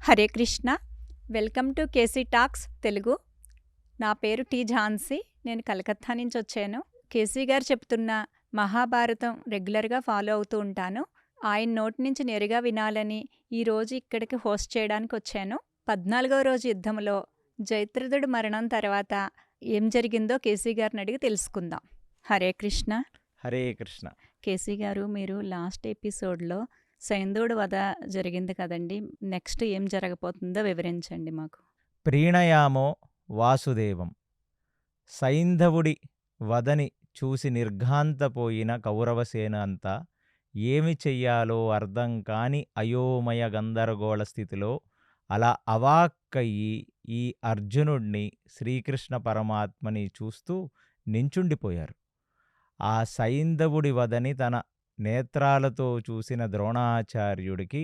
Hare Krishna. Welcome to KC talks Telugu. నా పేరు T Jhansi. నేను కలకత్తా నుంచి వచ్చాను. కేసీ గారు చెప్తున్న మహాభారతం రెగ్యులర్గా ఫాలో అవుతూ ఉంటాను. ఆయన నోటి నుంచి నేరుగా వినాలని ఈరోజు ఇక్కడికి హోస్ట్ చేయడానికి వచ్చాను. 14వ రోజు యుద్ధంలో జయద్రథుడి మరణం తర్వాత ఏం జరిగిందో కేసీ గారిని అడిగి తెలుసుకుందాం. హరే కృష్ణ. హరే కృష్ణ. కేసీ గారు, మీరు లాస్ట్ ఎపిసోడ్లో సైంధవుడి వధ జరిగింది కదండి, నెక్స్ట్ ఏం జరగబోతుందో వివరించండి మాకు. ప్రీణయామో వాసుదేవం. సైంధవుడి వదని చూసి నిర్ఘాంతపోయిన కౌరవసేన అంతా ఏమి చెయ్యాలో అర్థం కాని అయోమయ గందరగోళ స్థితిలో అలా అవాక్కయ్యి ఈ అర్జునుడిని శ్రీకృష్ణ పరమాత్మని చూస్తూ నించుండిపోయారు. ఆ సైంధవుడి వదని తన నేత్రాలతో చూసిన ద్రోణాచార్యుడికి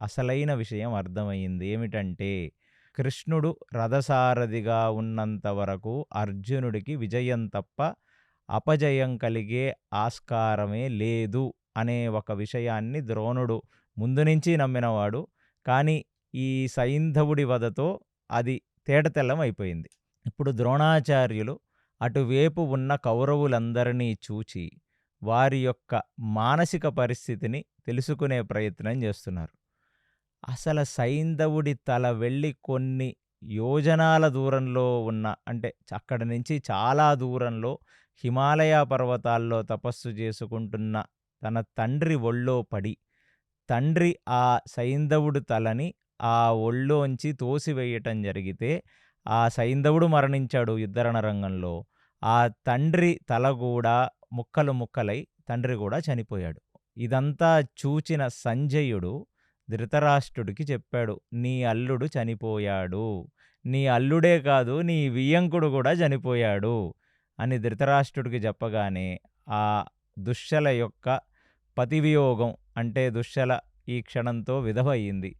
అసలైన విషయం అర్థమైంది. ఏమిటంటే, కృష్ణుడు రథసారథిగా ఉన్నంత వరకు అర్జునుడికి విజయం తప్ప అపజయం కలిగే ఆస్కారమే లేదు అనే ఒక విషయాన్ని ద్రోణుడు ముందు నుంచి నమ్మినవాడు. కానీ ఈ సైంధవుడి వధతో అది తేటతెల్లం అయిపోయింది. ఇప్పుడు ద్రోణాచార్యులు అటువైపు ఉన్న కౌరవులందరినీ చూచి వారి యొక్క మానసిక పరిస్థితిని తెలుసుకునే ప్రయత్నం చేస్తున్నారు. అసలు సైంధవుడి తల వెళ్ళి కొన్ని యోజనాల దూరంలో ఉన్న, అంటే అక్కడి నుంచి చాలా దూరంలో హిమాలయ పర్వతాల్లో తపస్సు చేసుకుంటున్న తన తండ్రి ఒళ్ళో పడి, తండ్రి ఆ సైంధవుడి తలని ఆ ఒళ్ళోంచి తోసివేయటం జరిగితే ఆ సైంధవుడు మరణించాడు యుద్ధరణరంగంలో. ఆ తండ్రి తల కూడా ముక్కలు ముక్కలై తండ్రి కూడా చనిపోయాడు. ఇదంతా చూచిన సంజయుడు ధృతరాష్ట్రుడికి చెప్పాడు, నీ అల్లుడు చనిపోయాడు, నీ అల్లుడే కాదు నీ వియ్యంకుడు కూడా చనిపోయాడు అని ధృతరాష్ట్రుడికి చెప్పగానే ఆ దుశ్శల యొక్క పతివియోగం, అంటే దుశ్శల ఈ క్షణంతో విధవ అయింది.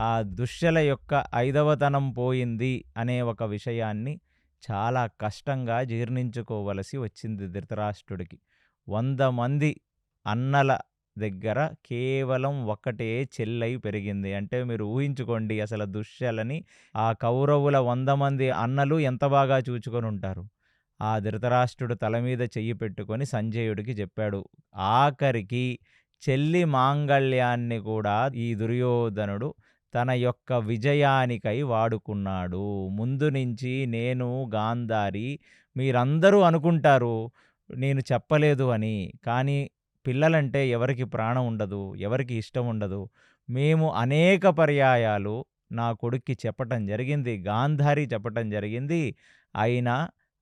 ఆ దుశ్శల యొక్క 5వతనం పోయింది అనే ఒక విషయాన్ని చాలా కష్టంగా జీర్ణించుకోవలసి వచ్చింది ధృతరాష్ట్రుడికి. 100 మంది అన్నల దగ్గర కేవలం ఒక్కటే చెల్లై పెరిగింది. అంటే మీరు ఊహించుకోండి, అసలు దుశ్శలని ఆ కౌరవుల 100 మంది అన్నలు ఎంత బాగా చూచుకొని ఉంటారు. ఆ ధృతరాష్ట్రుడు తల మీద చెయ్యి పెట్టుకొని సంజయుడికి చెప్పాడు, ఆఖరికి చెల్లి మాంగళ్యాన్ని కూడా ఈ దుర్యోధనుడు తన యొక్క విజయానికై వాడుకున్నాడు. ముందు నుంచి నేను గాంధారి, మీరందరూ అనుకుంటారు నేను చెప్పలేదు అని, కానీ పిల్లలంటే ఎవరికి ప్రాణం ఉండదు, ఎవరికి ఇష్టం ఉండదు. మేము అనేక పర్యాయాలు నా కొడుక్కి చెప్పటం జరిగింది, గాంధారి చెప్పటం జరిగింది. అయినా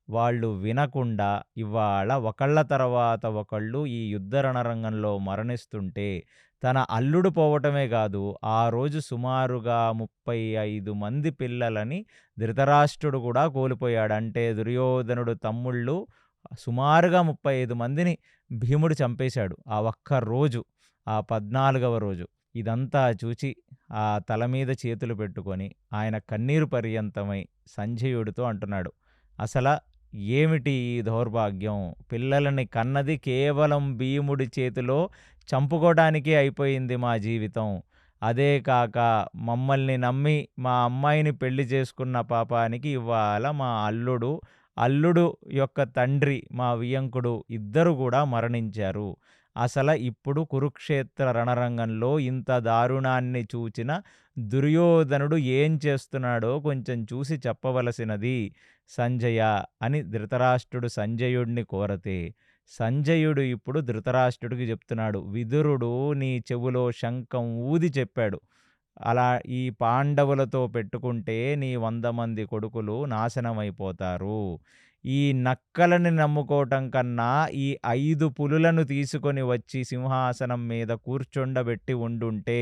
వాళ్ళు వినకుండా ఇవాళ ఒకళ్ళ తర్వాత ఒకళ్ళు ఈ యుద్ధ రణరంగంలో మరణిస్తుంటే తన అల్లుడు పోవటమే కాదు, ఆ రోజు సుమారుగా 35 మంది పిల్లలని ధృతరాష్ట్రుడు కూడా కోల్పోయాడు. అంటే దుర్యోధనుడు తమ్ముళ్ళు సుమారుగా 35 మందిని భీముడు చంపేశాడు ఆ ఒక్క రోజు, ఆ 14వ రోజు. ఇదంతా చూచి ఆ తల మీద చేతులు పెట్టుకొని ఆయన కన్నీరు పర్యంతమై సంజయుడితో అంటున్నాడు, అసలు ఏమిటి ఈ దౌర్భాగ్యం? పిల్లలని కన్నది కేవలం భీముడి చేతిలో చంపుకోవడానికే అయిపోయింది మా జీవితం. అదే కాక మమ్మల్ని నమ్మి మా అమ్మాయిని పెళ్లి చేసుకున్న పాపానికి ఇవాళ మా అల్లుడు యొక్క తండ్రి మా వియ్యంకుడు ఇద్దరు కూడా మరణించారు. అసలు ఇప్పుడు కురుక్షేత్ర రణరంగంలో ఇంత దారుణాన్ని చూచిన దుర్యోధనుడు ఏం చేస్తున్నాడో కొంచెం చూసి చెప్పవలసినది సంజయ అని ధృతరాష్ట్రుడు సంజయుడిని కోరతే, సంజయుడు ఇప్పుడు ధృతరాష్ట్రుడికి చెప్తున్నాడు, విదురుడు నీ చెవులో శంఖం ఊది చెప్పాడు, అలా ఈ పాండవులతో పెట్టుకుంటే నీ 100 మంది కొడుకులు నాశనమైపోతారు. ఈ నక్కలని నమ్ముకోవటం కన్నా ఈ 5 పులులను తీసుకొని వచ్చి సింహాసనం మీద కూర్చొండబెట్టి ఉండుంటే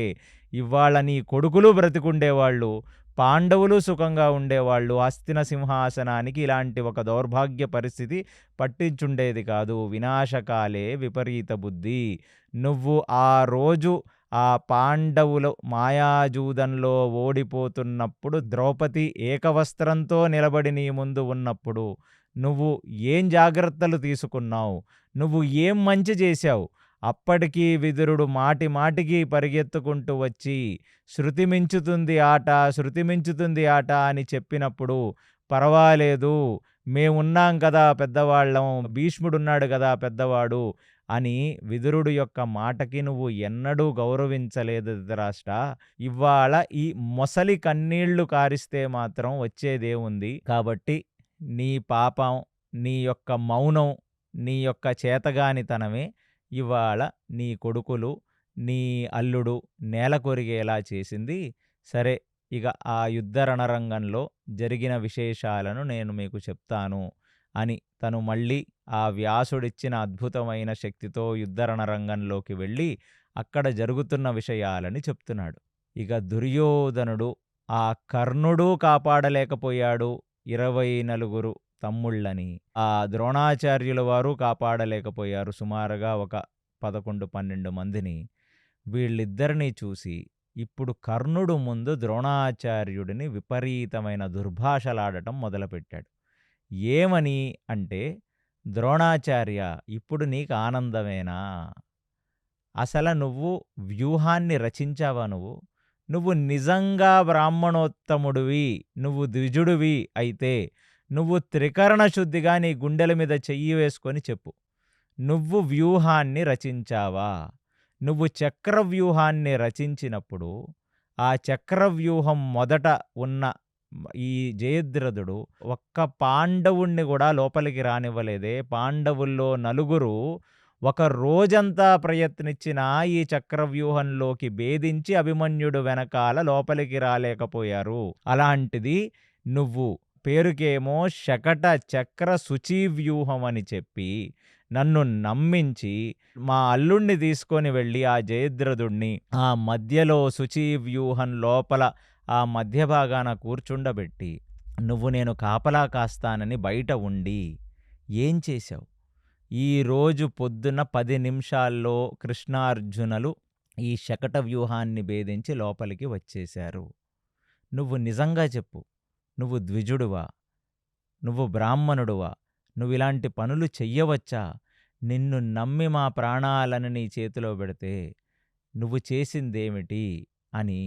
ఇవాళ నీ కొడుకులు బ్రతికుండేవాళ్ళు, పాండవులు సుఖంగా ఉండేవాళ్ళు. హస్తిన సింహాసనానికి ఇలాంటి ఒక దౌర్భాగ్య పరిస్థితి పట్టించుండేది కాదు. వినాశకాలే విపరీత బుద్ధి. నువ్వు ఆ రోజు ఆ పాండవులు మాయాజూదంలో ఓడిపోతున్నప్పుడు ద్రౌపది ఏకవస్త్రంతో నిలబడి నీ ముందు ఉన్నప్పుడు నువ్వు ఏం జాగ్రత్తలు తీసుకున్నావు, నువ్వు ఏం మంచి చేశావు, అప్పటికీ విదురుడు మాటి మాటికి పరిగెత్తుకుంటూ వచ్చి శృతి మించుతుంది ఆట, శృతి మించుతుంది ఆట అని చెప్పినప్పుడు పర్వాలేదు, మేమున్నాం కదా పెద్దవాళ్ళం, భీష్ముడున్నాడు కదా పెద్దవాడు అని విదురుడు యొక్క మాటకి నువ్వు ఎన్నడూ గౌరవించలేదు ధృతరాష్ట్ర. ఇవాళ ఈ మొసలి కన్నీళ్లు కారిస్తే మాత్రం వచ్చేదేముంది? కాబట్టి నీ పాపం, నీ యొక్క మౌనం, నీ యొక్క చేతగానితనమే ఇవాళ నీ కొడుకులు, నీ అల్లుడు నేల కొరిగేలా చేసింది. సరే, ఇక ఆ యుద్ధ రణరంగంలో జరిగిన విశేషాలను నేను మీకు చెప్తాను అని తను మళ్ళీ ఆ వ్యాసుడిచ్చిన అద్భుతమైన శక్తితో యుద్ధ రణరంగంలోకి వెళ్ళి అక్కడ జరుగుతున్న విషయాలని చెప్తున్నాడు. ఇక దుర్యోధనుడు ఆ కర్ణుడు కాపాడలేకపోయాడు 24 తమ్ముళ్ళని. ఆ ద్రోణాచార్యుల వారు కాపాడలేకపోయారు సుమారుగా ఒక 11-12 మందిని. వీళ్ళిద్దరినీ చూసి ఇప్పుడు కర్ణుడు ముందు ద్రోణాచార్యుడిని విపరీతమైన దుర్భాషలాడటం మొదలుపెట్టాడు. ఏమని అంటే, ద్రోణాచార్య, ఇప్పుడు నీకు ఆనందమేనా? అసలు నువ్వు వ్యూహాన్ని రచించావా? నువ్వు నిజంగా బ్రాహ్మణోత్తముడివి, నువ్వు ద్విజుడివి అయితే నువ్వు త్రికరణ శుద్ధిగా నీ గుండెల మీద చెయ్యి వేసుకొని చెప్పు, నువ్వు వ్యూహాన్ని రచించావా? నువ్వు చక్రవ్యూహాన్ని రచించినప్పుడు ఆ చక్రవ్యూహం మొదట ఉన్న ఈ జయద్రథుడు ఒక్క పాండవుణ్ణి కూడా లోపలికి రానివ్వలేదే. పాండవుల్లో 4 ఒక రోజంతా ప్రయత్నించినా ఈ చక్రవ్యూహంలోకి భేదించి అభిమన్యుడు వెనకాల లోపలికి రాలేకపోయారు. అలాంటిది నువ్వు పేరుకేమో శకట చక్ర శుచీవ్యూహం అని చెప్పి నన్ను నమ్మించి మా అల్లుణ్ణి తీసుకొని వెళ్ళి ఆ జయద్రథుణ్ణి ఆ మధ్యలో శుచీవ్యూహం లోపల ఆ మధ్య భాగాన కూర్చుండబెట్టి నువ్వు నేను కాపలా కాస్తానని బయట ఉండి ఏం చేశావు? ఈరోజు పొద్దున్న 10 నిమిషాల్లో కృష్ణార్జునులు ఈ శకట వ్యూహాన్ని భేదించి లోపలికి వచ్చేశారు. నువ్వు నిజంగా చెప్పు, నువ్వు ద్విజుడువా? నువ్వు బ్రాహ్మణుడువా? నువ్వు ఇలాంటి పనులు చెయ్యవచ్చా? నిన్ను నమ్మి మా ప్రాణాలను నీ చేతిలో పెడితే నువ్వు చేసిందేమిటి అని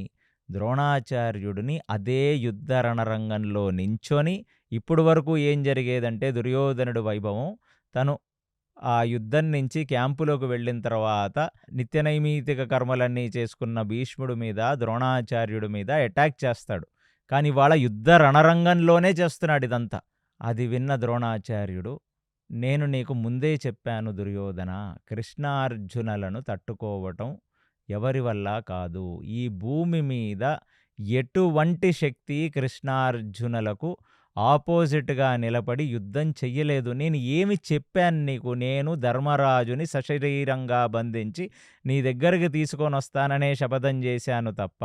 ద్రోణాచార్యుడిని అదే యుద్ధ రణరంగంలో నించొని, ఇప్పుడు వరకు ఏం జరిగేదంటే దుర్యోధనుడు వైభవం, తను ఆ యుద్ధం నుంచి క్యాంపులోకి వెళ్ళిన తర్వాత నిత్యనైమితిక కర్మలన్నీ చేసుకున్న భీష్ముడి మీద, ద్రోణాచార్యుడి మీద అటాక్ చేస్తాడు. కానీ వాళ్ళ యుద్ధ రణరంగంలోనే చేస్తున్నాడు ఇదంతా. అది విన్న ద్రోణాచార్యుడు, నేను నీకు ముందే చెప్పాను దుర్యోధన, కృష్ణార్జునులను తట్టుకోవటం ఎవరి వల్ల కాదు. ఈ భూమి మీద ఎటువంటి శక్తి కృష్ణార్జునులకు ఆపోజిట్గా నిలబడి యుద్ధం చెయ్యలేదు. నేను ఏమి చెప్పాను నీకు? నేను ధర్మరాజుని సశరీరంగా బంధించి నీ దగ్గరికి తీసుకొని వస్తాననే శపథం చేశాను తప్ప,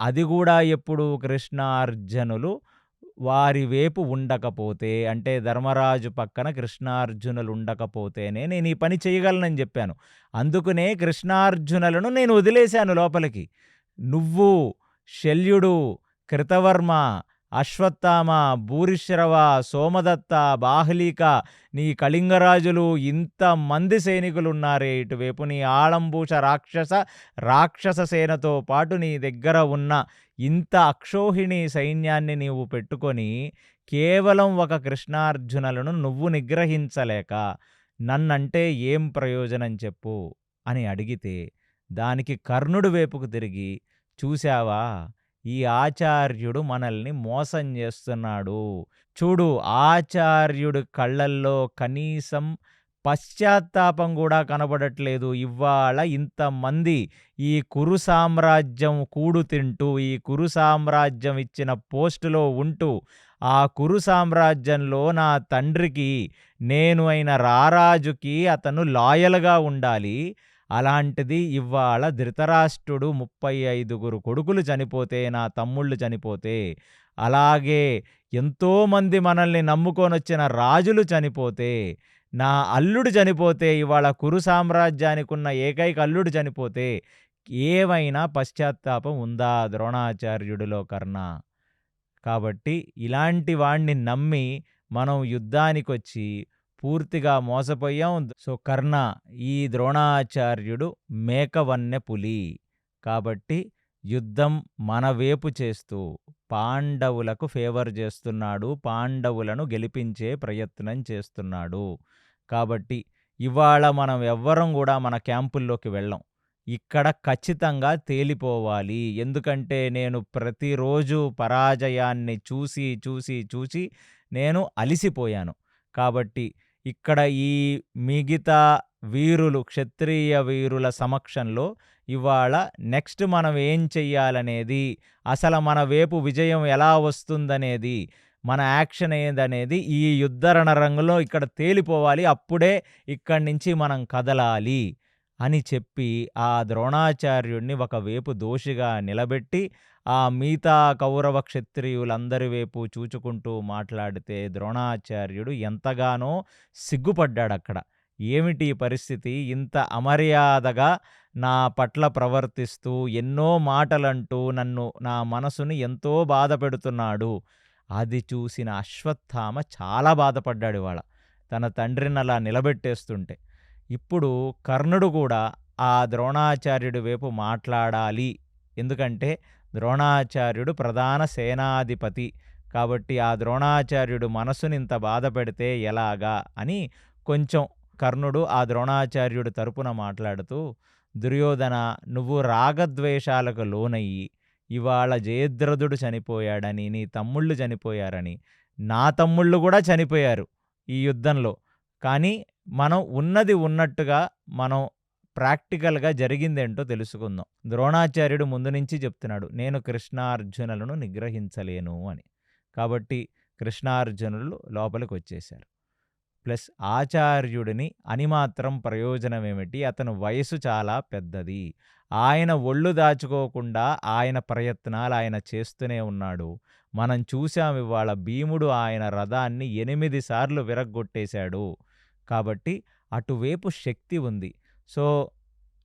అది కూడా ఎప్పుడు కృష్ణార్జునులు వారి వైపు ఉండకపోతే, అంటే ధర్మరాజు పక్కన కృష్ణార్జునులు ఉండకపోతేనే నేను ఈ పని చేయగలనని చెప్పాను. అందుకనే కృష్ణార్జునులను నేను వదిలేశాను లోపలికి. నువ్వు, శల్యుడు, కృతవర్మ, అశ్వత్థామ, భూరిశ్రవ, సోమదత్త, బాహ్లిక, నీ కళింగరాజులు, ఇంతమంది సైనికులున్నారే ఇటువైపు, నీ ఆళంబూష రాక్షస సేనతో పాటు నీ దగ్గర ఉన్న ఇంత అక్షోహిణి సైన్యాన్ని నీవు పెట్టుకొని కేవలం ఒక కృష్ణార్జునులను నువ్వు నిగ్రహించలేక నన్నంటే ఏం ప్రయోజనం చెప్పు అని అడిగితే, దానికి కర్ణుడి వైపుకు తిరిగి, చూశావా, ఈ ఆచార్యుడు మనల్ని మోసం చేస్తున్నాడు. చూడు, ఆచార్యుడి కళ్ళల్లో కనీసం పశ్చాత్తాపం కూడా కనబడట్లేదు. ఇవాళ ఇంతమంది ఈ కురు సామ్రాజ్యం కూడు తింటూ, ఈ కురు సామ్రాజ్యం ఇచ్చిన పోస్టులో ఉంటూ, ఆ కురు సామ్రాజ్యంలో నా తండ్రికి, నేను అయిన రారాజుకి అతను లాయల్గా ఉండాలి. అలాంటిది ఇవాళ ధృతరాష్ట్రుడు 35 కొడుకులు చనిపోతే, నా తమ్ముళ్ళు చనిపోతే, అలాగే ఎంతోమంది మనల్ని నమ్ముకొనొచ్చిన రాజులు చనిపోతే, నా అల్లుడు చనిపోతే, ఇవాళ కురు సామ్రాజ్యానికి ఉన్న ఏకైక అల్లుడు చనిపోతే ఏమైనా పశ్చాత్తాపం ఉందా ద్రోణాచార్యుడిలో కర్ణ? కాబట్టి ఇలాంటి వాణ్ణి నమ్మి మనం యుద్ధానికొచ్చి పూర్తిగా మోసపోయాం. సో, కర్ణ, ఈ ద్రోణాచార్యుడు మేకవన్నె పులి. కాబట్టి యుద్ధం మన వైపు చేస్తూ పాండవులకు ఫేవర్ చేస్తున్నాడు. పాండవులను గెలిపించే ప్రయత్నం చేస్తున్నాడు. కాబట్టి ఇవాళ మనం ఎవ్వరం గూడా మన క్యాంపుల్లోకి వెళ్ళం. ఇక్కడ ఖచ్చితంగా తేలిపోవాలి. ఎందుకంటే నేను ప్రతిరోజు పరాజయాన్ని చూసి నేను అలిసిపోయాను. కాబట్టి ఇక్కడ ఈ మిగతా వీరులు, క్షత్రియ వీరుల సమక్షంలో ఇవాళ నెక్స్ట్ మనం ఏం చెయ్యాలనేది, అసలు మన వైపు విజయం ఎలా వస్తుందనేది, మన యాక్షన్ ఏదనేది ఈ యుద్ధ రణరంగంలో ఇక్కడ తేలిపోవాలి. అప్పుడే ఇక్కడి నుంచి మనం కదలాలి అని చెప్పి ఆ ద్రోణాచార్యుడిని ఒకవైపు దోషిగా నిలబెట్టి ఆ మిగతా కౌరవ క్షత్రియులందరి వైపు చూచుకుంటూ మాట్లాడితే ద్రోణాచార్యుడు ఎంతగానో సిగ్గుపడ్డాడక్కడ. ఏమిటి ఈ పరిస్థితి? ఇంత అమర్యాదగా నా పట్ల ప్రవర్తిస్తూ ఎన్నో మాటలంటూ నా మనసుని ఎంతో బాధ పెడుతున్నాడు. అది చూసిన అశ్వత్థామ చాలా బాధపడ్డాడు ఇవాళ, తన తండ్రిని అలా నిలబెట్టేస్తుంటే. ఇప్పుడు కర్ణుడు కూడా ఆ ద్రోణాచార్యుడి వైపు మాట్లాడాలి. ఎందుకంటే ద్రోణాచార్యుడు ప్రధాన సేనాధిపతి. కాబట్టి ఆ ద్రోణాచార్యుడు మనసుని ఇంత బాధ పెడితే ఎలాగా అని కొంచెం కర్ణుడు ఆ ద్రోణాచార్యుడి తరపున మాట్లాడుతూ, దుర్యోధన, నువ్వు రాగద్వేషాలకు లోనయ్యి ఇవాళ జయద్రథుడు చనిపోయాడని, నీ తమ్ముళ్ళు చనిపోయారని, నా తమ్ముళ్ళు కూడా చనిపోయారు ఈ యుద్ధంలో. కానీ మనం ఉన్నది ఉన్నట్టుగా మనం ప్రాక్టికల్గా జరిగిందేంటో తెలుసుకుందాం. ద్రోణాచార్యుడు ముందు నుంచి చెప్తున్నాడు, నేను కృష్ణార్జునులను నిగ్రహించలేను అని. కాబట్టి కృష్ణార్జునులు లోపలికి వచ్చేశారు. ప్లస్ ఆచార్యుడిని అని మాత్రం ప్రయోజనం ఏమిటి? అతను వయసు చాలా పెద్దది. ఆయన ఒళ్ళు దాచుకోకుండా ఆయన ప్రయత్నాలు ఆయన చేస్తూనే ఉన్నాడు. మనం చూసాం ఇవాళ భీముడు ఆయన రథాన్ని 8 సార్లు విరగ్గొట్టేశాడు. కాబట్టి అటువైపు శక్తి ఉంది. సో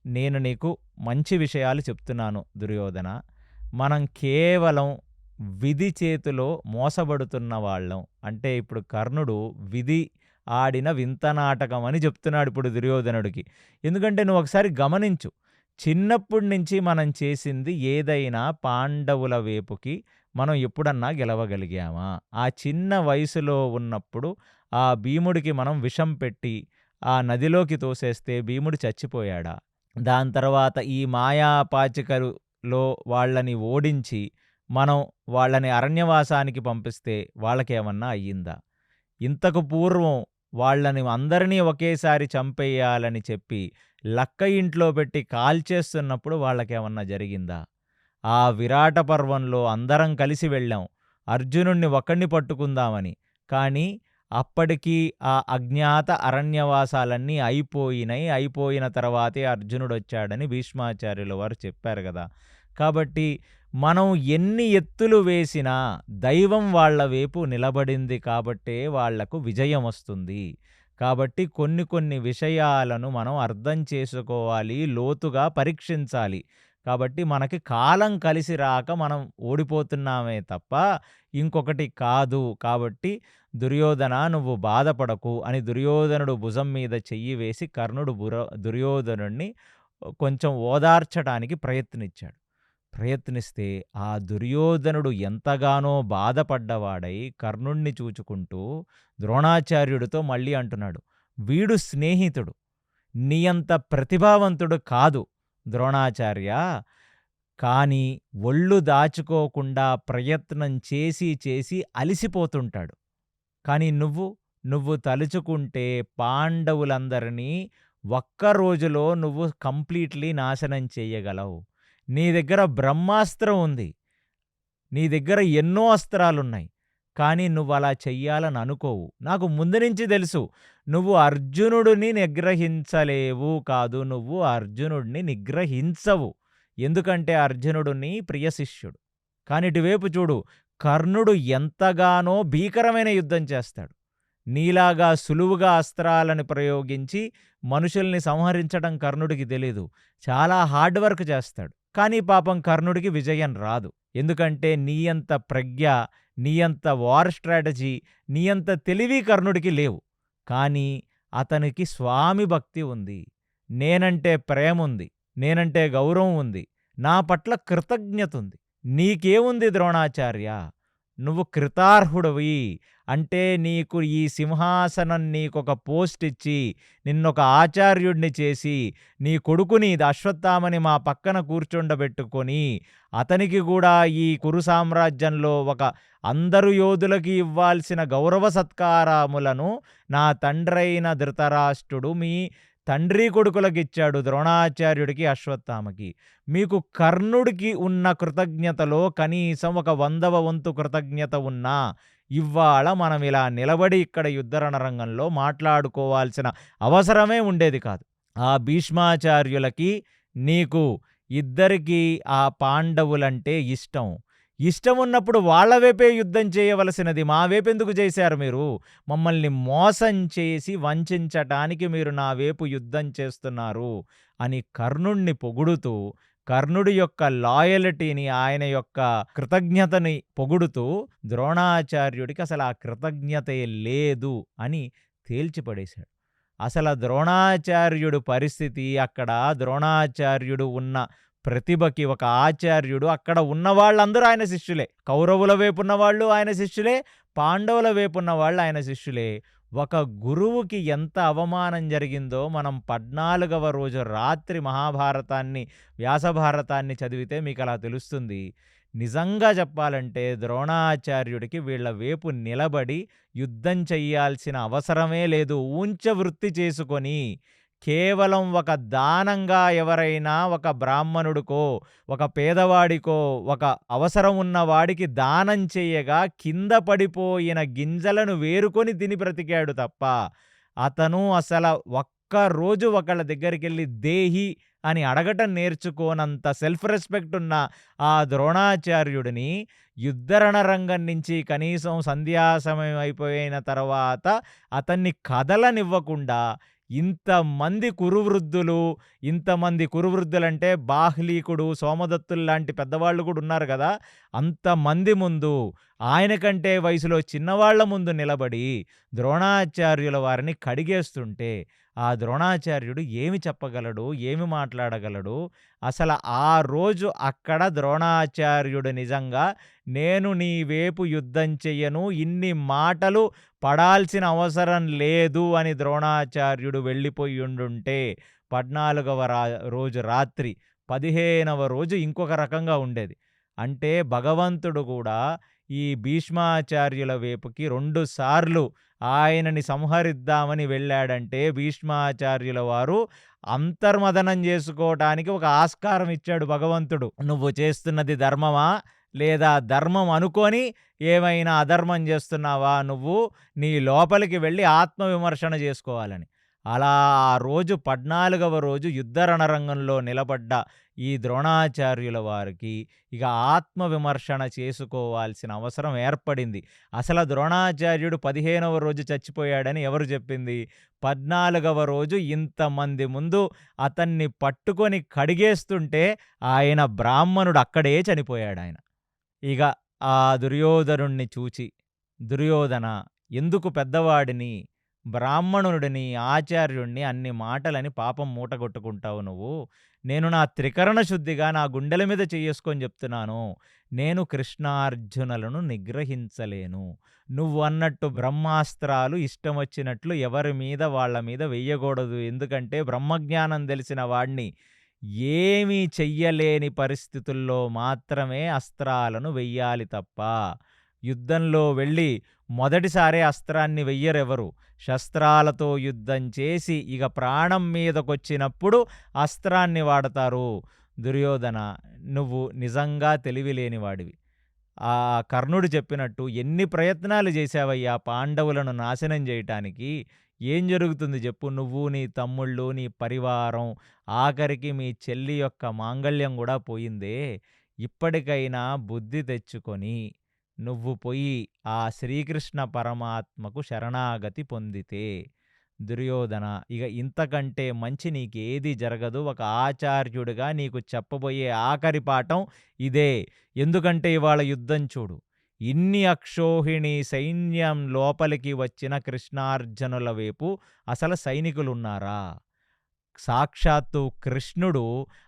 నేను నీకు మంచి విషయాలు చెప్తున్నాను దుర్యోధన. మనం కేవలం విధి చేతిలో మోసబడుతున్న వాళ్ళం. అంటే ఇప్పుడు కర్ణుడు విధి ఆడిన వింత నాటకం అని చెప్తున్నాడు ఇప్పుడు దుర్యోధనుడికి. ఎందుకంటే నువ్వు ఒకసారి గమనించు, చిన్నప్పటి నుంచి మనం చేసింది ఏదైనా పాండవుల వైపుకి మనం ఎప్పుడన్నా గెలవగలిగామా? ఆ చిన్న వయసులో ఉన్నప్పుడు ఆ భీముడికి మనం విషం పెట్టి ఆ నదిలోకి తోసేస్తే భీముడు చచ్చిపోయాడా? దాని తర్వాత ఈ మాయాపాచికలో వాళ్ళని ఓడించి మనం వాళ్ళని అరణ్యవాసానికి పంపిస్తే వాళ్ళకేమన్నా అయ్యిందా? ఇంతకు పూర్వం వాళ్ళని అందరినీ ఒకేసారి చంపేయాలని చెప్పి లక్క ఇంట్లో పెట్టి కాల్చేస్తున్నప్పుడు వాళ్ళకేమన్నా జరిగిందా? ఆ విరాట పర్వంలో అందరం కలిసి వెళ్ళాం అర్జునుణ్ణి ఒక్కడిని పట్టుకుందామని. కానీ అప్పటికి ఆ అజ్ఞాత అరణ్యవాసాలన్నీ అయిపోయినాయి. అయిపోయిన తర్వాతే అర్జునుడు వచ్చాడని భీష్మాచార్యుల వారు చెప్పారు కదా. కాబట్టి మనం ఎన్ని ఎత్తులు వేసినా దైవం వాళ్ళ వైపు నిలబడింది కాబట్టే వాళ్లకు విజయం వస్తుంది. కాబట్టి కొన్ని విషయాలను మనం అర్థం చేసుకోవాలి, లోతుగా పరీక్షించాలి. కాబట్టి మనకి కాలం కలిసి రాక మనం ఓడిపోతున్నామే తప్ప ఇంకొకటి కాదు. కాబట్టి దుర్యోధన, నువ్వు బాధపడకు అని దుర్యోధనుడు భుజం మీద చెయ్యి వేసి కర్ణుడు దుర్యోధనుడిని కొంచెం ఓదార్చడానికి ప్రయత్నిస్తే ఆ దుర్యోధనుడు ఎంతగానో బాధపడ్డవాడై కర్ణుణ్ణి చూచుకుంటూ ద్రోణాచార్యుడితో మళ్ళీ అంటున్నాడు, వీడు స్నేహితుడు, నీ అంత ప్రతిభావంతుడు కాదు ద్రోణాచార్య. కానీ ఒళ్ళు దాచుకోకుండా ప్రయత్నం చేసి అలిసిపోతుంటాడు. కానీ నువ్వు తలుచుకుంటే పాండవులందరినీ ఒక్క రోజులో నువ్వు కంప్లీట్లీ నాశనం చెయ్యగలవు. నీ దగ్గర బ్రహ్మాస్త్రం ఉంది, నీ దగ్గర ఎన్నో అస్త్రాలున్నాయి. కానీ నువ్వు అలా చెయ్యాలని అనుకోవు. నాకు ముందు నుంచి తెలుసు, నువ్వు అర్జునుడిని నిగ్రహించలేవు. కాదు, నువ్వు అర్జునుడిని నిగ్రహించవు. ఎందుకంటే అర్జునుడు నీ ప్రియ శిష్యుడు. కానీ ఇటువైపు చూడు, కర్ణుడు ఎంతగానో భీకరమైన యుద్ధం చేస్తాడు. నీలాగా సులువుగా అస్త్రాలను ప్రయోగించి మనుషుల్ని సంహరించడం కర్ణుడికి తెలీదు. చాలా హార్డ్ వర్క్ చేస్తాడు. కానీ పాపం కర్ణుడికి విజయం రాదు. ఎందుకంటే నీ అంత ప్రజ్ఞ, నీ అంత వార్ స్ట్రాటజీ, నీ అంత తెలివి కర్ణుడికి లేవు. కానీ అతనికి స్వామి భక్తి ఉంది. నేనంటే ప్రేముంది. నేనంటే గౌరవం ఉంది. నా పట్ల కృతజ్ఞతుంది. నీకేముంది ద్రోణాచార్య? నువ్వు కృతార్హుడివి. అంటే నీకు ఈ సింహాసనం నీకొక పోస్ట్ ఇచ్చి, నిన్నొక ఆచార్యుడిని చేసి, నీ కొడుకుని అశ్వత్థామని మా పక్కన కూర్చుండబెట్టుకొని, అతనికి గూడా ఈ కురు సామ్రాజ్యంలో ఒక అందరు యోధులకి ఇవ్వాల్సిన గౌరవ సత్కారములను నా తండ్రైన ధృతరాష్ట్రుడు మీ తండ్రి కొడుకులకిచ్చాడు, ద్రోణాచార్యుడికి, అశ్వత్థామకి. మీకు కర్ణుడికి ఉన్న కృతజ్ఞతలో కనీసం ఒక 100వ వంతు కృతజ్ఞత ఉన్నా ఇవాళ మనం ఇలా నిలబడి ఇక్కడ యుద్ధ రణరంగంలో మాట్లాడుకోవాల్సిన అవసరమే ఉండేది కాదు. ఆ భీష్మాచార్యులకి నీకు ఇద్దరికీ ఆ పాండవులంటే ఇష్టం. ఇష్టమున్నప్పుడు వాళ్ళ వైపే యుద్ధం చేయవలసినది మా వైపెందుకు చేశారు మీరు? మమ్మల్ని మోసం చేసి వంచటానికి మీరు నా వైపు యుద్ధం చేస్తున్నారు అని కర్ణుణ్ణి పొగుడుతూ, కర్ణుడి యొక్క లాయల్టీని, ఆయన యొక్క కృతజ్ఞతని పొగుడుతూ, ద్రోణాచార్యుడికి అసలు ఆ కృతజ్ఞతే లేదు అని తేల్చిపడేశాడు. అసలు ద్రోణాచార్యుడు పరిస్థితి, అక్కడ ద్రోణాచార్యుడు ఉన్న ప్రతిభకి ఒక ఆచార్యుడు, అక్కడ ఉన్న వాళ్ళందరూ ఆయన శిష్యులే. కౌరవుల వైపున్న వాళ్ళు ఆయన శిష్యులే, పాండవుల వైపున్న వాళ్ళు ఆయన శిష్యులే. ఒక గురువుకి ఎంత అవమానం జరిగిందో మనం 14వ రోజు రాత్రి మహాభారతాన్ని, వ్యాసభారతాన్ని చదివితే మీకు అలా తెలుస్తుంది. నిజంగా చెప్పాలంటే ద్రోణాచార్యుడికి వీళ్ళ వైపు నిలబడి యుద్ధం చెయ్యాల్సిన అవసరమే లేదు. ఊంచవృత్తి చేసుకొని కేవలం ఒక దానంగా ఎవరైనా ఒక బ్రాహ్మణుడికో, ఒక పేదవాడికో, ఒక అవసరం ఉన్న వాడికి దానం చేయగా కింద పడిపోయిన గింజలను వేరుకొని తిని బ్రతికాడు తప్ప, అతను అసలు ఒక్కరోజు ఒకళ్ళ దగ్గరికెళ్ళి దేహి అని అడగటం నేర్చుకోనంత సెల్ఫ్ రెస్పెక్ట్ ఉన్న ఆ ద్రోణాచార్యుడిని యుద్ధ రణరంగం నుంచి కనీసం సంధ్యా సమయం అయిపోయిన తర్వాత అతన్ని కదలనివ్వకుండా ఇంతమంది కురువృద్ధులంటే బాహ్లీకుడు, సోమదత్తులు లాంటి పెద్దవాళ్ళు కూడా ఉన్నారు కదా, అంతమంది ముందు, ఆయన కంటే వయసులో చిన్నవాళ్ల ముందు నిలబడి ద్రోణాచార్యుల వారిని కడిగేస్తుంటే ఆ ద్రోణాచార్యుడు ఏమి చెప్పగలడు? ఏమి మాట్లాడగలడు? అసలు ఆ రోజు అక్కడ ద్రోణాచార్యుడు నిజంగా నేను నీ వైపు యుద్ధం చెయ్యను, ఇన్ని మాటలు పడాల్సిన అవసరం లేదు అని ద్రోణాచార్యుడు వెళ్ళిపోయి ఉండుంటే 14వ రోజు రాత్రి 15వ రోజు ఇంకొక రకంగా ఉండేది. అంటే భగవంతుడు కూడా ఈ భీష్మాచార్యుల వైపుకి 2 సార్లు ఆయనని సంహరిద్దామని వెళ్ళాడంటే భీష్మాచార్యుల వారు అంతర్మదనం చేసుకోవటానికి ఒక ఆస్కారం ఇచ్చాడు భగవంతుడు. నువ్వు చేస్తున్నది ధర్మమా, లేదా ధర్మం అనుకొని ఏమైనా అధర్మం చేస్తున్నావా? నువ్వు నీ లోపలికి వెళ్ళి ఆత్మవిమర్శన చేసుకోవాలని. అలా ఆ రోజు 14వ రోజు యుద్ధ రణరంగంలో నిలబడ్డ ఈ ద్రోణాచార్యుల వారికి ఇక ఆత్మవిమర్శన చేసుకోవాల్సిన అవసరం ఏర్పడింది. అసలు ద్రోణాచార్యుడు 15వ రోజు చచ్చిపోయాడని ఎవరు చెప్పింది? 14వ రోజు ఇంతమంది ముందు అతన్ని పట్టుకొని కడిగేస్తుంటే ఆయన బ్రాహ్మణుడు అక్కడే చనిపోయాడు ఆయన. ఇక ఆ దుర్యోధనుణ్ణి చూచి, దుర్యోధన, ఎందుకు పెద్దవాడిని, బ్రాహ్మణుడిని, ఆచార్యుణ్ణి అన్ని మాటలని పాపం మూటగొట్టుకుంటావు నువ్వు? నేను నా త్రికరణ శుద్ధిగా నా గుండెల మీద చేసుకొని చెప్తున్నాను, నేను కృష్ణార్జునులను నిగ్రహించలేను. నువ్వు అన్నట్టు బ్రహ్మాస్త్రాలు ఇష్టం వచ్చినట్లు ఎవరి మీద వాళ్ళ మీద వెయ్యకూడదు. ఎందుకంటే బ్రహ్మజ్ఞానం తెలిసిన వాడిని ఏమీ చెయ్యలేని పరిస్థితుల్లో మాత్రమే అస్త్రాలను వెయ్యాలి తప్ప, యుద్ధంలో వెళ్ళి మొదటిసారే అస్త్రాన్ని వెయ్యరెవరు. శస్త్రాలతో యుద్ధం చేసి ఇక ప్రాణం మీదకొచ్చినప్పుడు అస్త్రాన్ని వాడతారు. దుర్యోధన, నువ్వు నిజంగా తెలివిలేనివాడివి. ఆ కర్ణుడు చెప్పినట్టు ఎన్ని ప్రయత్నాలు చేశావయ్యా పాండవులను నాశనం చేయటానికి? ఏం జరుగుతుంది చెప్పు? నువ్వు, నీ తమ్ముళ్ళు, నీ పరివారం, ఆఖరికి మీ చెల్లి యొక్క మాంగళ్యం కూడా పోయిందే. ఇప్పటికైనా బుద్ధి తెచ్చుకొని నువ్వు పోయి ఆ శ్రీకృష్ణ పరమాత్మకు శరణాగతి పొందితే, దుర్యోధన, ఇక ఇంతకంటే మంచి నీకేది జరగదు. ఒక ఆచార్యుడిగా నీకు చెప్పబోయే ఆఖరి పాఠం ఇదే. ఎందుకంటే ఇవాళ యుద్ధం చూడు, ఇన్ని అక్షోహిణి సైన్యం లోపలికి వచ్చిన కృష్ణార్జునుల వైపు అసలు సైనికులున్నారా? సాక్షాత్తు కృష్ణుడు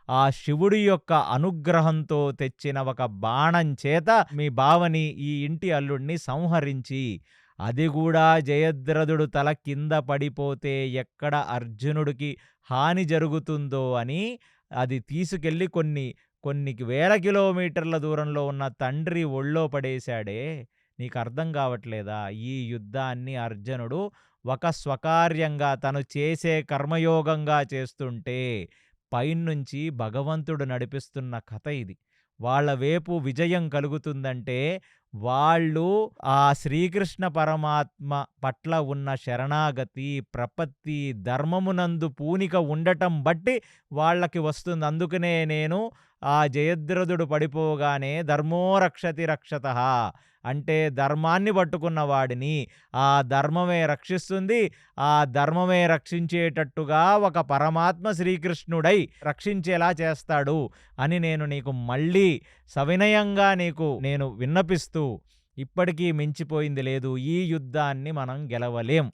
ఆ శివుడి యొక్క అనుగ్రహంతో తెచ్చిన ఒక బాణం చేత మీ బావని, ఈ ఇంటి అల్లుడిని సంహరించి, అది గూడా జయద్రథుడు తల కింద పడిపోతే ఎక్కడ అర్జునుడికి హాని జరుగుతుందో అని అది తీసుకెళ్ళి కొన్ని వేల కిలోమీటర్ల దూరంలో ఉన్న తండ్రి ఒళ్ళో పడేశాడే. నీకర్థం కావట్లేదా? ఈ యుద్ధాన్ని అర్జునుడు ఒక స్వకార్యంగా తను చేసే కర్మయోగంగా చేస్తుంటే, పైనుంచి భగవంతుడు నడిపిస్తున్న కథ ఇది. వాళ్ళ వైపు విజయం కలుగుతుందంటే, వాళ్ళు ఆ శ్రీకృష్ణ పరమాత్మ పట్ల ఉన్న శరణాగతి, ప్రపత్తి, ధర్మమునందు పూనిక ఉండటం బట్టి వాళ్ళకి వస్తుంది. అందుకనే నేను ఆ జయద్రథుడు పడిపోగానే ధర్మో రక్షతి రక్షతః అంటే ధర్మాన్ని పట్టుకున్న వాడిని ఆ ధర్మమే రక్షిస్తుంది. ఆ ధర్మమే రక్షించేటట్టుగా ఒక పరమాత్మ శ్రీకృష్ణుడై రక్షించేలా చేస్తాడు అని నేను నీకు మళ్ళీ సవినయంగా నేను విన్నపిస్తూ, ఇప్పటికీ మించిపోయింది లేదు. ఈ యుద్ధాన్ని మనం గెలవలేం.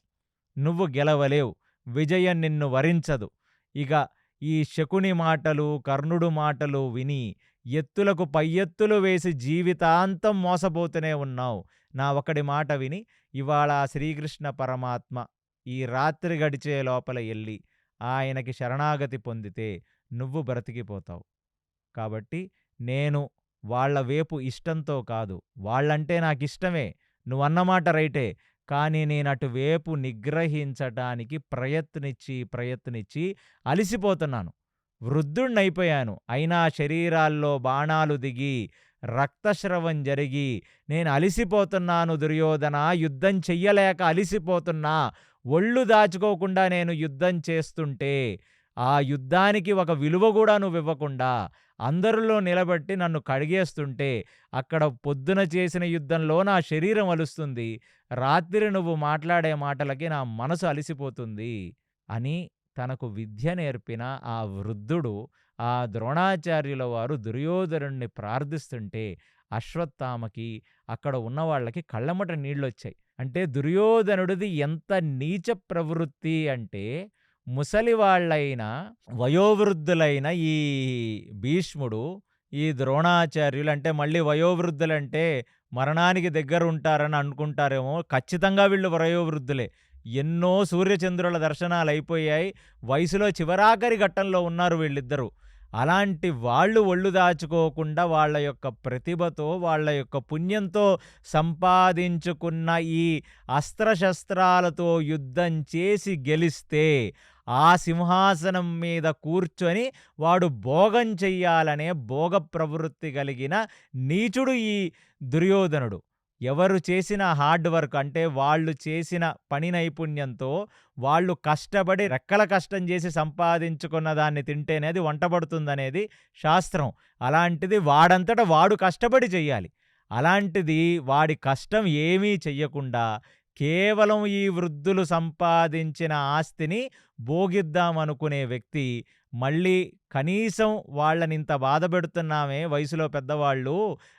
నువ్వు గెలవలేవు. విజయం నిన్ను వరించదు. ఇక ఈ శకుని మాటలు, కర్ణుడు మాటలు విని ఎత్తులకు పై ఎత్తులు వేసి జీవితాంతం మోసపోతూనే ఉన్నావు. నా ఒకడి మాట విని ఇవాళ ఆ శ్రీకృష్ణ పరమాత్మ ఈ రాత్రి గడిచే లోపల ఎళ్ళి ఆయనకి శరణాగతి పొందితే నువ్వు బ్రతికిపోతావు. కాబట్టి నేను వాళ్ళ వైపు ఇష్టంతో కాదు, వాళ్ళంటే నాకిష్టమే, నువ్వన్నమాట రైటే. కానీ నేనటువేపు నిగ్రహించటానికి ప్రయత్నించి అలిసిపోతున్నాను. వృద్ధుణ్ణయిపోయాను. అయినా శరీరాల్లో బాణాలు దిగి, రక్తస్రవం జరిగి, నేను అలిసిపోతున్నాను దుర్యోధన, యుద్ధం చెయ్యలేక అలిసిపోతున్నా. ఒళ్ళు దాచుకోకుండా నేను యుద్ధం చేస్తుంటే, ఆ యుద్ధానికి ఒక విలువ గూడా నువ్వివ్వకుండా, అందరిలో నిలబెట్టి నన్ను కడిగేస్తుంటే, అక్కడ పొద్దున చేసిన యుద్ధంలో నా శరీరం అలుస్తుంది. రాత్రి నువ్వు మాట్లాడే మాటలకి నా మనసు అలిసిపోతుంది అని తనకు విద్య నేర్పిన ఆ వృద్ధుడు, ఆ ద్రోణాచార్యుల వారు దుర్యోధనుడిని ప్రార్థిస్తుంటే, అశ్వత్థామకి, అక్కడ ఉన్నవాళ్ళకి కళ్ళెమ్మట నీళ్ళొచ్చాయి. అంటే దుర్యోధనుడిది ఎంత నీచ ప్రవృత్తి అంటే, ముసలివాళ్ళైన, వయోవృద్ధులైన ఈ భీష్ముడు, ఈ ద్రోణాచార్యులు అంటే మళ్ళీ వయోవృద్ధులంటే మరణానికి దగ్గరుంటారని అనుకుంటారేమో. ఖచ్చితంగా వీళ్ళు వయోవృద్ధులే. ఎన్నో సూర్యచంద్రుల దర్శనాలయిపోయాయి. వయసులో చివరాఖరి ఘట్టంలో ఉన్నారు వీళ్ళిద్దరూ. అలాంటి వాళ్ళు ఒళ్ళు దాచుకోకుండా వాళ్ళ యొక్క ప్రతిభతో, వాళ్ళ యొక్క పుణ్యంతో సంపాదించుకున్న ఈ అస్త్రశస్త్రాలతో యుద్ధం చేసి గెలిస్తే, ఆ సింహాసనం మీద కూర్చొని వాడు భోగం చెయ్యాలనే భోగ ప్రవృత్తి కలిగిన నీచుడు ఈ దుర్యోధనుడు. ఎవరు చేసిన హార్డ్ వర్క్ అంటే వాళ్ళు చేసిన పని నైపుణ్యంతో, వాళ్ళు కష్టపడి రెక్కల కష్టం చేసి సంపాదించుకున్న దాన్ని తింటేనే అది వంటబడుతుందనేది శాస్త్రం. అలాంటిది వాడంతట వాడు కష్టపడి చెయ్యాలి. అలాంటిది వాడి కష్టం ఏమీ చెయ్యకుండా కేవలం ఈ వృద్ధులు సంపాదించిన ఆస్తిని భోగిద్దామనుకునే వ్యక్తి, మళ్ళీ కనీసం వాళ్ళనింత బాధపెడుతున్నామే వయసులో పెద్దవాళ్ళు,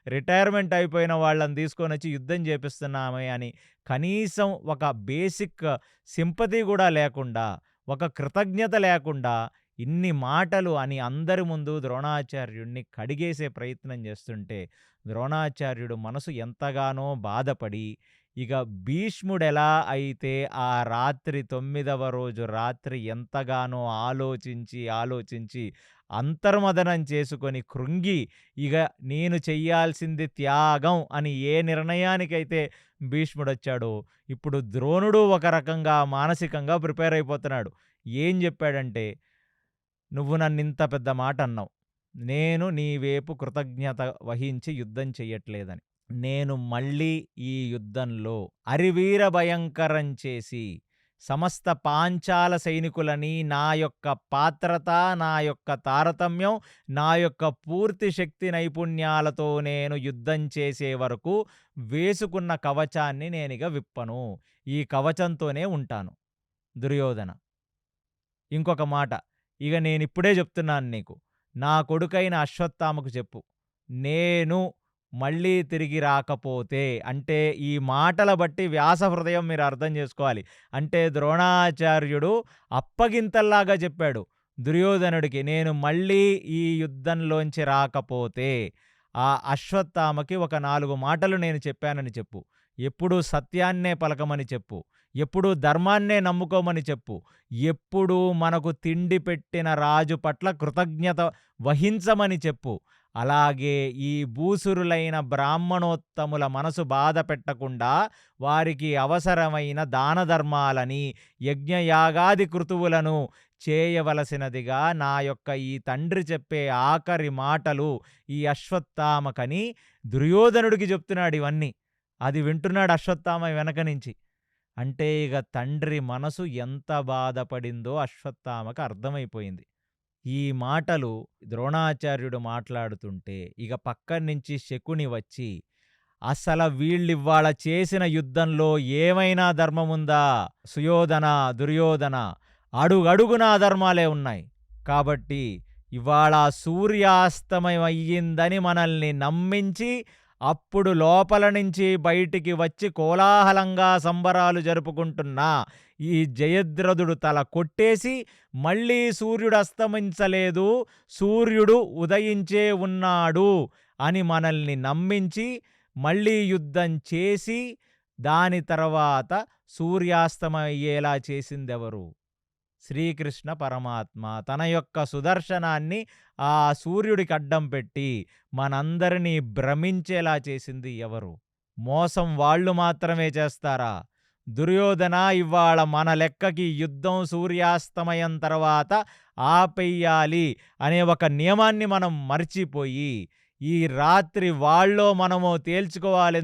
రిటైర్మెంట్ అయిపోయిన వాళ్ళని తీసుకొనొచ్చి యుద్ధం చేపిస్తున్నామే అని కనీసం ఒక బేసిక్ సింపతి కూడా లేకుండా, ఒక కృతజ్ఞత లేకుండా ఇన్ని మాటలు అని అందరి ముందు ద్రోణాచార్యుడిని కడిగేసే ప్రయత్నం చేస్తుంటే, ద్రోణాచార్యుడు మనసు ఎంతగానో బాధపడి, ఇక భీష్ముడెలా అయితే ఆ రాత్రి 9వ రోజు రాత్రి ఎంతగానో ఆలోచించి అంతర్మదనం చేసుకొని కృంగి, ఇక నేను చెయ్యాల్సింది త్యాగం అని ఏ నిర్ణయానికైతే భీష్ముడొచ్చాడో, ఇప్పుడు ద్రోణుడు ఒక రకంగా మానసికంగా ప్రిపేర్ అయిపోతున్నాడు. ఏం చెప్పాడంటే, నువ్వు నన్నింత పెద్ద మాట అన్నావు, నేను నీ వైపు కృతజ్ఞత వహించి యుద్ధం చెయ్యట్లేదని. నేను మళ్ళీ ఈ యుద్ధంలో అరివీర భయంకరం చేసి సమస్త పాంచాల సైనికులని, నా యొక్క పాత్రత, నా యొక్క తారతమ్యం, నా యొక్క పూర్తి శక్తి నైపుణ్యాలతో నేను యుద్ధం చేసే వరకు వేసుకున్న కవచాన్ని నేనిక విప్పను. ఈ కవచంతోనే ఉంటాను. దుర్యోధన, ఇంకొక మాట, ఇక నేనిప్పుడే చెప్తున్నాను నీకు. నా కొడుకైన అశ్వత్థామకు చెప్పు, నేను మళ్ళీ తిరిగి రాకపోతే అంటే ఈ మాటల బట్టి వ్యాస హృదయం మీరు అర్థం చేసుకోవాలి. అంటే ద్రోణాచార్యుడు అప్పగింతల్లాగా చెప్పాడు దుర్యోధనుడికి, నేను మళ్ళీ ఈ యుద్ధంలోంచి రాకపోతే ఆ అశ్వత్థామకి ఒక 4 మాటలు నేను చెప్పానని చెప్పు. ఎప్పుడూ సత్యాన్నే పలకమని చెప్పు. ఎప్పుడూ ధర్మాన్నే నమ్ముకోమని చెప్పు. ఎప్పుడూ మనకు తిండి పెట్టిన రాజు పట్ల కృతజ్ఞత వహించమని చెప్పు. అలాగే ఈ భూసురులైన బ్రాహ్మణోత్తముల మనసు బాధ పెట్టకుండా వారికి అవసరమైన దాన ధర్మాలని, యజ్ఞయాగాది కృతువులను చేయవలసినదిగా నా యొక్క ఈ తండ్రి చెప్పే ఆఖరి మాటలు ఈ అశ్వత్థామకని దుర్యోధనుడికి చెప్తున్నాడు ఇవన్నీ. అది వింటున్నాడు అశ్వత్థామ వెనక నుంచి. అంటే ఇక తండ్రి మనసు ఎంత బాధపడిందో అశ్వత్థామకు అర్థమైపోయింది. ఈ మాటలు ద్రోణాచార్యుడు మాట్లాడుతుంటే ఇక పక్కన్నించి శకుని వచ్చి, అసల వీళ్ళివ్వాళ చేసిన యుద్ధంలో ఏమైనా ధర్మముందా సుయోధన, దుర్యోధన? అడుగడుగునా అధర్మాలే ఉన్నాయి. కాబట్టి ఇవాళ సూర్యాస్తమయం అయ్యిందని మనల్ని నమ్మించి అప్పుడు లోపల నుంచి బయటికి వచ్చి కోలాహలంగా సంబరాలు జరుపుకుంటున్నా ఈ జయద్రథుడు తల కొట్టేసి మళ్ళీ సూర్యుడు అస్తమించలేదు, సూర్యుడు ఉదయించే ఉన్నాడు అని మనల్ని నమ్మించి మళ్ళీ యుద్ధం చేసి దాని తర్వాత సూర్యాస్తమయ్యేలా చేసిందెవరు? శ్రీకృష్ణ పరమాత్మ తన యొక్క సుదర్శనాన్ని ఆ సూర్యుడికి అడ్డం పెట్టి మనందరినీ భ్రమించేలా చేసింది ఎవరు? మోసం వాళ్ళు మాత్రమే చేస్తారా? దుర్యోధన, ఇవాళ మన లెక్కకి యుద్ధం సూర్యాస్తమయం తర్వాత ఆపేయాలి అనే ఒక నియమాన్ని మనం మర్చిపోయి ఈ రాత్రి వాళ్ళో మనమో తేల్చుకోవాలి.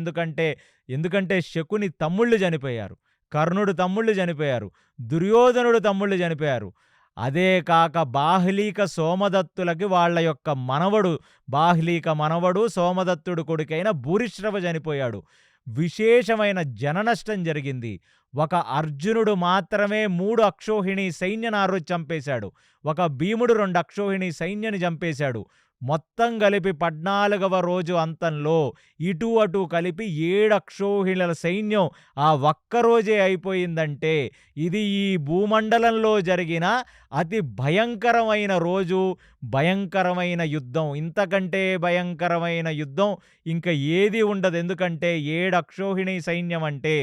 ఎందుకంటే శకుని తమ్ముళ్ళు చనిపోయారు, కర్ణుడు తమ్ముళ్ళు చనిపోయారు, దుర్యోధనుడు తమ్ముళ్ళు చనిపోయారు. అదే కాక బాహ్లీక సోమదత్తులకి వాళ్ళ యొక్క మనవడు, బాహ్లీక మనవడు సోమదత్తుడు కొడుకైన భూరిశ్రవ చనిపోయాడు. విశేషమైన జననష్టం జరిగింది. ఒక అర్జునుడు మాత్రమే 3 అక్షోహిణి సైన్యనారు చంపేశాడు. ఒక భీముడు 2 అక్షోహిణి సైన్యని చంపేశాడు. మొత్తం కలిపి 14వ రోజు అంతంలో ఇటు అటు కలిపి 7 అక్షోహిణుల సైన్యం ఆ ఒక్కరోజే అయిపోయిందంటే ఇది ఈ భూమండలంలో జరిగిన అతి భయంకరమైన రోజు, భయంకరమైన యుద్ధం. ఇంతకంటే భయంకరమైన యుద్ధం ఇంకా ఏది ఉండదు. ఎందుకంటే 7 అక్షోహిణి సైన్యం అంటే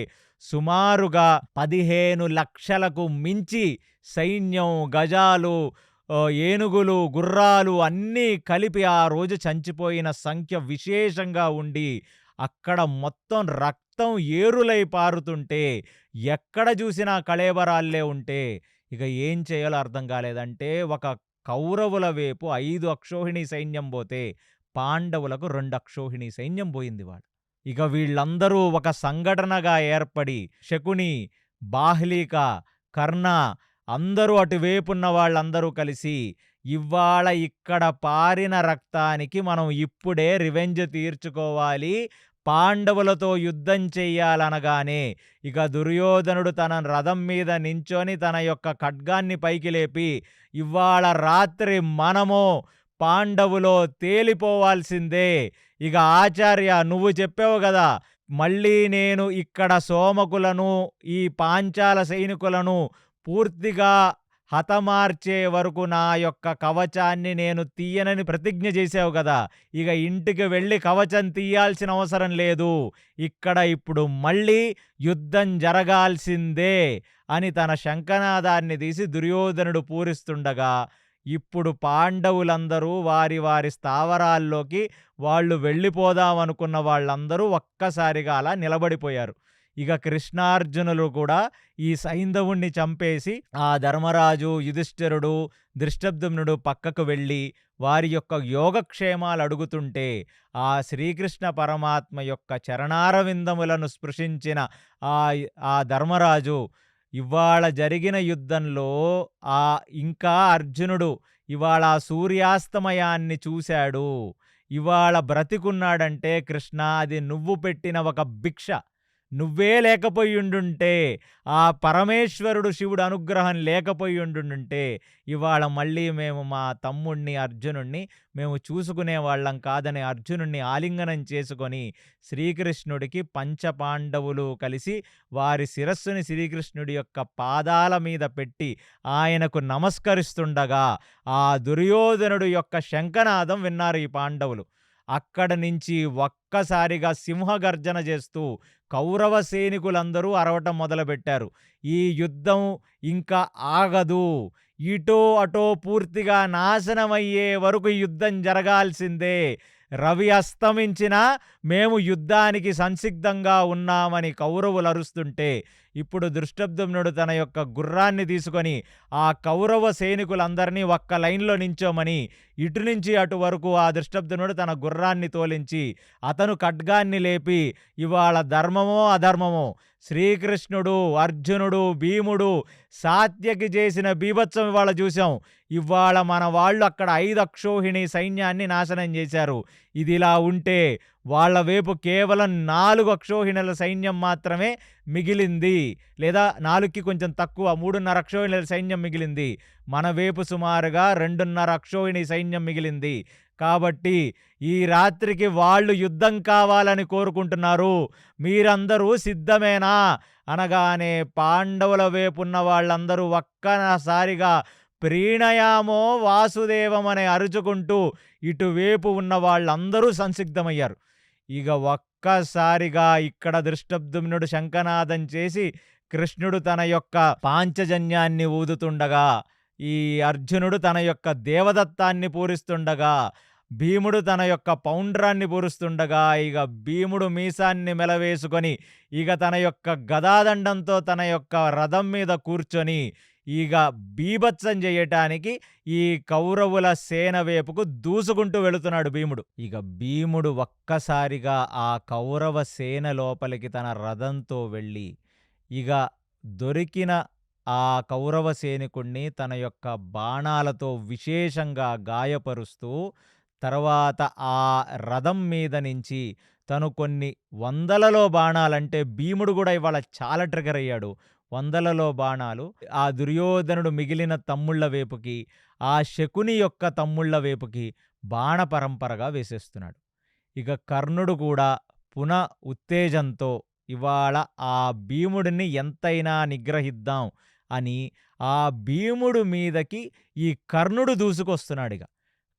సుమారుగా 15 లక్షలకు మించి సైన్యం, గజాలు, ఏనుగులు, గుర్రాలు అన్నీ కలిపి ఆ రోజు చంచిపోయిన సంఖ్య విశేషంగా ఉండి అక్కడ మొత్తం రక్తం ఏరులై పారుతుంటే ఎక్కడ చూసినా కళేబరాల్లే ఉంటే ఇక ఏం చేయాలో అర్థం కాలేదంటే ఒక కౌరవుల వైపు 5 అక్షోహిణి సైన్యం పోతే పాండవులకు 2 అక్షోహిణి సైన్యం పోయింది వాడు. ఇక వీళ్ళందరూ ఒక సంఘటనగా ఏర్పడి శకుని, బాహ్లీక, కర్ణ అందరూ అటువైపున్న వాళ్ళందరూ కలిసి ఇవాళ ఇక్కడ పారిన రక్తానికి మనం ఇప్పుడే రివెంజ్ తీర్చుకోవాలి, పాండవులతో యుద్ధం చెయ్యాలనగానే ఇక దుర్యోధనుడు తన రథం మీద నించొని తన యొక్క ఖడ్గాన్ని పైకి లేపి ఇవాళ రాత్రి మనము పాండవులో తేలిపోవాల్సిందే. ఇక ఆచార్య నువ్వు చెప్పావు కదా, మళ్ళీ నేను ఇక్కడ సోమకులను ఈ పాంచాల సైనికులను పూర్తిగా హతమార్చే వరకు నా యొక్క కవచాన్ని నేను తీయనని ప్రతిజ్ఞ చేసావు కదా, ఇక ఇంటికి వెళ్ళి కవచం తీయాల్సిన అవసరం లేదు, ఇక్కడ ఇప్పుడు మళ్ళీ యుద్ధం జరగాల్సిందే అని తన శంఖనాదాన్ని తీసి దుర్యోధనుడు పూరిస్తుండగా ఇప్పుడు పాండవులందరూ వారి వారి స్థావరాల్లోకి వాళ్ళు వెళ్ళిపోదామనుకున్న వాళ్ళందరూ ఒక్కసారిగా అలా నిలబడిపోయారు. ఇక కృష్ణార్జునులు కూడా ఈ సైంధవుణ్ణి చంపేసి ఆ ధర్మరాజు, యుధిష్ఠిరుడు, దృష్టద్యుమ్నుడు పక్కకు వెళ్ళి వారి యొక్క యోగక్షేమాలు అడుగుతుంటే ఆ శ్రీకృష్ణ పరమాత్మ యొక్క చరణారవిందములను స్పృశించిన ఆ ధర్మరాజు ఇవాళ జరిగిన యుద్ధంలో ఇంకా అర్జునుడు ఇవాళ సూర్యాస్తమయాన్ని చూశాడు, ఇవాళ బ్రతికున్నాడంటే కృష్ణ అది నువ్వు పెట్టిన ఒక భిక్ష, నువ్వే లేకపోయుండుంటే, ఆ పరమేశ్వరుడు శివుడు అనుగ్రహం లేకపోయుండుంటే, ఇవాళ మళ్ళీ మేము మా తమ్ముడిని అర్జునుడిని మేము చూసుకునేవాళ్ళం కాదని అర్జునుడిని ఆలింగనం చేసుకొని శ్రీకృష్ణుడికి పంచపాండవులు కలిసి వారి శిరస్సుని శ్రీకృష్ణుడి యొక్క పాదాల మీద పెట్టి ఆయనకు నమస్కరిస్తుండగా ఆ దుర్యోధనుడు యొక్క శంఖనాదం విన్నారు ఈ పాండవులు. అక్కడ నుంచి ఒక్కసారిగా సింహగర్జన చేస్తూ కౌరవ సైనికులందరూ అరవటం మొదలుపెట్టారు. ఈ యుద్ధం ఇంకా ఆగదు. ఇటో అటో పూర్తిగా నాశనమయ్యే వరకు ఈ యుద్ధం జరగాల్సిందే. రవి అస్తమించినా మేము యుద్ధానికి సంసిద్ధంగా ఉన్నామని కౌరవులు అరుస్తుంటే, ఇప్పుడు దృష్టద్యుమ్నుడు తన యొక్క గుర్రాన్ని తీసుకొని ఆ కౌరవ సైనికులందరినీ ఒక్క లైన్లో నించోమని ఇటు నుంచి అటు వరకు ఆ దృష్టద్యుమ్నుడు తన గుర్రాన్ని తోలించి అతను ఖడ్గాన్ని లేపి, ఇవాళ ధర్మమో అధర్మమో శ్రీకృష్ణుడు, అర్జునుడు, భీముడు సాత్యకి చేసిన బీభత్సం ఇవాళ చూసాం. ఇవాళ మన వాళ్ళు అక్కడ 5 అక్షోహిణి సైన్యాన్ని నాశనం చేశారు. ఇదిలా ఉంటే వాళ్ళ వైపు కేవలం 4 అక్షోహిణుల సైన్యం మాత్రమే మిగిలింది. లేదా 4కి కొంచెం తక్కువ 3.5 అక్షోహిణుల సైన్యం మిగిలింది. మన వైపు సుమారుగా 2.5 అక్షోహిణి సైన్యం మిగిలింది. కాబట్టి ఈ రాత్రికి వాళ్ళు యుద్ధం కావాలని కోరుకుంటున్నారు. మీరందరూ సిద్ధమేనా అనగానే పాండవుల వైపున్న వాళ్ళందరూ ఒక్కసారిగా ప్రీణయామో వాసుదేవం అని అరుచుకుంటూ ఇటువైపు ఉన్న వాళ్ళందరూ సంసిద్ధమయ్యారు. ఇక ఒక్కసారిగా ఇక్కడ దృష్టద్యుమ్నుడు శంఖనాదం చేసి కృష్ణుడు తన యొక్క పాంచజన్యాన్ని ఊదుతుండగా, ఈ అర్జునుడు తన యొక్క దేవదత్తాన్ని పూరిస్తుండగా, భీముడు తన యొక్క పౌండ్రాన్ని పూరుస్తుండగా, ఇక భీముడు మీసాన్ని మెలవేసుకొని ఇక తన యొక్క గదాదండంతో తన యొక్క రథం మీద కూర్చొని ఇక బీభత్సం చేయటానికి ఈ కౌరవుల సేన వైపుకు దూసుకుంటూ వెళుతున్నాడు భీముడు. ఇక భీముడు ఒక్కసారిగా ఆ కౌరవ సేన లోపలికి తన రథంతో వెళ్ళి ఇక దొరికిన ఆ కౌరవ సైనికుణ్ణి తన యొక్క బాణాలతో విశేషంగా గాయపరుస్తూ, తర్వాత ఆ రథం మీద నుంచి తను కొన్ని వందలలో బాణాలంటే భీముడు కూడా ఇవాళ చాలా ట్రిగర్ అయ్యాడు. వందలలో బాణాలు ఆ దుర్యోధనుడు మిగిలిన తమ్ముళ్ళ వైపుకి, ఆ శకుని యొక్క తమ్ముళ్ళ వైపుకి బాణ పరంపరగా వేసేస్తున్నాడు. ఇక కర్ణుడు కూడా పునః ఉత్తేజంతో ఇవాళ ఆ భీముడిని ఎంతైనా నిగ్రహిద్దాం అని ఆ భీముడు మీదకి ఈ కర్ణుడు దూసుకొస్తున్నాడు.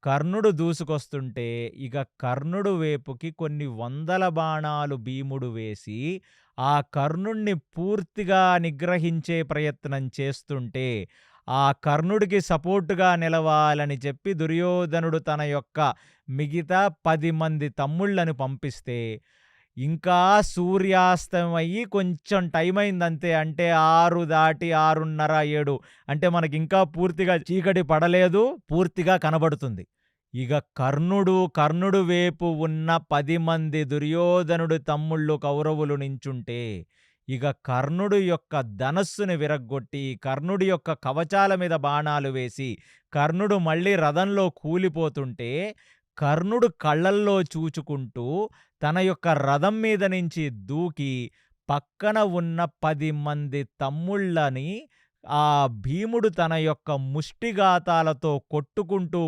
కర్ణుడు దూసుకొస్తుంటే ఇక కర్ణుడు వైపుకి కొన్ని వందల బాణాలు భీముడు వేసి ఆ కర్ణుణ్ణి పూర్తిగా నిగ్రహించే ప్రయత్నం చేస్తుంటే, ఆ కర్ణుడికి సపోర్టుగా నిలవాలని చెప్పి దుర్యోధనుడు తన యొక్క మిగతా 10 మంది తమ్ముళ్ళను పంపిస్తే, ఇంకా సూర్యాస్తమయ్యి కొంచెం టైం అయిందంతే. అంటే 6 దాటి 6:30, 7 అంటే మనకింకా పూర్తిగా చీకటి పడలేదు, పూర్తిగా కనబడుతుంది. ఇక కర్ణుడు వైపు ఉన్న 10 మంది దుర్యోధనుడు తమ్ముళ్ళు కౌరవులు నించుంటే, ఇక కర్ణుడు యొక్క ధనస్సుని విరగ్గొట్టి కర్ణుడి యొక్క కవచాల మీద బాణాలు వేసి కర్ణుడు మళ్ళీ రథంలో కూలిపోతుంటే, కర్ణుడు కళ్ళల్లో చూచుకుంటూ తన యొక్క రథం మీద నుంచి దూకి పక్కన ఉన్న 10 మంది తమ్ముళ్ళని ఆ భీముడు తన యొక్క ముష్టిఘాతాలతో కొట్టుకుంటూ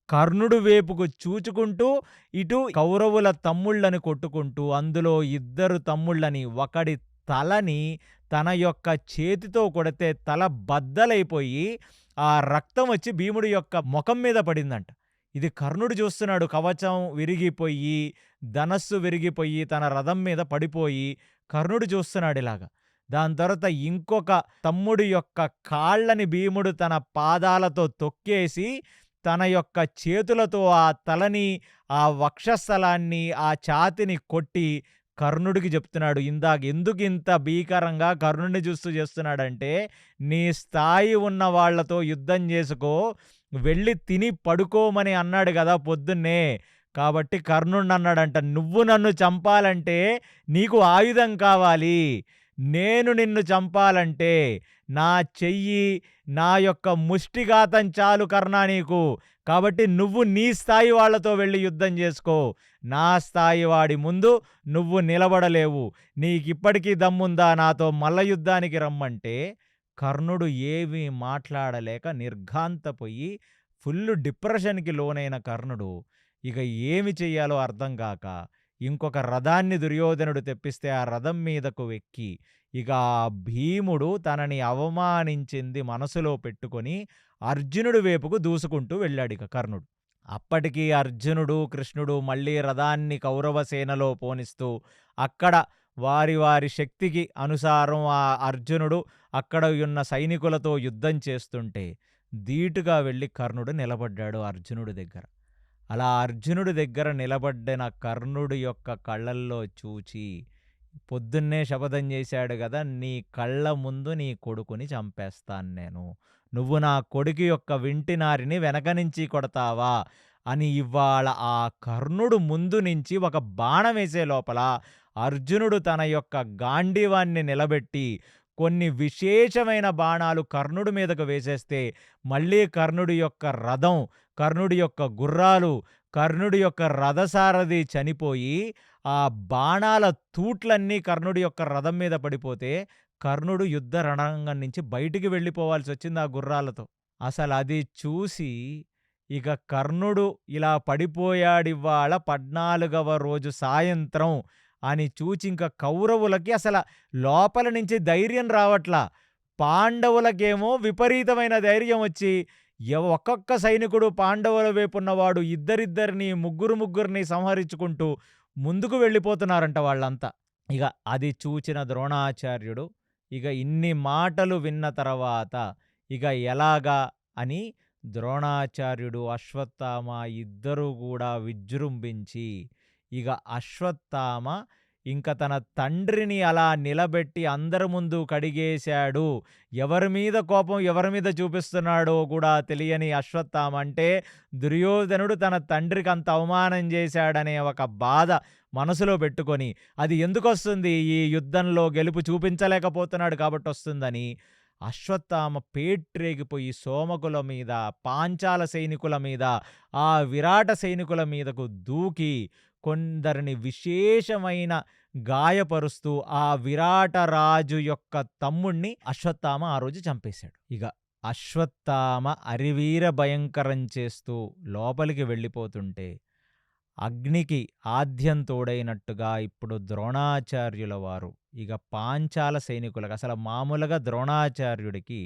కర్ణుడు వైపుకు చూచుకుంటూ ఇటు కౌరవుల తమ్ముళ్ళని కొట్టుకుంటూ, అందులో 2 తమ్ముళ్ళని, ఒకడి తలని తన యొక్క చేతితో కొడితే తల బద్దలైపోయి ఆ రక్తం వచ్చి భీముడి యొక్క ముఖం మీద పడిందంట. ఇది కర్ణుడు చూస్తున్నాడు. కవచం విరిగిపోయి ధనస్సు విరిగిపోయి తన రథం మీద పడిపోయి కర్ణుడు చూస్తున్నాడు ఇలాగా. దాని తర్వాత ఇంకొక తమ్ముడి యొక్క కాళ్ళని భీముడు తన పాదాలతో తొక్కేసి తన యొక్క చేతులతో ఆ తలని, ఆ వక్షస్థలాన్ని, ఆ ఛాతిని కొట్టి కర్ణుడికి చెప్తున్నాడు, ఇందాక ఎందుకు ఇంత భీకరంగా కర్ణుడిని చూస్తూ చేస్తున్నాడంటే, నీ స్థాయి ఉన్న వాళ్లతో యుద్ధం చేసుకో, వెళ్ళి తిని పడుకోమని అన్నాడు కదా పొద్దున్నే. కాబట్టి కర్ణుడు అన్నాడంట, నువ్వు నన్ను చంపాలంటే నీకు ఆయుధం కావాలి, నేను నిన్ను చంపాలంటే నా చెయ్యి, నా యొక్క ముష్టిఘాతం చాలు కర్ణ నీకు. కాబట్టి నువ్వు నీ స్థాయి వాళ్ళతో వెళ్లి యుద్ధం చేసుకో. నా స్థాయి వాడి ముందు నువ్వు నిలబడలేవు. నీకిప్పటికీ దమ్ముందా నాతో మల్ల యుద్ధానికి రమ్మంటే, కర్ణుడు ఏమీ మాట్లాడలేక నిర్ఘాంతపోయి ఫుల్లు డిప్రెషన్‌కి లోనైన కర్ణుడు ఇక ఏమి చెయ్యాలో అర్థం గాక, ఇంకొక రథాన్ని దుర్యోధనుడు తెప్పిస్తే ఆ రథం మీదకు ఎక్కి, ఇక ఆ భీముడు తనని అవమానించింది మనసులో పెట్టుకొని అర్జునుడి వైపుకు దూసుకుంటూ వెళ్ళాడిక కర్ణుడు. అప్పటికి అర్జునుడు, కృష్ణుడు మళ్ళీ రథాన్ని కౌరవ సేనలో పోనిస్తూ, అక్కడ వారి వారి శక్తికి అనుసారం ఆ అర్జునుడు అక్కడ ఉన్న సైనికులతో యుద్ధం చేస్తుంటే, ధీటుగా వెళ్ళి కర్ణుడు నిలబడ్డాడు అర్జునుడి దగ్గర. అలా అర్జునుడి దగ్గర నిలబడ్డిన కర్ణుడి యొక్క కళ్ళల్లో చూచి, పొద్దున్నే శపథం చేశాడు గదా! నీ కళ్ళ ముందు నీ కొడుకుని చంపేస్తాను నేను. నువ్వు నా కొడుకు యొక్క వింటినారిని వెనక నుంచి కొడతావా? అని ఇవాళ ఆ కర్ణుడు ముందు నుంచి ఒక బాణం వేసే లోపల అర్జునుడు తన యొక్క గాండీవాన్ని నిలబెట్టి కొన్ని విశేషమైన బాణాలు కర్ణుడి మీదకు వేసేస్తే, మళ్ళీ కర్ణుడి యొక్క రథం, కర్ణుడి యొక్క గుర్రాలు, కర్ణుడి యొక్క రథసారథి చనిపోయి, ఆ బాణాల తూట్లన్నీ కర్ణుడి యొక్క రథం మీద పడిపోతే, కర్ణుడు యుద్ధ రణరంగం నుంచి బయటికి వెళ్ళిపోవాల్సొచ్చింది ఆ గుర్రాలతో. అసలది చూసి ఇక కర్ణుడు ఇలా పడిపోయాడివ్వాళ 14వ రోజు సాయంత్రం అని చూచింక కౌరవులకి లోపల నుంచి ధైర్యం రావట్లా. పాండవులకేమో విపరీతమైన ధైర్యం వచ్చి, ఒక్కొక్క సైనికుడు పాండవుల వైపున్నవాడు ఇద్దరిద్దరిని, ముగ్గురిని సంహరించుకుంటూ ముందుకు వెళ్ళిపోతున్నారంట వాళ్ళంతా. ఇక అది చూచిన ద్రోణాచార్యుడు ఇక ఇన్ని మాటలు విన్న తర్వాత ఇక ఎలాగా అని ద్రోణాచార్యుడు, అశ్వత్థామ ఇద్దరూ కూడా విజృంభించి, ఇక అశ్వత్థామ ఇంక తన తండ్రిని అలా నిలబెట్టి అందరి ముందు కడిగేశాడు. ఎవరి మీద కోపం ఎవరి మీద చూపిస్తున్నాడో కూడా తెలియని అశ్వత్థామ, అంటే దుర్యోధనుడు తన తండ్రికి అంత అవమానం చేశాడనే ఒక బాధ మనసులో పెట్టుకొని, అది ఎందుకొస్తుంది, ఈ యుద్ధంలో గెలుపు చూపించలేకపోతున్నాడు కాబట్టి వస్తుందని అశ్వత్థామ పేట్రేగిపోయి సోమకుల మీద, పాంచాల సైనికుల మీద, ఆ విరాట సైనికుల మీదకు దూకి కొందరిని విశేషమైన గాయపరుస్తూ ఆ విరాట రాజు యొక్క తమ్ముణ్ణి అశ్వత్థామ ఆ రోజు చంపేశాడు. ఇక అశ్వత్థామ అరివీర భయంకరం చేస్తూ లోపలికి వెళ్ళిపోతుంటే, అగ్నికి ఆద్యం తోడైనట్టుగా ఇప్పుడు ద్రోణాచార్యుల వారు ఇక పాంచాల సైనికులకు, మామూలుగా ద్రోణాచార్యుడికి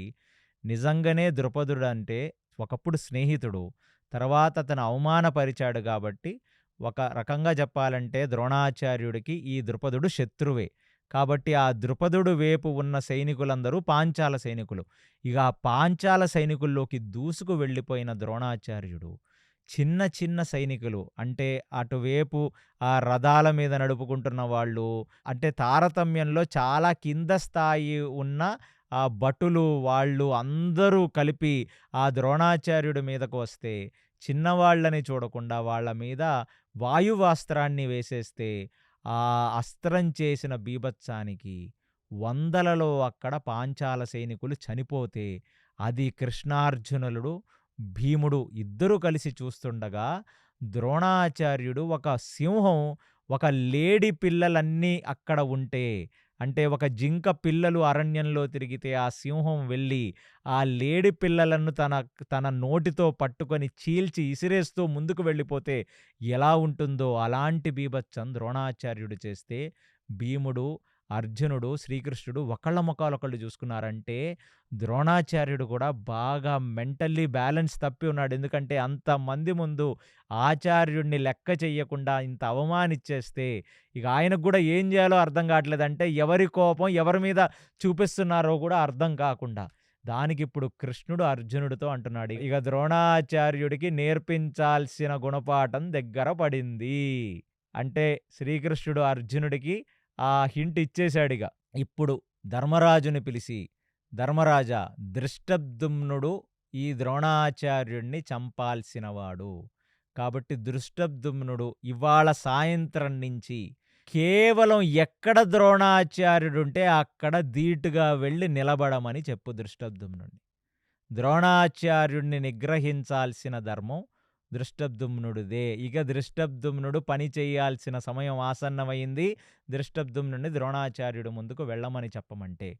నిజంగానే ద్రుపదుడంటే ఒకప్పుడు స్నేహితుడు, తర్వాత అతను అవమానపరిచాడు కాబట్టి ఒక రకంగా చెప్పాలంటే ద్రోణాచార్యుడికి ఈ ద్రుపదుడు శత్రువే. కాబట్టి ఆ ద్రుపదుడు వైపు ఉన్న సైనికులందరూ పాంచాల సైనికులు. ఇక ఆ పాంచాల సైనికుల్లోకి దూసుకు వెళ్ళిపోయిన ద్రోణాచార్యుడు చిన్న చిన్న సైనికులు, అంటే అటువైపు ఆ రథాల మీద నడుపుకుంటున్న వాళ్ళు, అంటే తారతమ్యంలో చాలా కింద స్థాయి ఉన్న ఆ భటులు, వాళ్ళు అందరూ కలిపి ఆ ద్రోణాచార్యుడి మీదకు వస్తే, చిన్నవాళ్ళని చూడకుండా వాళ్ళ మీద వాయువాస్త్రాన్ని వేసేస్తే, ఆ అస్త్రం చేసిన బీభత్సానికి వందలలో అక్కడ పాంచాల సైనికులు చనిపోతే, అది కృష్ణార్జునులు, భీముడు ఇద్దరూ కలిసి చూస్తుండగా, ద్రోణాచార్యుడు ఒక సింహం, ఒక లేడి పిల్లలన్నీ అక్కడ ఉంటే, అంటే ఒక జింక పిల్లలు అరణ్యంలో తిరిగితే ఆ సింహం వెళ్ళి ఆ లేడి పిల్లలను తన నోటితో పట్టుకొని చీల్చి ఇసిరేస్తూ ముందుకు వెళ్ళిపోతే ఎలా ఉంటుందో అలాంటి బీభత్సం ద్రోణాచార్యుడు చేస్తే, భీముడు, అర్జునుడు, శ్రీకృష్ణుడు ఒకళ్ళ ముఖాలొకళ్ళు చూసుకున్నారంటే, ద్రోణాచార్యుడు కూడా బాగా మెంటల్లీ బ్యాలెన్స్ తప్పి ఉన్నాడు. ఎందుకంటే అంతమంది ముందు ఆచార్యుడిని లెక్క చెయ్యకుండా ఇంత అవమానిచ్చేస్తే ఇక ఆయనకు కూడా ఏం చేయాలో అర్థం కావట్లేదు. అంటే ఎవరి కోపం ఎవరి మీద చూపిస్తున్నారో కూడా అర్థం కాకుండా, దానికిప్పుడు కృష్ణుడు అర్జునుడితో అంటున్నాడు, ఇక ద్రోణాచార్యుడికి నేర్పించాల్సిన గుణపాఠం దగ్గర పడింది. అంటే శ్రీకృష్ణుడు అర్జునుడికి ఆ హింట్ ఇచ్చేశాడిగ. ఇప్పుడు ధర్మరాజుని పిలిచి, ధర్మరాజా, దృష్టద్యుమ్నుడు ఈ ద్రోణాచార్యుడిని చంపాల్సినవాడు. కాబట్టి దృష్టద్యుమ్నుడు ఇవాళ సాయంత్రం నుంచి కేవలం ఎక్కడ ద్రోణాచార్యుడుంటే అక్కడ ధీటుగా వెళ్ళి నిలబడమని చెప్పు దృష్టద్యుమ్నుడిని. ద్రోణాచార్యుడిని నిగ్రహించాల్సిన ధర్మం దృష్టద్యుమ్నుడిదే. ఇక దృష్టద్యుమ్నుడు పని చేయాల్సిన సమయం ఆసన్నమైంది. దృష్టద్యుమ్నుడిని ద్రోణాచార్యుడు ముందుకు వెళ్ళమని చెప్పమంటే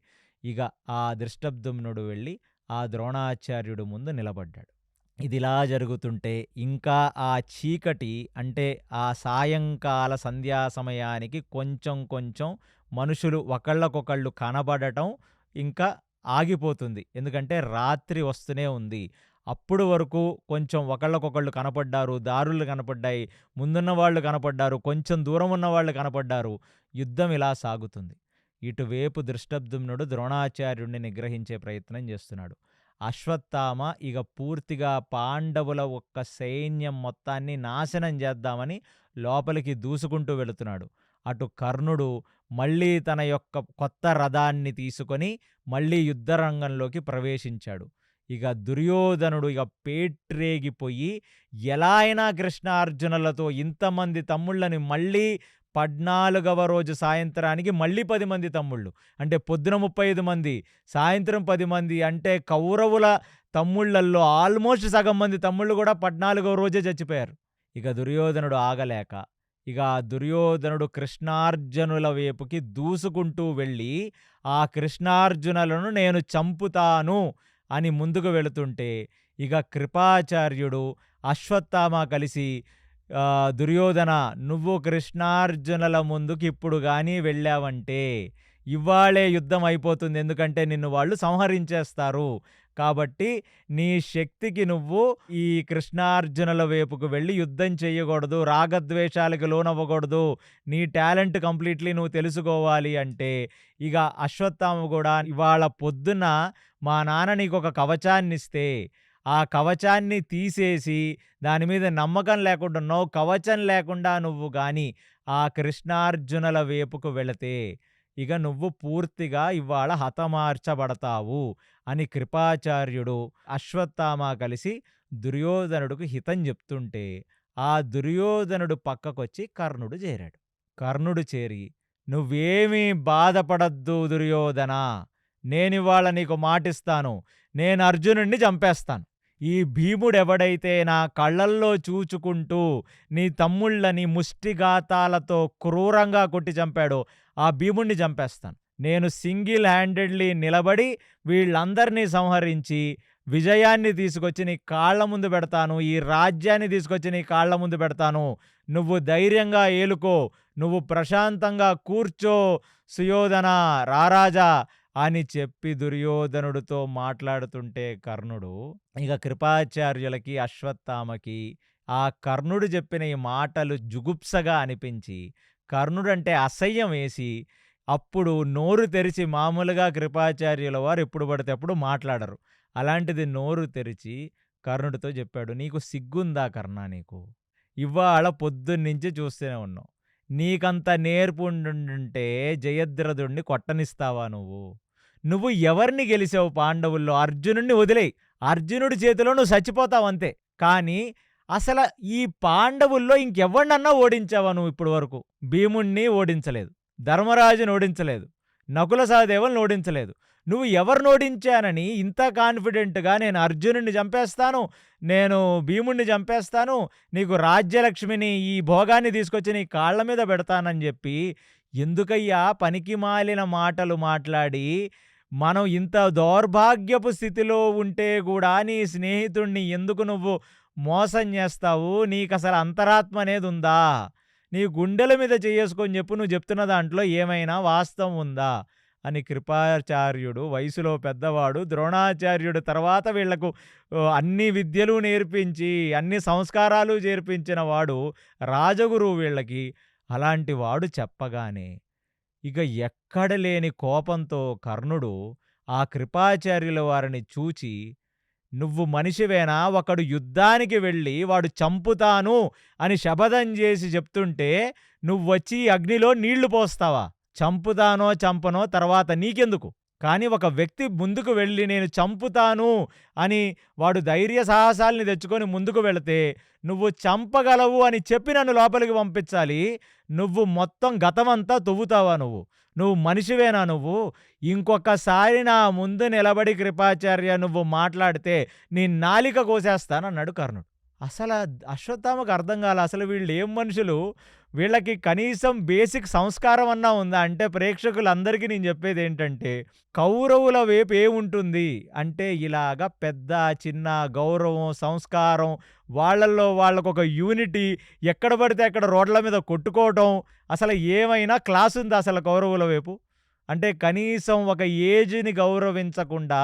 ఇక ఆ దృష్టద్యుమ్నుడు వెళ్ళి ఆ ద్రోణాచార్యుడు ముందు నిలబడ్డాడు. ఇదిలా జరుగుతుంటే ఇంకా ఆ చీకటి అంటే ఆ సాయంకాల సంధ్యా సమయానికి కొంచెం కొంచెం మనుషులు ఒకళ్ళకొకళ్ళు కనబడటం ఇంకా ఆగిపోతుంది. ఎందుకంటే రాత్రి వస్తూనే ఉంది. అప్పుడు వరకు కొంచెం ఒకళ్ళకొకళ్ళు కనపడ్డారు, దారులు కనపడ్డాయి, ముందున్న వాళ్ళు కనపడ్డారు, కొంచెం దూరం ఉన్న వాళ్ళు కనపడ్డారు. యుద్ధం ఇలా సాగుతుంది. ఇటువైపు దృష్టద్యుమ్నుడు ద్రోణాచార్యుడిని నిగ్రహించే ప్రయత్నం చేస్తున్నాడు. అశ్వత్థామ ఇక పూర్తిగా పాండవుల ఒక్క సైన్యం మొత్తాన్ని నాశనం చేద్దామని లోపలికి దూసుకుంటూ వెళుతున్నాడు. అటు కర్ణుడు మళ్ళీ తన యొక్క కొత్త రథాన్ని తీసుకొని మళ్ళీ యుద్ధరంగంలోకి ప్రవేశించాడు. ఇక దుర్యోధనుడు ఇక పేట్రేగిపోయి ఎలా అయినా కృష్ణార్జునులతో ఇంతమంది తమ్ముళ్ళని మళ్ళీ 14వ రోజు సాయంత్రానికి మళ్ళీ 10 మంది తమ్ముళ్ళు, అంటే పొద్దున 35 మంది, సాయంత్రం 10 మంది, అంటే కౌరవుల తమ్ముళ్ళల్లో ఆల్మోస్ట్ సగం మంది తమ్ముళ్ళు కూడా 14వ రోజే చచ్చిపోయారు. ఇక దుర్యోధనుడు ఆగలేక ఇక ఆ దుర్యోధనుడు కృష్ణార్జునుల వైపుకి దూసుకుంటూ వెళ్ళి ఆ కృష్ణార్జునులను నేను చంపుతాను అని ముందుకు వెళుతుంటే ఇక కృపాచార్యుడు అశ్వత్థామ కలిసి దుర్యోధన, నువ్వు కృష్ణార్జునుల ముందుకి ఇప్పుడు కానీ వెళ్ళావంటే ఇవాళే యుద్ధం అయిపోతుంది. ఎందుకంటే నిన్ను వాళ్ళు సంహరించేస్తారు. కాబట్టి నీ శక్తికి నువ్వు ఈ కృష్ణార్జునుల వైపుకు వెళ్ళి యుద్ధం చేయకూడదు, రాగద్వేషాలకు లోనవ్వకూడదు, నీ టాలెంట్ కంప్లీట్లీ నువ్వు తెలుసుకోవాలి అంటే ఇక అశ్వత్థామ కూడా ఇవాళ పొద్దున్న మా నాన్న నీకు ఒక కవచాన్ని ఇస్తే ఆ కవచాన్ని తీసేసి దాని మీద నమ్మకం లేకుండా ఉన్నావు, కవచం లేకుండా నువ్వు కానీ ఆ కృష్ణార్జునుల వైపుకు వెళితే ఇక నువ్వు పూర్తిగా ఇవాళ హతమార్చబడతావు అని కృపాచార్యుడు అశ్వత్థామ కలిసి దుర్యోధనుడికి హితం చెప్తుంటే ఆ దుర్యోధనుడు పక్కకొచ్చి కర్ణుడు చేరాడు. కర్ణుడు చేరి, నువ్వేమీ బాధపడద్దు దుర్యోధన, నేనివాళ నీకు మాటిస్తాను, నేను అర్జునుడిని చంపేస్తాను. ఈ భీముడెవడైతే నా కళ్ళల్లో చూచుకుంటూ నీ తమ్ముళ్ళని ముష్టిఘాతాలతో క్రూరంగా కొట్టి చంపాడో ఆ భీముణ్ణి చంపేస్తాను. నేను సింగిల్ హ్యాండెడ్లీ నిలబడి వీళ్ళందరినీ సంహరించి విజయాన్ని తీసుకొచ్చి నీ కాళ్ల ముందు పెడతాను, ఈ రాజ్యాన్ని తీసుకొచ్చి నీ కాళ్ల ముందు పెడతాను. నువ్వు ధైర్యంగా ఏలుకో, నువ్వు ప్రశాంతంగా కూర్చో సుయోధన రారాజా అని చెప్పి దుర్యోధనుడితో మాట్లాడుతుంటే కర్ణుడు ఇక కృపాచార్యులకి అశ్వత్థామకి ఆ కర్ణుడు చెప్పిన ఈ మాటలు జుగుప్సగా అనిపించి కర్ణుడంటే అసహ్యం వేసి అప్పుడు నోరు తెరిచి, మామూలుగా కృపాచార్యుల వారు ఎప్పుడు పడితే అప్పుడు మాట్లాడరు, అలాంటిది నోరు తెరిచి కర్ణుడితో చెప్పాడు, నీకు సిగ్గుందా కర్ణ, నీకు ఇవాళ పొద్దున్నుంచి చూస్తూనే ఉన్నావు, నీకంత నేర్పు ఉండుంటే జయద్రథుణ్ణి కొట్టనిస్తావా నువ్వు ఎవరిని గెలిచావు పాండవుల్లో? అర్జునుడిని వదిలేయి, అర్జునుడి చేతిలో నువ్వు చచ్చిపోతావు అంతే. కానీ అసలు ఈ పాండవుల్లో ఇంకెవరినన్నా ఓడించావా నువ్వు ఇప్పటి వరకు? భీముణ్ణి ఓడించలేదు, ధర్మరాజుని ఓడించలేదు, నకుల సహదేవులను ఓడించలేదు. నువ్వు ఎవరిని ఓడించానని ఇంత కాన్ఫిడెంట్గా నేను అర్జునుడిని చంపేస్తాను, నేను భీముణ్ణి చంపేస్తాను, నీకు రాజ్యలక్ష్మిని ఈ భోగాన్ని తీసుకొచ్చి నీ కాళ్ల మీద పెడతానని చెప్పి ఎందుకయ్యా పనికి మాలిన మాటలు మాట్లాడి మనం ఇంత దౌర్భాగ్యపు స్థితిలో ఉంటే కూడా నీ స్నేహితుణ్ణి ఎందుకు నువ్వు మోసం చేస్తావు? నీకు అసలు అంతరాత్మ అనేది ఉందా? నీ గుండెల మీద చేసుకొని చెప్పు, నువ్వు చెప్తున్న దాంట్లో ఏమైనా వాస్తవం ఉందా అని కృపాచార్యుడు వయసులో పెద్దవాడు, ద్రోణాచార్యుడు తర్వాత వీళ్లకు అన్ని విద్యలు నేర్పించి అన్ని సంస్కారాలు చేర్పించిన వాడు, రాజగురువు వీళ్ళకి. అలాంటి వాడు చెప్పగానే ఇక ఎక్కడ లేని కోపంతో కర్ణుడు ఆ కృపాచార్యుల వారిని చూచి, నువ్వు మనిషివేనా? ఒకడు యుద్ధానికి వెళ్ళి వాడు చంపుతాను అని శపథం చేసి చెప్తుంటే నువ్వొచ్చి అగ్నిలో నీళ్లు పోస్తావా? చంపుతానో చంపనో తర్వాత నీకెందుకు? కానీ ఒక వ్యక్తి ముందుకు వెళ్ళి నేను చంపుతాను అని వాడు ధైర్య సాహసాల్ని తెచ్చుకొని ముందుకు వెళితే, నువ్వు చంపగలవు అని చెప్పి నన్ను లోపలికి పంపించాలి. నువ్వు మొత్తం గతమంతా తువ్వుతావా నువ్వు? నువ్వు మనిషివేనా నువ్వు? ఇంకొకసారి నా ముందు నిలబడి కృపాచార్య నువ్వు మాట్లాడితే నీ నాలిక కోసేస్తానన్నాడు కర్ణుడు. అశ్వత్థామకు అర్థం కాలే. అసలు వీళ్ళేం మనుషులు? వీళ్ళకి కనీసం బేసిక్ సంస్కారం అన్నా ఉందా? అంటే ప్రేక్షకులందరికీ నేను చెప్పేదేంటంటే, కౌరవుల వైపు ఏముంటుంది అంటే ఇలాగ పెద్ద, చిన్న గౌరవం, సంస్కారం, వాళ్ళల్లో వాళ్ళకొక యూనిటీ, ఎక్కడ పడితే అక్కడ రోడ్ల మీద కొట్టుకోవటం, అసలు ఏమైనా క్లాసుందా అసలు కౌరవుల వైపు? అంటే కనీసం ఒక ఏజ్‌ని గౌరవించకుండా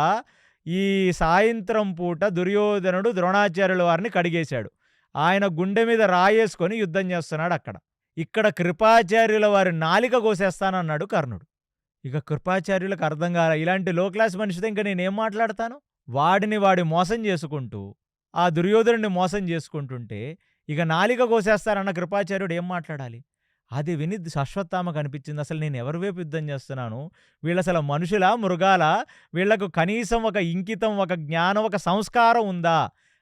ఈ సాయంత్రం పూట దుర్యోధనుడు ద్రోణాచార్యుల వారిని కడిగేశాడు. ఆయన గుండె మీద రాయేసుకొని యుద్ధం చేస్తున్నాడక్కడ. ఇక్కడ కృపాచార్యుల వారి నాలిక కోసేస్తానన్నాడు కర్ణుడు. ఇక కృపాచార్యులకు అర్థం కాలే. ఇలాంటి లో క్లాస్ మనిషితో ఇంక నేనేం మాట్లాడతాను? వాడి మోసం చేసుకుంటూ, ఆ దుర్యోధనుడిని మోసం చేసుకుంటుంటే, ఇక నాలిక కోసేస్తానన్న కృపాచార్యుడు ఏం మాట్లాడాలి? అది విని అశ్వత్థామకు అనిపించింది, అసలు నేను ఎవరి వైపు యుద్ధం చేస్తున్నాను? వీళ్ళసలు మనుషులా? మృగాలా? వీళ్లకు కనీసం ఒక ఇంకితం, ఒక జ్ఞానం, ఒక సంస్కారం ఉందా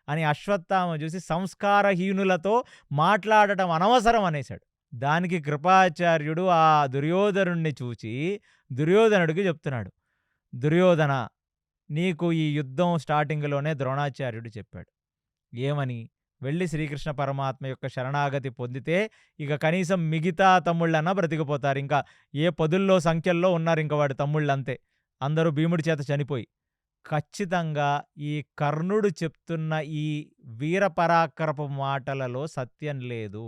అని అశ్వత్థామ చూసి సంస్కారహీనులతో మాట్లాడటం అనవసరం అనేశాడు. దానికి కృపాచార్యుడు ఆ దుర్యోధనుడిని చూచి దుర్యోధనుడికి చెప్తున్నాడు, దుర్యోధన, నీకు ఈ యుద్ధం స్టార్టింగ్‌లోనే ద్రోణాచార్యుడు చెప్పాడు. ఏమని? వెళ్ళి శ్రీకృష్ణ పరమాత్మ యొక్క శరణాగతి పొందితే ఇక కనీసం మిగతా తమ్ముళ్ళన్నా బ్రతికిపోతారు. ఇంకా ఏ పదుల్లో సంఖ్యల్లో ఉన్నారు ఇంక వాడి తమ్ముళ్ళంతే. అందరూ భీముడి చేత చనిపోయి. ఖచ్చితంగా ఈ కర్ణుడు చెప్తున్న ఈ వీరపరాక్రమ మాటలలో సత్యం లేదు.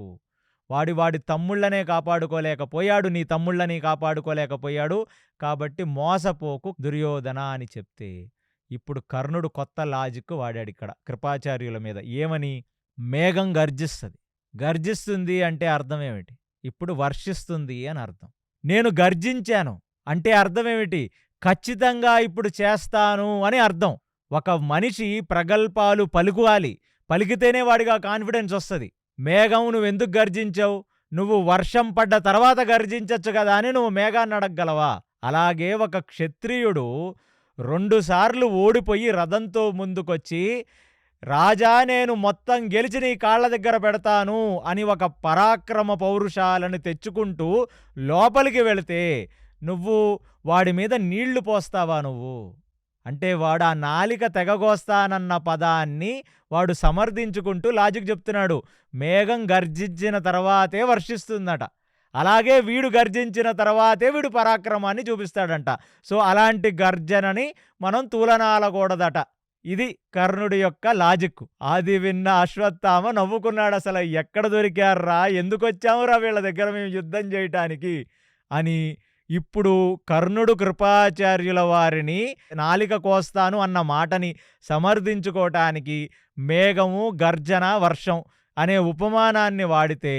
వాడి తమ్ముళ్ళనే కాపాడుకోలేకపోయాడు, నీ తమ్ముళ్ళని కాపాడుకోలేకపోయాడు. కాబట్టి మోసపోకు దుర్యోధన అని చెప్తే, ఇప్పుడు కర్ణుడు కొత్త లాజిక్ వాడాడిక్కడ కృపాచార్యుల మీద. ఏమని? మేఘం గర్జిస్తుంది. గర్జిస్తుంది అంటే అర్థమేమిటి? ఇప్పుడు వర్షిస్తుంది అని అర్థం. నేను గర్జించాను అంటే అర్థమేమిటి? ఖచ్చితంగా ఇప్పుడు చేస్తాను అని అర్థం. ఒక మనిషి ప్రగల్భాలు పలుకువాలి. పలికితేనే వాడిగా కాన్ఫిడెన్స్ వస్తుంది. మేఘం నువ్వెందుకు గర్జించావు? నువ్వు వర్షం పడ్డ తర్వాత గర్జించచ్చు కదా అని నువ్వు మేఘాన్ని అడగగలవా? అలాగే ఒక క్షత్రియుడు 2 సార్లు ఓడిపోయి రథంతో ముందుకొచ్చి, రాజా నేను మొత్తం గెలిచి నీ కాళ్ళ దగ్గర పెడతాను అని ఒక పరాక్రమ పౌరుషాలను తెచ్చుకుంటూ లోపలికి వెళితే నువ్వు వాడి మీద నీళ్లు పోస్తావా నువ్వు? అంటే వాడు ఆ నాలిక తెగగోస్తానన్న పదాన్ని వాడు సమర్థించుకుంటూ లాజిక్ చెప్తున్నాడు. మేఘం గర్జించిన తర్వాతే వర్షిస్తుందట. అలాగే వీడు గర్జించిన తర్వాతే వీడు పరాక్రమాన్ని చూపిస్తాడంట. సో అలాంటి గర్జనని మనం తూలనాలకూడదట. ఇది కర్ణుడి యొక్క లాజిక్. అది విన్న అశ్వత్థామ నవ్వుకున్నాడు. అసలు ఎక్కడ దొరికారా? ఎందుకొచ్చామురా వీళ్ళ దగ్గర మేము యుద్ధం చేయటానికి అని. ఇప్పుడు కర్ణుడు కృపాచార్యుల వారిని నాలిక కోస్తాను అన్న మాటని సమర్థించుకోవటానికి మేఘము, గర్జన, వర్షం అనే ఉపమానాన్ని వాడితే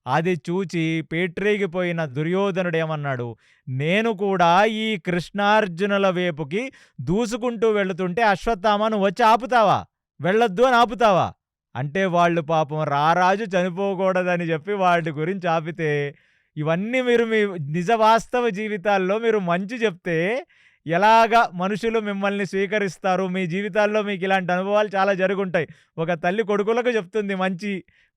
అది చూచి పేట్రేగిపోయిన దుర్యోధనుడేమన్నాడు, నేను కూడా ఈ కృష్ణార్జునుల వైపుకి దూసుకుంటూ వెళుతుంటే అశ్వత్థామ నువ్వు వచ్చి ఆపుతావా? వెళ్ళొద్దు అని ఆపుతావా? అంటే వాళ్ళు పాపం రారాజు చనిపోకూడదని చెప్పి వాటి గురించి ఆపితే, ఇవన్నీ మీరు మీ నిజ వాస్తవ జీవితాల్లో మీరు మంచి చెప్తే ఎలాగ మనుషులు మిమ్మల్ని స్వీకరిస్తారు? మీ జీవితాల్లో మీకు ఇలాంటి అనుభవాలు చాలా జరుగుంటాయి. ఒక తల్లి కొడుకులకు చెప్తుంది మంచి,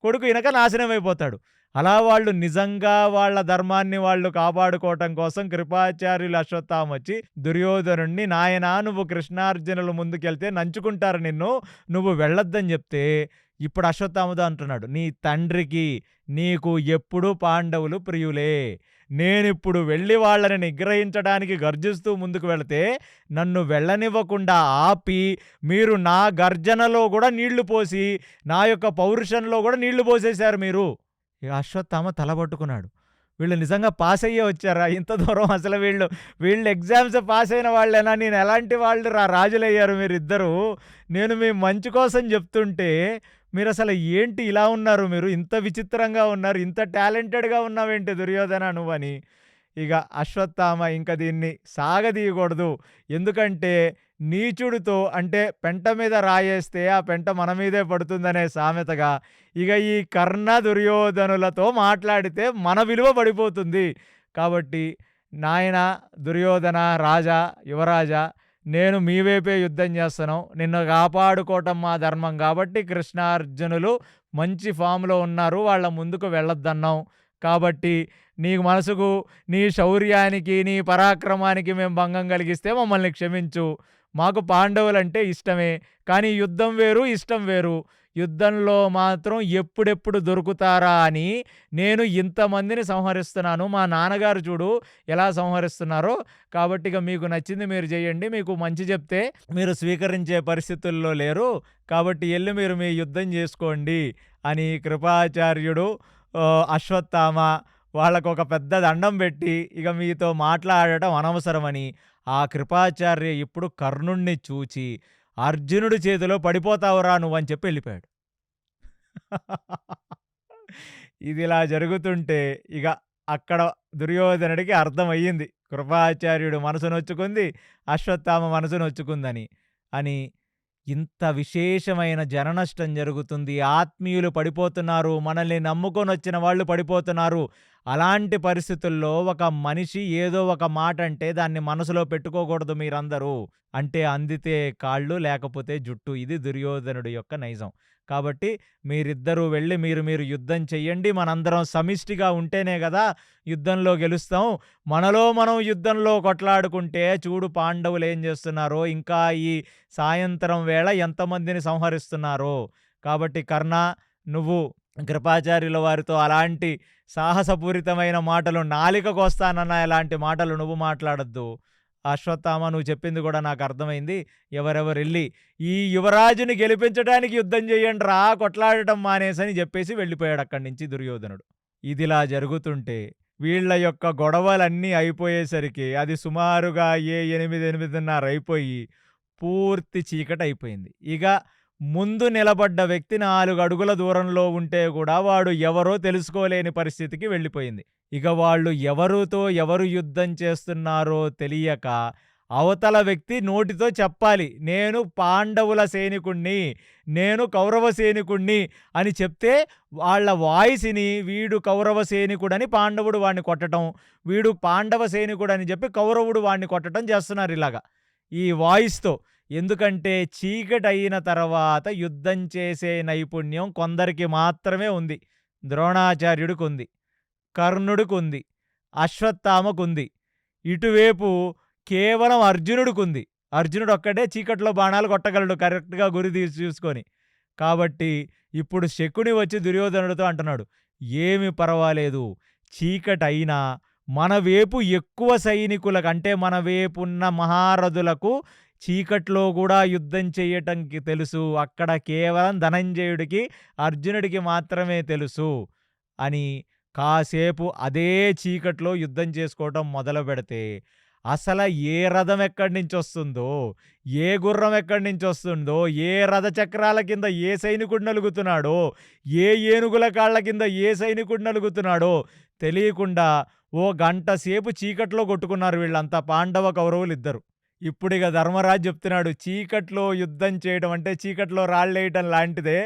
కొడుకు ఇనక నాశనం అయిపోతాడు. అలా వాళ్ళు నిజంగా వాళ్ళ ధర్మాన్ని వాళ్ళు కాపాడుకోవటం కోసం కృపాచార్యులు అశ్వత్థామ వచ్చి దుర్యోధనుణ్ణి, నాయనా నువ్వు కృష్ణార్జునులు ముందుకెళ్తే నంచుకుంటారు నిన్ను, నువ్వు వెళ్ళొద్దని చెప్తే, ఇప్పుడు అశ్వత్థామతో అంటున్నాడు, నీ తండ్రికి నీకు ఎప్పుడూ పాండవులు ప్రియులే. నేనిప్పుడు వెళ్ళి వాళ్ళని నిగ్రహించడానికి గర్జిస్తూ ముందుకు వెళితే నన్ను వెళ్ళనివ్వకుండా ఆపి మీరు నా గర్జనలో కూడా నీళ్లు పోసి, నా యొక్క పౌరుషంలో కూడా నీళ్లు పోసేశారు మీరు. ఇక అశ్వత్థామ తలబట్టుకున్నాడు. వీళ్ళు నిజంగా పాస్ అయ్యే వచ్చారా ఇంత దూరం? అసలు వీళ్ళు ఎగ్జామ్స్ పాస్ అయిన వాళ్ళేనా? నేను ఎలాంటి వాళ్ళు రాజులయ్యారు మీరిద్దరూ? నేను మీ మంచి కోసం చెప్తుంటే మీరు అసలు ఏంటి ఇలా ఉన్నారు? మీరు ఇంత విచిత్రంగా ఉన్నారు, ఇంత టాలెంటెడ్గా ఉన్నావేంటి దుర్యోధన నువ్వని. ఇక అశ్వత్థామ ఇంక దీన్ని సాగదీయకూడదు. ఎందుకంటే నీచుడితో అంటే పెంట మీద రాయేస్తే ఆ పెంట మన మీదే పడుతుందనే సామెతగా ఇక ఈ కర్ణ దుర్యోధనులతో మాట్లాడితే మన విలువ పడిపోతుంది. కాబట్టి నాయన దుర్యోధన, రాజా, యువరాజా, నేను మీ వైపే యుద్ధం చేస్తున్నాం. నిన్ను కాపాడుకోవటం మా ధర్మం కాబట్టి కృష్ణార్జునులు మంచి ఫామ్‌లో ఉన్నారు. వాళ్ళ ముందుకు వెళ్ళొద్దన్నాం. కాబట్టి నీ మనసుకు, నీ శౌర్యానికి, నీ పరాక్రమానికి మేము భంగం కలిగిస్తే మమ్మల్ని క్షమించు. మాకు పాండవులంటే ఇష్టమే. కానీ యుద్ధం వేరు, ఇష్టం వేరు. యుద్ధంలో మాత్రం ఎప్పుడెప్పుడు దొరుకుతారా అని నేను ఇంతమందిని సంహరిస్తున్నాను. మా నాన్నగారు చూడు ఎలా సంహరిస్తున్నారో. కాబట్టి ఇక మీకు నచ్చింది మీరు చేయండి. మీకు మంచి చెప్తే మీరు స్వీకరించే పరిస్థితుల్లో లేరు. కాబట్టి ఎళ్లి మీరు మీ యుద్ధం చేసుకోండి అని కృపాచార్యుడు, అశ్వత్థామ వాళ్ళకొక పెద్ద దండం పెట్టి ఇక మీతో మాట్లాడటం అనవసరమని ఆ కృపాచార్య ఇప్పుడు కర్ణుణ్ణి చూచి అర్జునుడి చేతిలో పడిపోతావురా నువ్వని చెప్పి వెళ్ళిపోయాడు. ఇదిలా జరుగుతుంటే ఇక అక్కడ దుర్యోధనుడికి అర్థమయ్యింది. కృపాచార్యుడు మనసు నొచ్చుకుంది, అశ్వత్థామ మనసు నొచ్చుకుందని. అని ఇంత విశేషమైన జననష్టం జరుగుతుంది. ఆత్మీయులు పడిపోతున్నారు. మనల్ని నమ్ముకొనొచ్చిన వాళ్ళు పడిపోతున్నారు. అలాంటి పరిస్థితుల్లో ఒక మనిషి ఏదో ఒక మాట అంటే దాన్ని మనసులో పెట్టుకోకూడదు మీరందరూ. అంటే అందితే కాళ్ళు లేకపోతే జుట్టు. ఇది దుర్యోధనుడి యొక్క నైజం. కాబట్టి మీరిద్దరూ వెళ్ళి మీరు యుద్ధం చెయ్యండి. మనందరం సమిష్టిగా ఉంటేనే గదా యుద్ధంలో గెలుస్తాం. మనలో మనం యుద్ధంలో కొట్లాడుకుంటే చూడు పాండవులు ఏం చేస్తున్నారో, ఇంకా ఈ సాయంత్రం వేళ ఎంతమందిని సంహరిస్తున్నారో. కాబట్టి కర్ణ, నువ్వు కృపాచార్యుల వారితో అలాంటి సాహసపూరితమైన మాటలు, నాలిక కోస్తానన్న ఇలాంటి మాటలు నువ్వు మాట్లాడొద్దు. అశ్వత్థామ, నువ్వు చెప్పింది కూడా నాకు అర్థమైంది. ఎవరెవరెళ్ళి ఈ యువరాజుని గెలిపించడానికి యుద్ధం చేయండిరా, కొట్లాడటం మానేసని చెప్పేసి వెళ్ళిపోయాడు అక్కడి నుంచి దుర్యోధనుడు. ఇదిలా జరుగుతుంటే వీళ్ళ యొక్క గొడవలన్నీ అయిపోయేసరికి అది సుమారుగా 8:30 అయిపోయి పూర్తి చీకటయిపోయింది. ఇక ముందు నిలబడ్డ వ్యక్తి 4 అడుగుల దూరంలో ఉంటే కూడా వాడు ఎవరో తెలుసుకోలేని పరిస్థితికి వెళ్ళిపోయింది. ఇక వాళ్ళు ఎవరితో ఎవరు యుద్ధం చేస్తున్నారో తెలియక అవతల వ్యక్తి నోటితో చెప్పాలి, నేను పాండవుల సైనికుణ్ణి, నేను కౌరవ సైనికుణ్ణి అని చెప్తే వాళ్ళ వాయిస్‌ని వీడు కౌరవ సైనికుడని పాండవుడు వాడిని కొట్టడం, వీడు పాండవ సైనికుడని చెప్పి కౌరవుడు వాడిని కొట్టడం చేస్తున్నారు ఇలాగా ఈ వాయిస్‌తో. ఎందుకంటే చీకటయిన తర్వాత యుద్ధం చేసే నైపుణ్యం కొందరికి మాత్రమే ఉంది. ద్రోణాచార్యుడికుంది, కర్ణుడికుంది, అశ్వత్థామకుంది. ఇటువైపు కేవలం అర్జునుడికుంది. అర్జునుడొక్కడే చీకట్లో బాణాలు కొట్టగలడు కరెక్ట్‌గా గురి చూసుకొని. కాబట్టి ఇప్పుడు శకుని వచ్చి దుర్యోధనుడితో అంటున్నాడు, ఏమి పర్వాలేదు, చీకటయినా మన వైపు ఎక్కువ సైనికులకు, అంటే మన వైపున్న మహారథులకు చీకట్లో కూడా యుద్ధం చెయ్యటానికి తెలుసు. అక్కడ కేవలం ధనంజయుడికి, అర్జునుడికి మాత్రమే తెలుసు అని కాసేపు అదే చీకట్లో యుద్ధం చేసుకోవటం మొదలుపెడితే అసలు ఏ రథం ఎక్కడి నుంచొస్తుందో, ఏ గుర్రం ఎక్కడి నుంచొస్తుందో, ఏ రథచక్రాల కింద ఏ సైనికుడు నలుగుతున్నాడో, ఏ ఏనుగుల కాళ్ళ కింద ఏ సైనికుడు నలుగుతున్నాడో తెలియకుండా ఓ గంట సేపు చీకట్లో కొట్టుకున్నారు వీళ్ళంతా, పాండవ కౌరవులిద్దరు. ఇప్పుడిక ధర్మరాజు చెప్తున్నాడు, చీకట్లో యుద్ధం చేయడం అంటే చీకట్లో రాళ్ళేయటం లాంటిదే.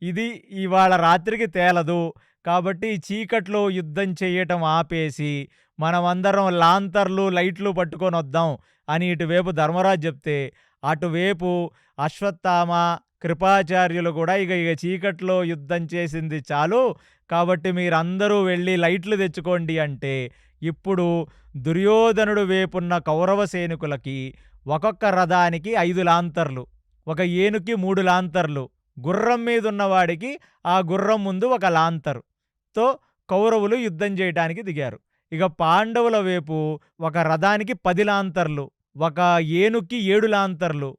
ఇది ఇవాళ రాత్రికి తేలదు. కాబట్టి ఈ చీకట్లో యుద్ధం చెయ్యటం ఆపేసి మనమందరం లాంతర్లు, లైట్లు పట్టుకొనొద్దాం అని ఇటువైపు ధర్మరాజు చెప్తే, అటువైపు అశ్వత్థామ, కృపాచార్యులు కూడా ఇక చీకట్లో యుద్ధం చేసింది చాలు, కాబట్టి మీరందరూ వెళ్ళి లైట్లు తెచ్చుకోండి అంటే, ఇప్పుడు దుర్యోధనుడు వైపున్న కౌరవ సైనికులకి ఒక్కొక్క రథానికి 5 లాంతర్లు, ఒక ఏనుకి 3 లాంతర్లు, గుర్రం మీదున్నవాడికి ఆ గుర్రం ముందు ఒక లాంతరుతో కౌరవులు యుద్ధం చేయటానికి దిగారు. ఇక పాండవుల వైపు ఒక రథానికి 10 లాంతర్లు, ఒక ఏనుక్కి 7 లాంతర్లు,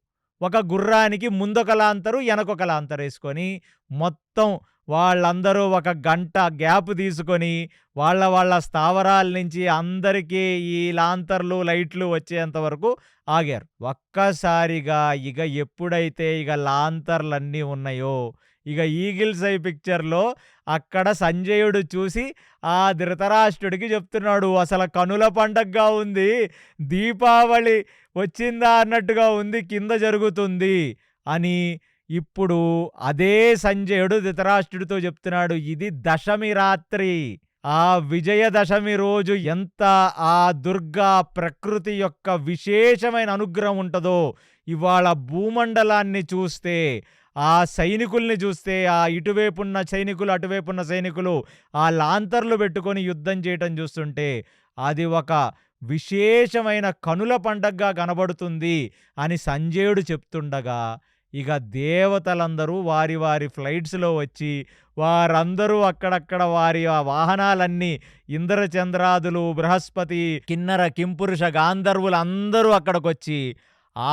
ఒక గుర్రానికి ముందొక లాంతరు, వెనకొక లాంతరు వేసుకొని మొత్తం వాళ్ళందరూ ఒక గంట గ్యాప్ తీసుకొని వాళ్ళ స్థావరాల నుంచి అందరికీ ఈ లాంతర్లు, లైట్లు వచ్చేంత వరకు ఆగారు. ఒక్కసారిగా ఇక ఎప్పుడైతే ఇక లాంతర్లన్నీ ఉన్నాయో, ఇక ఈగిల్స్ ఐ పిక్చర్లో అక్కడ సంజయుడు చూసి ఆ ధృతరాష్ట్రుడికి చెప్తున్నాడు, అసలు కనుల పండగగా ఉంది, దీపావళి వచ్చిందా అన్నట్టుగా ఉంది, కింద జరుగుతుంది అని. ఇప్పుడు అదే సంజయుడు ధృతరాష్ట్రుడితో చెప్తున్నాడు, ఇది దశమి రాత్రి, ఆ విజయదశమి రోజు ఎంత ఆ దుర్గా ప్రకృతి యొక్క విశేషమైన అనుగ్రహం ఉంటదో, ఇవాళ భూమండలాన్ని చూస్తే, ఆ సైనికుల్ని చూస్తే, ఆ ఇటువైపున్న సైనికులు, అటువైపున్న సైనికులు ఆ లాంతర్లు పెట్టుకొని యుద్ధం చేయటం చూస్తుంటే, అది ఒక విశేషమైన కనుల పండగగా కనబడుతుంది అని సంజయుడు చెప్తుండగా, ఇక దేవతలందరూ వారి వారి ఫ్లైట్స్‌లో వచ్చి, వారందరూ అక్కడక్కడ వారి ఆ వాహనాలన్నీ ఇంద్రచంద్రాదులు, బృహస్పతి, కిన్నర, కింపురుష, గాంధర్వులందరూ అక్కడికొచ్చి,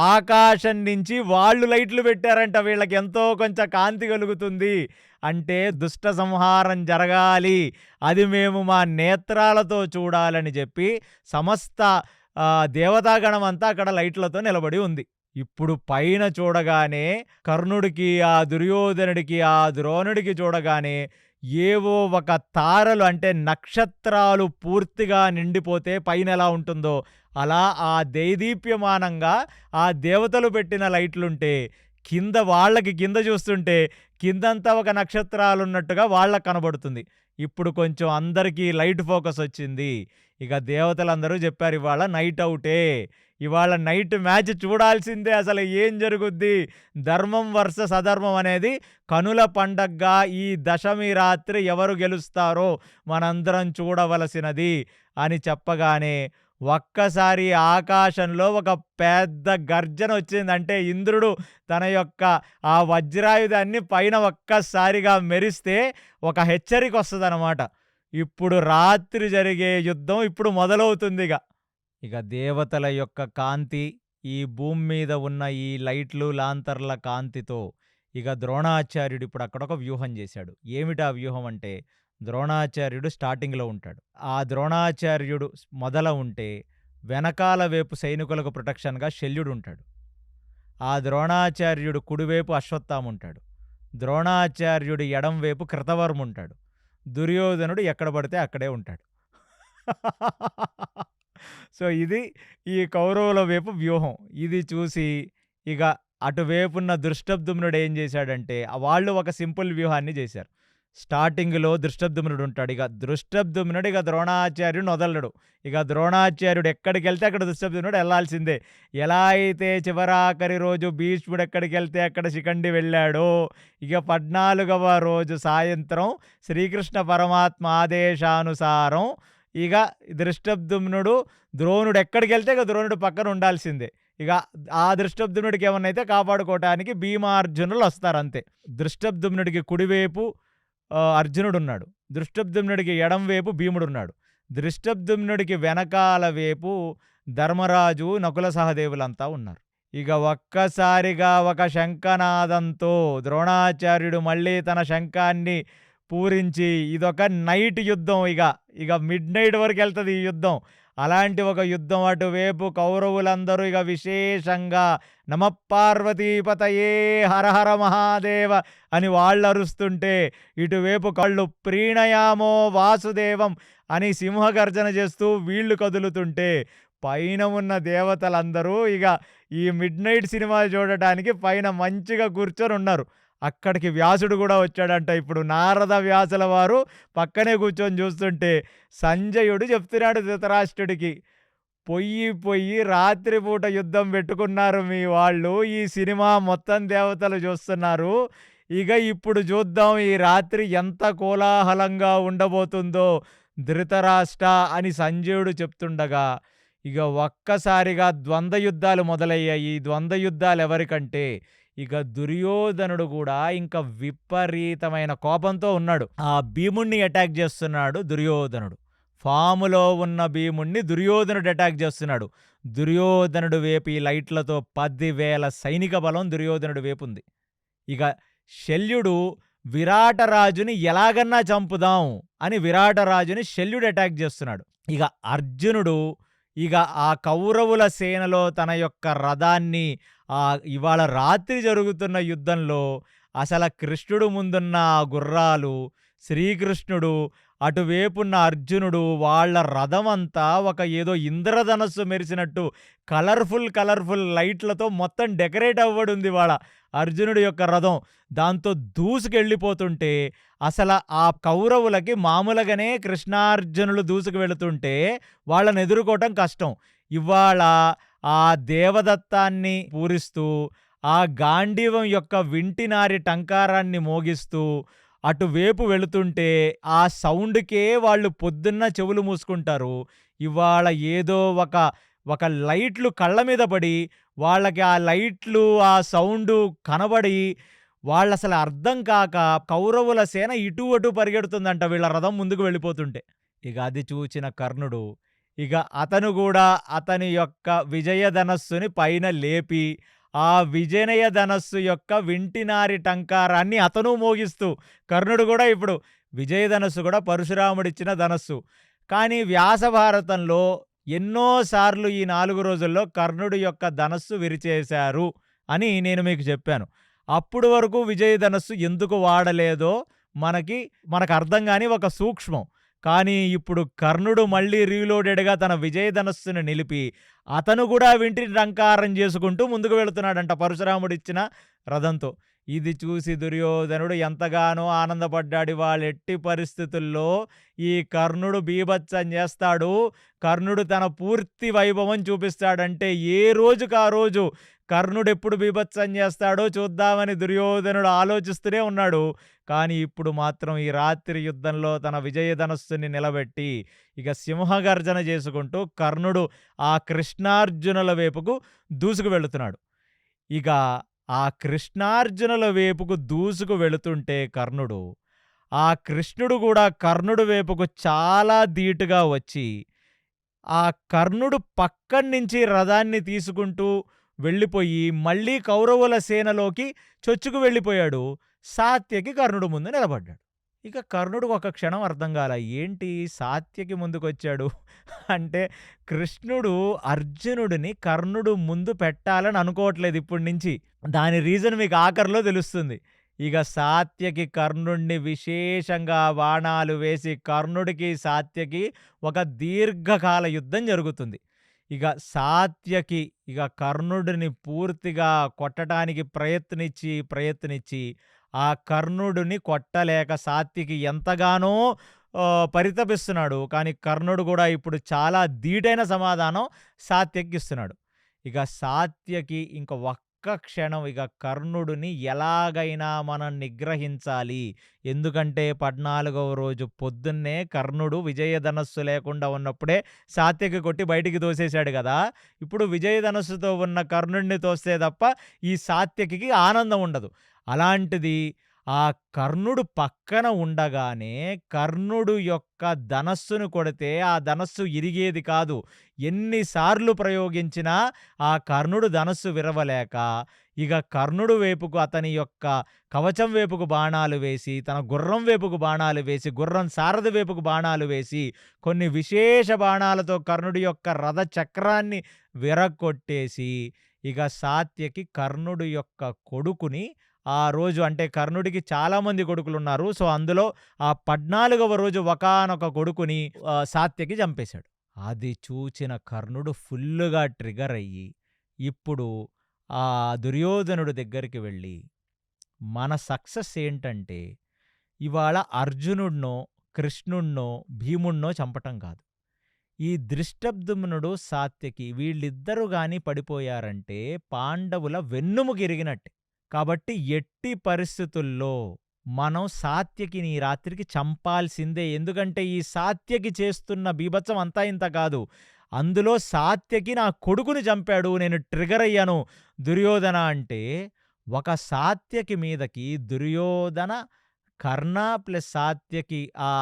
ఆకాశం నుంచి వాళ్ళు లైట్లు పెట్టారంట. వీళ్ళకి ఎంతో కొంచెం కాంతి కలుగుతుంది. అంటే దుష్ట సంహారం జరగాలి. అది మేము మా నేత్రాలతో చూడాలని చెప్పి సమస్త దేవతాగణమంతా అక్కడ లైట్లతో నిలబడి ఉంది. ఇప్పుడు పైన చూడగానే కర్ణుడికి, ఆ దుర్యోధనుడికి, ఆ ద్రోణుడికి చూడగానే ఏవో ఒక తారలు అంటే నక్షత్రాలు పూర్తిగా నిండిపోతే పైనెలా ఉంటుందో, అలా ఆ దేదీప్యమానంగా ఆ దేవతలు పెట్టిన లైట్లుంటే, వాళ్ళకి కింద చూస్తుంటే కిందంతా ఒక నక్షత్రాలున్నట్టుగా వాళ్ళకి కనబడుతుంది. ఇప్పుడు కొంచెం అందరికీ లైట్ ఫోకస్ వచ్చింది. ఇక దేవతలందరూ చెప్పారు, ఇవాళ నైట్ ఔటే. ఇవాళ నైట్ మ్యాచ్ చూడాల్సిందే. అసలు ఏం జరుగుద్ది, ధర్మం వర్సెస్ అధర్మం అనేది కనుల పండగగా ఈ దశమి రాత్రి ఎవరు గెలుస్తారో మనందరం చూడవలసినది అని చెప్పగానే ఒక్కసారి ఆకాశంలో ఒక పెద్ద గర్జన వచ్చింది. అంటే ఇంద్రుడు తన యొక్క ఆ వజ్రాయుధాన్ని పైన ఒక్కసారిగా మెరిస్తే ఒక హెచ్చరిక వస్తుందన్నమాట. ఇప్పుడు రాత్రి జరిగే యుద్ధం ఇప్పుడు మొదలవుతుందిగా. ఇక దేవతల యొక్క కాంతి, ఈ భూమి మీద ఉన్న ఈ లైట్లు, లాంతర్ల కాంతితో ఇక ద్రోణాచార్యుడు ఇప్పుడు అక్కడొక వ్యూహం చేశాడు. ఏమిటా వ్యూహం అంటే, ద్రోణాచార్యుడు స్టార్టింగ్‌లో ఉంటాడు. ఆ ద్రోణాచార్యుడు మొదల ఉంటే, వెనకాల వైపు సైనికులకు ప్రొటెక్షన్‌గా శల్యుడుంటాడు. ఆ ద్రోణాచార్యుడు కుడివైపు అశ్వత్థాముంటాడు. ద్రోణాచార్యుడి ఎడం వైపు కృతవర్ముంటాడు. దుర్యోధనుడు ఎక్కడ పడితే అక్కడే ఉంటాడు. సో, ఇది ఈ కౌరవుల వైపు వ్యూహం. ఇది చూసి ఇక అటువైపున్న దృష్టద్యుమ్నుడు ఏం చేశాడంటే, వాళ్ళు ఒక సింపుల్ వ్యూహాన్ని చేశారు. స్టార్టింగ్‌లో దృష్టద్యుమ్నుడు ఉంటాడు. ఇక దృష్టద్యుమ్నుడు ఇక ద్రోణాచార్యుడిని వదలడు. ఇక ద్రోణాచార్యుడు ఎక్కడికెళ్తే అక్కడ దృష్టద్యుమ్నుడు ఎళ్ళాల్సిందే. ఎలా అయితే చివరాఖరి రోజు భీష్ముడు ఎక్కడికెళ్తే అక్కడ శిఖండి వెళ్ళాడో, ఇక 14వ రోజు సాయంత్రం శ్రీకృష్ణ పరమాత్మ ఆదేశానుసారం ఇక దృష్టద్యుమ్నుడు ద్రోణుడు ఎక్కడికెళ్తే ఇక ద్రోణుడు పక్కన ఉండాల్సిందే. ఇక ఆ దృష్టద్యుమ్నుడికి ఏమన్నైతే కాపాడుకోవటానికి భీమార్జునులు వస్తారంతే. దృష్టద్యుమ్నుడికి కుడివైపు అర్జునుడున్నాడు. దృష్టద్యుమ్నుడికి ఎడం వైపు భీముడున్నాడు. దృష్టద్యుమ్నుడికి వెనకాల వైపు ధర్మరాజు, నకుల సహదేవులంతా ఉన్నారు. ఇక ఒక్కసారిగా ఒక శంఖనాదంతో ద్రోణాచార్యుడు మళ్ళీ తన శంఖాన్ని పూరించి, ఇదొక నైట్ యుద్ధం. ఇక మిడ్ నైట్ వరకు వెళ్తుంది ఈ యుద్ధం. అలాంటి ఒక యుద్ధం. అటువైపు కౌరవులందరూ ఇక విశేషంగా నమఃపార్వతీపతయే హర హర మహాదేవ అని వాళ్ళు అరుస్తుంటే, ఇటువైపు కళ్ళు ప్రీణయామో వాసుదేవం అని సింహగర్జన చేస్తూ వీళ్ళు కదులుతుంటే, పైన ఉన్న దేవతలందరూ ఇక ఈ మిడ్ నైట్ సినిమాలు చూడటానికి పైన మంచిగా కూర్చొని ఉన్నారు. అక్కడికి వ్యాసుడు కూడా వచ్చాడంట. ఇప్పుడు నారద వ్యాసుల వారు పక్కనే కూర్చొని చూస్తుంటే సంజయుడు చెప్తున్నాడు ధృతరాష్ట్రుడికి, పొయ్యి రాత్రిపూట యుద్ధం పెట్టుకున్నారు మీ వాళ్ళు, ఈ సినిమా మొత్తం దేవతలు చూస్తున్నారు. ఇక ఇప్పుడు చూద్దాం ఈ రాత్రి ఎంత కోలాహలంగా ఉండబోతుందో ధృతరాష్ట్ర అని సంజయుడు చెప్తుండగా, ఇక ఒక్కసారిగా ద్వంద్వ యుద్ధాలు మొదలయ్యాయి. ఈ ద్వంద్వ యుద్ధాలు ఎవరికంటే, ఇక దుర్యోధనుడు కూడా ఇంకా విపరీతమైన కోపంతో ఉన్నాడు. ఆ భీముణ్ణి అటాక్ చేస్తున్నాడు దుర్యోధనుడు. ఫాములో ఉన్న భీముణ్ణి దుర్యోధనుడు అటాక్ చేస్తున్నాడు. దుర్యోధనుడు వైపు ఈ లైట్లతో 10,000 సైనిక బలం దుర్యోధనుడు వైపు ఉంది. ఇక శల్యుడు విరాటరాజుని ఎలాగన్నా చంపుదాం అని విరాటరాజుని శల్యుడు అటాక్ చేస్తున్నాడు. ఇక అర్జునుడు ఇక ఆ కౌరవుల సేనలో తన యొక్క రథాన్ని ఇవాళ రాత్రి జరుగుతున్న యుద్ధంలో అసలు కృష్ణుడు ముందున్న ఆ గుర్రాలు, శ్రీకృష్ణుడు అటువైపున్న అర్జునుడు వాళ్ళ రథమంతా ఒక ఏదో ఇంద్రధనస్సు మెరిసినట్టు కలర్ఫుల్ లైట్లతో మొత్తం డెకరేట్ అవ్వడుంది వాళ్ళ అర్జునుడి యొక్క రథం. దాంతో దూసుకెళ్ళిపోతుంటే అసల ఆ కౌరవులకి మామూలుగానే కృష్ణార్జునులు దూసుకు వెళుతుంటే వాళ్ళని ఎదుర్కోవటం కష్టం. ఇవాళ ఆ దేవదత్తాన్ని పూరిస్తూ, ఆ గాండీవం యొక్క వింటినారి టంకారాన్ని మోగిస్తూ అటువైపు వెళుతుంటే ఆ సౌండ్‌కే వాళ్ళు పొద్దున్న చెవులు మూసుకుంటారు. ఇవాళ ఏదో ఒక లైట్లు కళ్ళ మీద పడి, వాళ్ళకి ఆ లైట్లు, ఆ సౌండు కనబడి, వాళ్ళసలు అర్థం కాక కౌరవుల సేన ఇటు అటు పరిగెడుతుందంట వీళ్ళ రథం ముందుకు వెళ్ళిపోతుంటే. ఇక అది చూచిన కర్ణుడు, ఇక అతను గూడా అతని యొక్క విజయధనస్సుని పైన లేపి, ఆ విజయధనస్సు యొక్క వింటినారి టంకారాన్ని అతను మోగిస్తూ, కర్ణుడు గూడా ఇప్పుడు విజయధనస్సు గూడా పరశురాముడిచ్చిన ధనస్సు. కానీ వ్యాస భారతంలో ఎన్నో సార్లు ఈ 4 రోజుల్లో కర్ణుడి యొక్క ధనస్సు విరిచేశారు అని నేను మీకు చెప్పాను. అప్పుడు వరకు విజయధనస్సు ఎందుకు వాడలేదో మనకు అర్థం గాని ఒక సూక్ష్మం. కానీ ఇప్పుడు కర్ణుడు మళ్ళీ రీలోడెడ్‌గా తన విజయధనస్సును నిలిపి, అతను గూడా వింటిని టంకారం చేసుకుంటూ ముందుకు వెళుతున్నాడంట పరశురాముడిచ్చిన రథంతో. ఇది చూసి దుర్యోధనుడు ఎంతగానో ఆనందపడ్డాడు. ఎట్టి పరిస్థితుల్లో ఈ కర్ణుడు బీభత్సం చేస్తాడు, కర్ణుడు తన పూర్తి వైభవం చూపిస్తాడంటే ఏ రోజుకా రోజు కర్ణుడెప్పుడు బీభత్సం చేస్తాడో చూద్దామని దుర్యోధనుడు ఆలోచిస్తూనే ఉన్నాడు. కానీ ఇప్పుడు మాత్రం ఈ రాత్రి యుద్ధంలో తన విజయధనస్సుని నిలబెట్టి ఇక సింహగర్జన చేసుకుంటూ కర్ణుడు ఆ కృష్ణార్జునుల వైపుకు దూసుకు వెళుతున్నాడు. ఇక ఆ కృష్ణార్జునుల వైపుకు దూసుకు వెళుతుంటే కర్ణుడు, ఆ కృష్ణుడు కూడా కర్ణుడి వైపుకు చాలా ధీటుగా వచ్చి, ఆ కర్ణుడు పక్కన్నించి రథాన్ని తీసుకుంటూ వెళ్ళిపోయి మళ్ళీ కౌరవుల సేనలోకి చొచ్చుకు వెళ్ళిపోయాడు. సాత్యకి కర్ణుడు ముందు నిలబడ్డాడు. ఇక కర్ణుడికి ఒక క్షణం అర్థం కాల. ఏంటి సాత్యకి ముందుకొచ్చాడు అంటే కృష్ణుడు అర్జునుడిని కర్ణుడు ముందు పెట్టాలని అనుకోవట్లేదు ఇప్పటి నుంచి. దాని రీజన్ మీకు ఆఖరిలో తెలుస్తుంది. ఇక సాత్యకి కర్ణుడిని విశేషంగా బాణాలు వేసి కర్ణుడికి సాత్యకి ఒక దీర్ఘకాల యుద్ధం జరుగుతుంది. ఇక సాత్యకి కర్ణుడిని పూర్తిగా కొట్టడానికి ప్రయత్నించి ఆ కర్ణుడిని కొట్టలేక సాత్యకి ఎంతగానో పరితపిస్తున్నాడు. కానీ కర్ణుడు కూడా ఇప్పుడు చాలా ధీటైన సమాధానం సాత్యకి ఇస్తున్నాడు. ఇక సాత్యకి ఒక్క క్షణం కర్ణుడిని ఎలాగైనా మనం నిగ్రహించాలి. ఎందుకంటే 14వ రోజు పొద్దున్నే కర్ణుడు విజయధనస్సు లేకుండా ఉన్నప్పుడే సాత్యకి కొట్టి బయటికి తోసేశాడు కదా! ఇప్పుడు విజయధనస్సుతో ఉన్న కర్ణుడిని తోస్తే తప్ప ఈ సాత్యకి ఆనందం ఉండదు. అలాంటిది ఆ కర్ణుడు పక్కన ఉండగానే కర్ణుడు యొక్క ధనస్సును కొడితే ఆ ధనస్సు ఇరిగేది కాదు. ఎన్నిసార్లు ప్రయోగించినా ఆ కర్ణుడు ధనస్సు విరవలేక కర్ణుడు వైపుకు అతని యొక్క కవచం వైపుకు బాణాలు వేసి, తన గుర్రం వైపుకు బాణాలు వేసి, గుర్రం సారథి వైపుకు బాణాలు వేసి, కొన్ని విశేష బాణాలతో కర్ణుడి యొక్క రథ చక్రాన్ని విరగొట్టేసి సాత్యకి కర్ణుడి యొక్క కొడుకుని ఆ రోజు, అంటే కర్ణుడికి చాలామంది కొడుకులున్నారు. సో, అందులో ఆ 14వ రోజు ఒకానొక కొడుకుని సాత్యకి చంపేశాడు. అది చూచిన కర్ణుడు ఫుల్లుగా ట్రిగర్ అయ్యి, ఇప్పుడు ఆ దుర్యోధనుడి దగ్గరికి వెళ్ళి, మన సక్సెస్ ఏంటంటే ఇవాళ అర్జునుడినో, కృష్ణుడినో, భీముడినో చంపటం కాదు. ఈ ధృష్టద్యుమ్నుడు, సాత్యకి వీళ్ళిద్దరూ గాని పడిపోయారంటే పాండవుల వెన్నుముకిరిగినట్టే. కాబట్టి ఎట్టి పరిస్థితుల్లో మనం సాత్యకిని ఈ రాత్రికి చంపాల్సిందే. ఎందుకంటే ఈ సాత్యకి చేస్తున్న బీభత్సం అంతా ఇంత కాదు. అందులో సాత్యకి నా కొడుకుని చంపాడు, నేను ట్రిగర్ అయ్యాను దుర్యోధన అంటే, ఒక సాత్యకి మీదకి దుర్యోధన కర్ణ ప్లస్ సాత్యకి, ఆ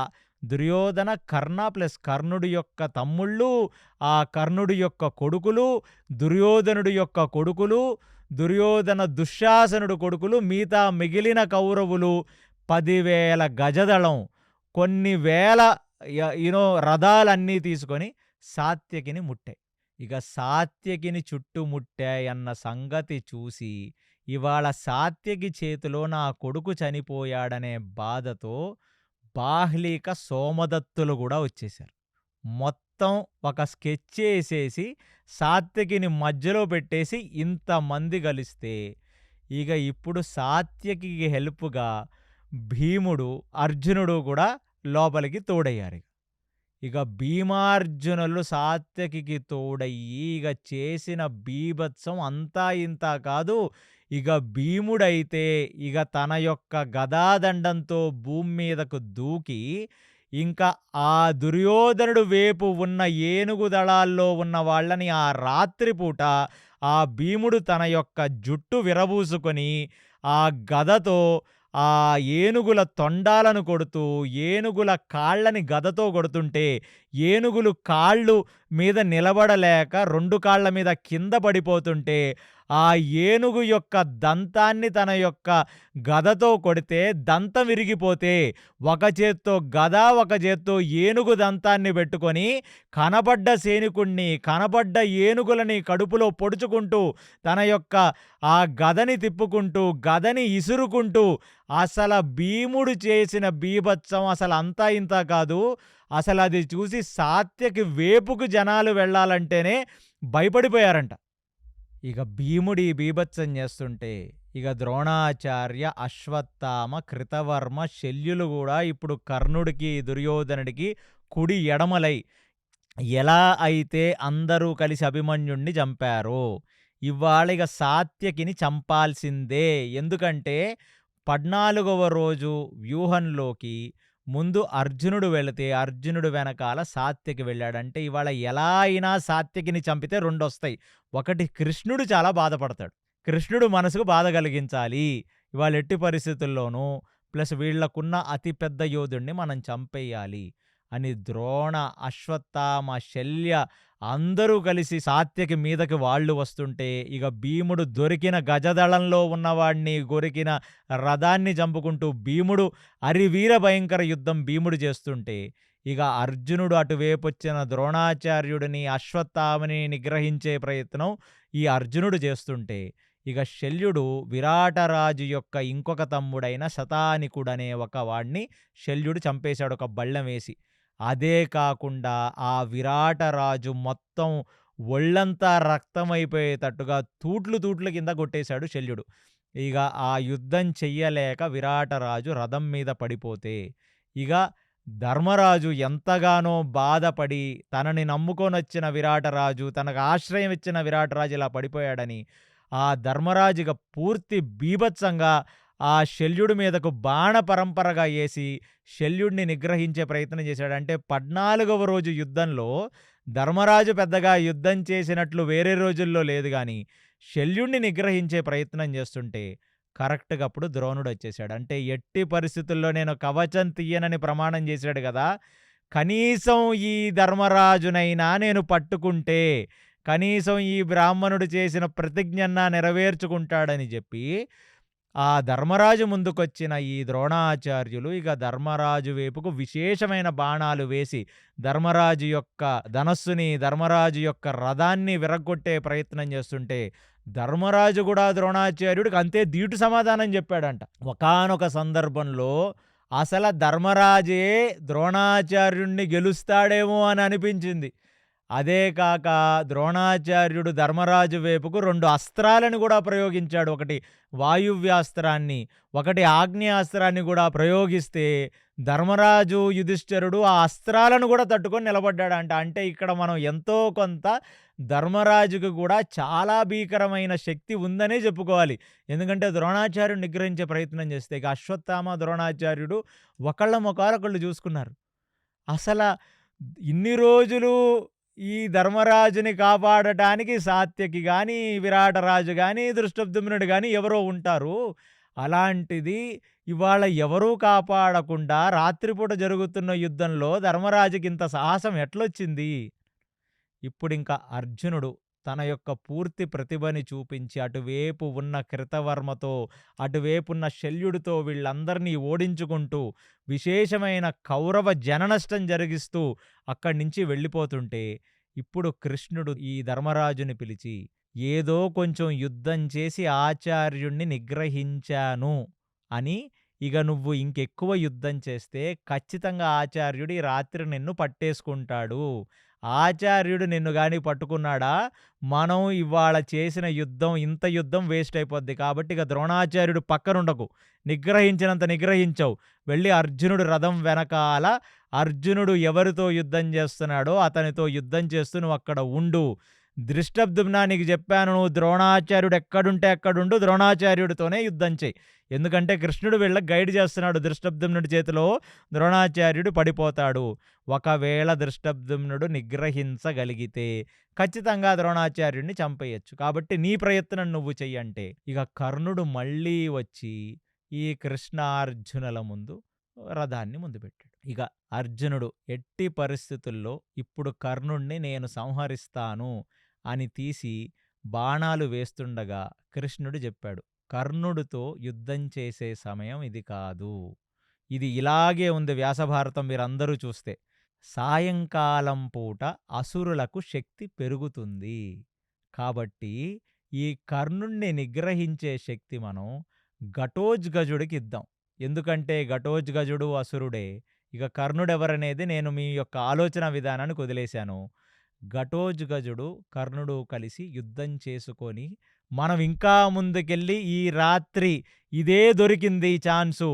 దుర్యోధన కర్ణ ప్లస్ కర్ణుడి యొక్క తమ్ముళ్ళు, ఆ కర్ణుడి యొక్క కొడుకులు, దుర్యోధనుడి యొక్క కొడుకులు, దుర్యోధన దుశ్శాసనుడు కొడుకులు, మిగతా మిగిలిన కౌరవులు 10,000 గజదళం, కొన్ని వేల రథాలన్నీ తీసుకొని సాత్యకిని ముట్టాయి. సాత్యకిని చుట్టుముట్టాయన్న సంగతి చూసి ఇవాళ సాత్యకి చేతిలో నా కొడుకు చనిపోయాడనే బాధతో బాహ్లీక, సోమదత్తులు గూడా వచ్చేశారు. మొత్తం ఒక స్కెచ్చేసేసి సాత్యకిని మధ్యలో పెట్టేసి ఇంతమంది గలిస్తే, ఇక ఇప్పుడు సాత్యకికి హెల్ప్‌గా భీముడు, అర్జునుడు గూడా లోపలికి తోడయ్యారిగ. ఇక భీమార్జునులు సాత్యకికి తోడయ్యి ఇగ చేసిన బీభత్సం అంతా ఇంతా కాదు. ఇగ భీముడైతే ఇగ తన యొక్క గదాదండంతో భూమి మీదకు దూకి ఇంకా ఆ దుర్యోధనుడు వేపు ఉన్న ఏనుగు దళాల్లో ఉన్న వాళ్ళని ఆ రాత్రిపూట ఆ భీముడు తన యొక్క జుట్టు విరబూసుకొని ఆ గదతో ఆ ఏనుగుల తొండాలను కొడుతూ, ఏనుగుల కాళ్ళని గదతో కొడుతుంటే, ఏనుగులు కాళ్ళు మీద నిలబడలేక 2 కాళ్ళ మీద కింద పడిపోతుంటే, ఆ ఏనుగు యొక్క దంతాన్ని తన యొక్క గదతో కొడితే దంతం విరిగిపోతే, ఒక చేత్తో గద, ఒక చేత్తో ఏనుగు దంతాన్ని పెట్టుకొని, కనబడ్డ సైనికుణ్ణి, కనబడ్డ ఏనుగులని కడుపులో పొడుచుకుంటూ, తన యొక్క ఆ గదని తిప్పుకుంటూ, గదని ఇసురుకుంటూ, అసల భీముడు చేసిన బీభత్సం అసలంతా ఇంతా కాదు. అసలది చూసి సాత్యకి వేపుకు జనాలు వెళ్ళాలంటేనే భయపడిపోయారంట. ఇక భీముడు ఈ బీభత్సం చేస్తుంటే, ఇక ద్రోణాచార్య, అశ్వత్థామ, కృతవర్మ, శల్యులు గూడా ఇప్పుడు కర్ణుడికి, దుర్యోధనుడికి కుడి ఎడమలై ఎలా అయితే అందరూ కలిసి అభిమన్యుడిని చంపారో, ఇవాళ ఇక సాత్యకిని చంపాల్సిందే. ఎందుకంటే 14వ రోజు వ్యూహంలోకి ముందు అర్జునుడు వెళితే, అర్జునుడు వెనకాల సాత్యకి వెళ్ళాడు. అంటే ఇవాళ ఎలా అయినా సాత్యకిని చంపితే రెండొస్తాయి. ఒకటి, కృష్ణుడు చాలా బాధపడతాడు. కృష్ణుడు మనసుకు బాధ కలిగించాలి. ఇవాళ ఎట్టి పరిస్థితుల్లోనూ ప్లస్ వీళ్ళకున్న అతి పెద్ద యోధుడిని మనం చంపేయాలి అని ద్రోణ, అశ్వత్థామ, శల్య అందరూ కలిసి సాత్యకి మీదకి వాళ్ళు వస్తుంటే, ఇక భీముడు దొరికిన గజదళంలో ఉన్నవాడిని, దొరికిన రథాన్ని చంపుకుంటూ భీముడు అరివీర భయంకర యుద్ధం భీముడు చేస్తుంటే, ఇక అర్జునుడు అటువైపొచ్చిన ద్రోణాచార్యుడిని, అశ్వత్థామని నిగ్రహించే ప్రయత్నం ఈ అర్జునుడు చేస్తుంటే, ఇక శల్యుడు విరాటరాజు యొక్క ఇంకొక తమ్ముడైన శతానికుడనే ఒక వాడిని శల్యుడు చంపేశాడు ఒక బళ్ళెం వేసి. అదే కాకుండా ఆ విరాటరాజు మొత్తం ఒళ్ళంతా రక్తమైపోయేటట్టుగా తూట్లు తూట్ల కింద కొట్టేశాడు శల్యుడు. ఇక ఆ యుద్ధం చెయ్యలేక విరాటరాజు రథం మీద పడిపోతే, ఇక ధర్మరాజు ఎంతగానో బాధపడి తనని నమ్ముకొనొచ్చిన విరాటరాజు, తనకు ఆశ్రయం ఇచ్చిన విరాటరాజు ఇలా పడిపోయాడని ఆ ధర్మరాజుగ పూర్తి బీభత్సంగా ఆ శల్యుడి మీదకు బాణ పరంపరగా ఏసి శల్యుడిని నిగ్రహించే ప్రయత్నం చేశాడు. అంటే 14వ రోజు యుద్ధంలో ధర్మరాజు పెద్దగా యుద్ధం చేసినట్లు వేరే రోజుల్లో లేదు గాని, శల్యుడిని నిగ్రహించే ప్రయత్నం చేస్తుంటే కరెక్ట్‌గా అప్పుడు ద్రోణుడు వచ్చేసాడు. అంటే ఎట్టి పరిస్థితుల్లో నేను కవచం తీయనని ప్రమాణం చేశాడు గదా! కనీసం ఈ ధర్మరాజునైనా నేను పట్టుకుంటే, కనీసం ఈ బ్రాహ్మణుడు చేసిన ప్రతిజ్ఞన్నా నెరవేర్చుకుంటాడని చెప్పి ఆ ధర్మరాజు ముందుకొచ్చిన ఈ ద్రోణాచార్యులు ఇక ధర్మరాజు వైపుకు విశేషమైన బాణాలు వేసి ధర్మరాజు యొక్క ధనస్సుని, ధర్మరాజు యొక్క రథాన్ని విరగ్గొట్టే ప్రయత్నం చేస్తుంటే, ధర్మరాజు కూడా ద్రోణాచార్యుడికి అంతే ధీటు సమాధానం చెప్పాడంట. ఒకానొక సందర్భంలో అసల ధర్మరాజే ద్రోణాచార్యుణ్ణి గెలుస్తాడేమో అని అనిపించింది. అదే కాక ద్రోణాచార్యుడు ధర్మరాజు వైపుకు 2 అస్త్రాలను కూడా ప్రయోగించాడు. ఒకటి వాయువ్యాస్త్రాన్ని, ఒకటి ఆగ్నేయాస్త్రాన్ని కూడా ప్రయోగిస్తే ధర్మరాజు, యుధిష్ఠిరుడు ఆ అస్త్రాలను కూడా తట్టుకొని నిలబడ్డాడంట. అంటే ఇక్కడ మనం ఎంతో కొంత ధర్మరాజుకు కూడా చాలా భీకరమైన శక్తి ఉందనే చెప్పుకోవాలి. ఎందుకంటే ద్రోణాచార్యుడు నిగ్రహించే ప్రయత్నం చేస్తే ఇక అశ్వత్థామ, ద్రోణాచార్యుడు ఒకళ్ళ మొఖాలొకళ్ళు చూసుకున్నారు. అసల ఇన్ని రోజులు ఈ ధర్మరాజుని కాపాడటానికి సాత్యకి గాని, విరాటరాజు గాని, దృష్టద్యుమ్నుడు గాని ఎవరో ఉంటారు. అలాంటిది ఇవాళ ఎవరూ కాపాడకుండా రాత్రిపూట జరుగుతున్న యుద్ధంలో ధర్మరాజుకింత సాహసం ఎట్లొచ్చింది? ఇప్పుడింక అర్జునుడు తన యొక్క పూర్తి ప్రతిభని చూపించి అటువైపు ఉన్న కృతవర్మతో, అటువైపున్న శల్యుడితో వీళ్ళందరినీ ఓడించుకుంటూ విశేషమైన కౌరవ జననష్టం జరిగిస్తూ అక్కడి నుంచి వెళ్ళిపోతుంటే, ఇప్పుడు కృష్ణుడు ఈ ధర్మరాజుని పిలిచి ఏదో కొంచెం యుద్ధం చేసి ఆచార్యుణ్ణి నిగ్రహించాను అని ఇక నువ్వు ఇంకెక్కువ యుద్ధం చేస్తే ఖచ్చితంగా ఆచార్యుడు ఈ రాత్రి నిన్ను పట్టేసుకుంటాడు. ఆచార్యుడు నిన్ను గాని పట్టుకున్నాడా, మనం ఇవాళ చేసిన యుద్ధం ఇంత యుద్ధం వేస్ట్ అయిపోద్ది. కాబట్టి ఇక ద్రోణాచార్యుడు పక్కనుండకు. నిగ్రహించినంత నిగ్రహించావు. వెళ్ళి అర్జునుడు రథం వెనకాల అర్జునుడు ఎవరితో యుద్ధం చేస్తున్నాడో అతనితో యుద్ధం చేస్తూ నువ్వక్కడ ఉండు. దృష్టద్యుమ్న నీకు చెప్పాను, నువ్వు ద్రోణాచార్యుడు ఎక్కడుంటే అక్కడుండు, ద్రోణాచార్యుడితోనే యుద్ధం చెయ్యి. ఎందుకంటే కృష్ణుడు వీళ్ళకి గైడ్ చేస్తున్నాడు. దృష్టద్యుమ్నుడి చేతిలో ద్రోణాచార్యుడు పడిపోతాడు. ఒకవేళ దృష్టద్యుమ్నుడు నిగ్రహించగలిగితే ఖచ్చితంగా ద్రోణాచార్యుడిని చంపేయొచ్చు. కాబట్టి నీ ప్రయత్నం నువ్వు చెయ్యంటే ఇక కర్ణుడు మళ్ళీ వచ్చి ఈ కృష్ణార్జునుల ముందు రథాన్ని ముందు పెట్టాడు. ఇక అర్జునుడు ఎట్టి పరిస్థితుల్లో ఇప్పుడు కర్ణుణ్ణి నేను సంహరిస్తాను అని తీసి బాణాలు వేస్తుండగా కృష్ణుడు చెప్పాడు, కర్ణుడితో యుద్ధం చేసే సమయం ఇది కాదు. ఇది ఇలాగే ఉంది వ్యాసభారతం మీరందరూ చూస్తే. సాయంకాలం పూట అసురులకు శక్తి పెరుగుతుంది. కాబట్టి ఈ కర్ణుణ్ణి నిగ్రహించే శక్తి మనం ఘటోత్కచుడికి ఇద్దాం. ఎందుకంటే ఘటోత్కచుడు అసురుడే. ఇక కర్ణుడెవరనేది నేను మీ యొక్క ఆలోచన విధానానికి వదిలేశాను. ఘటోత్కచుడు కర్ణుడు కలిసి యుద్ధం చేసుకొని మనం ఇంకా ముందుకెళ్ళి ఈ రాత్రి ఇదే దొరికింది ఛాన్సు.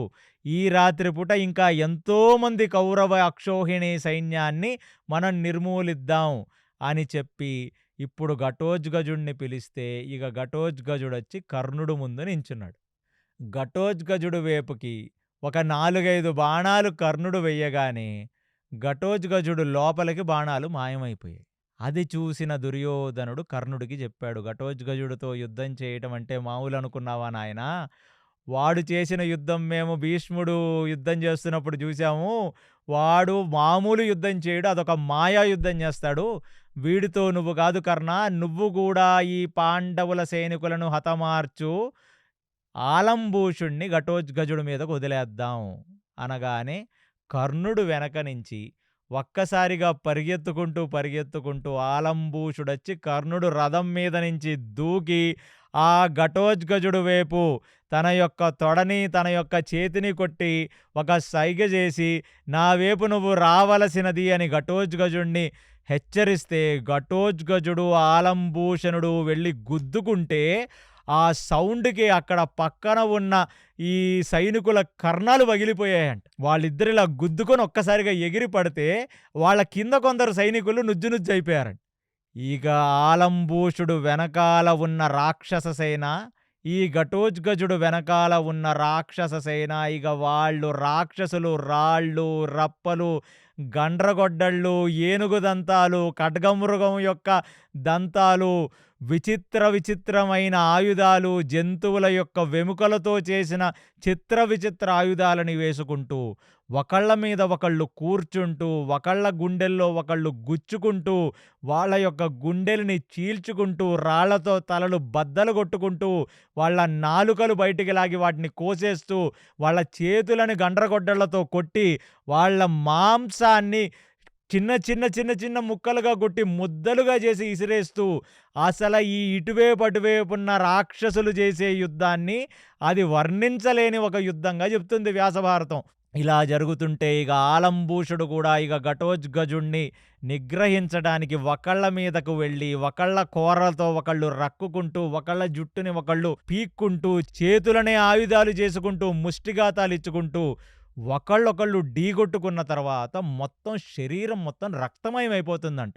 ఈ రాత్రి పూట ఇంకా ఎంతోమంది కౌరవ అక్షోహిణి సైన్యాన్ని మనం నిర్మూలిద్దాం అని చెప్పి ఇప్పుడు ఘటోత్కచుడిని పిలిస్తే ఇక ఘటోత్కచుడొచ్చి కర్ణుడు ముందు నించున్నాడు. ఘటోత్కచుడు వైపుకి ఒక 4-5 బాణాలు కర్ణుడు వెయ్యగానే ఘటోత్కచుడు లోపలికి బాణాలు మాయమైపోయాయి. అది చూసిన దుర్యోధనుడు కర్ణుడికి చెప్పాడు, ఘటోత్కచుడితో యుద్ధం చేయటం అంటే మామూలు అనుకున్నావా నాయనా? వాడు చేసిన యుద్ధం మేము భీష్ముడు యుద్ధం చేస్తున్నప్పుడు చూసాము. వాడు మామూలు యుద్ధం చేయడు, అదొక మాయా యుద్ధం చేస్తాడు. వీడితో నువ్వు కాదు కర్ణ, నువ్వు కూడా ఈ పాండవుల సైనికులను హతమార్చు, ఆలంబూషుణ్ణి ఘటోత్కచుడి మీదకు వదిలేద్దాం అనగానే కర్ణుడు వెనక నుంచి ఒక్కసారిగా పరిగెత్తుకుంటూ ఆలంబూషుడొచ్చి కర్ణుడు రథం మీద నుంచి దూకి ఆ ఘటోత్కచుడు వైపు తన యొక్క తొడని తన యొక్క చేతిని కొట్టి ఒక సైగ చేసి నా వైపు నువ్వు రావలసినది అని ఘటోత్కచుడిని హెచ్చరిస్తే ఘటోత్కచుడు ఆలంబూషణుడు వెళ్ళి గుద్దుకుంటే ఆ సౌండ్కి అక్కడ పక్కన ఉన్న ఈ సైనికుల కర్ణాలు పగిలిపోయాయంట. వాళ్ళిద్దరిలా గుద్దుకొని ఒక్కసారిగా ఎగిరి పడితే వాళ్ళ కింద కొందరు సైనికులు నుజ్జు అయిపోయారంట. ఇక ఆలంబూషుడు వెనకాల ఉన్న రాక్షస సేన, ఈ ఘటోత్కచుడు వెనకాల ఉన్న రాక్షస సేన, ఇక వాళ్ళు రాక్షసులు రాళ్ళు రప్పలు గండ్రగొడ్డళ్ళు ఏనుగు దంతాలు ఖడ్గమృగం యొక్క దంతాలు విచిత్రమైన ఆయుధాలు జంతువుల యొక్క వెముకలతో చేసిన విచిత్ర ఆయుధాలని వేసుకుంటూ ఒకళ్ళ మీద ఒకళ్ళు కూర్చుంటూ ఒకళ్ళ గుండెల్లో ఒకళ్ళు గుచ్చుకుంటూ వాళ్ళ యొక్క గుండెల్ని చీల్చుకుంటూ రాళ్లతో తలలు బద్దలు కొట్టుకుంటూ వాళ్ళ నాలుకలు బయటికి లాగి వాటిని కోసేస్తూ వాళ్ళ చేతులని గండ్రగొడ్డళ్లతో కొట్టి వాళ్ళ మాంసాన్ని చిన్న ముక్కలుగా కొట్టి ముద్దలుగా చేసి ఇసిరేస్తూ అసలు ఈ అటువైపున్న రాక్షసులు చేసే యుద్ధాన్ని అది వర్ణించలేని ఒక యుద్ధంగా చెప్తుంది వ్యాసభారతం. ఇలా జరుగుతుంటే ఇక ఆలంబూషుడు కూడా ఇక ఘటోత్కచుడిని నిగ్రహించడానికి ఒకళ్ళ మీదకు వెళ్ళి ఒకళ్ళ కోరలతో ఒకళ్ళు రక్కుకుంటూ ఒకళ్ళ జుట్టుని ఒకళ్ళు పీక్కుంటూ చేతులనే ఆయుధాలు చేసుకుంటూ ముష్టిఘాతాలు ఇచ్చుకుంటూ ఒకళ్ళొకళ్ళు ఢీగొట్టుకున్న తర్వాత మొత్తం శరీరం మొత్తం రక్తమయం అయిపోతుందంట.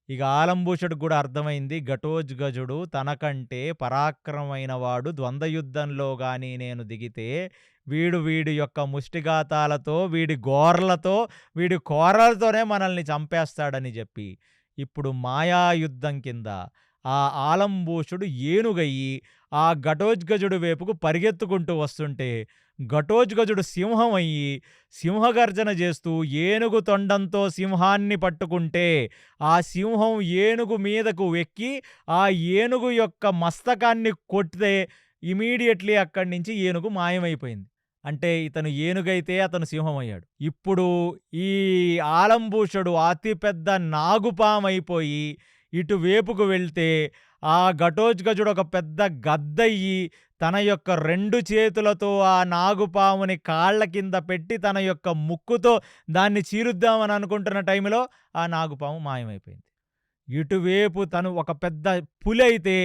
ఇక ఆలంబూషుడికి కూడా అర్థమైంది, ఘటోత్కచుడు తనకంటే పరాక్రమమైన వాడు, ద్వంద్వయుద్ధంలో కానీ నేను దిగితే వీడి యొక్క ముష్టిఘాతాలతో వీడి గోర్లతో వీడి కోరలతోనే మనల్ని చంపేస్తాడని చెప్పి ఇప్పుడు మాయాయుద్ధం కింద ఆ ఆలంబూషుడు ఏనుగయ్యి ఆ ఘటోత్కచుడి వైపుకు పరిగెత్తుకుంటూ వస్తుంటే ఘటోత్కచుడు సింహం అయ్యి సింహగర్జన చేస్తూ ఏనుగు తొండంతో సింహాన్ని పట్టుకుంటే ఆ సింహం ఏనుగు మీదకు ఎక్కి ఆ ఏనుగు యొక్క మస్తకాన్ని కొట్టితే ఇమీడియట్లీ అక్కడి నుంచి ఏనుగు మాయమైపోయింది. అంటే ఇతను ఏనుగైతే అతను సింహం అయ్యాడు. ఇప్పుడు ఈ ఆలంబూషుడు అతిపెద్ద నాగుపామైపోయి ఇటు వేపుకు వెళ్తే ఆ ఘటోత్కచుడు ఒక పెద్ద గద్దయ్యి తన యొక్క 2 చేతులతో ఆ నాగుపాముని కాళ్ళ కింద పెట్టి తన యొక్క ముక్కుతో దాన్ని చీరుద్దామని అనుకుంటున్న టైంలో ఆ నాగుపాము మాయమైపోయింది. ఇటువైపు తను ఒక పెద్ద పులి అయితే,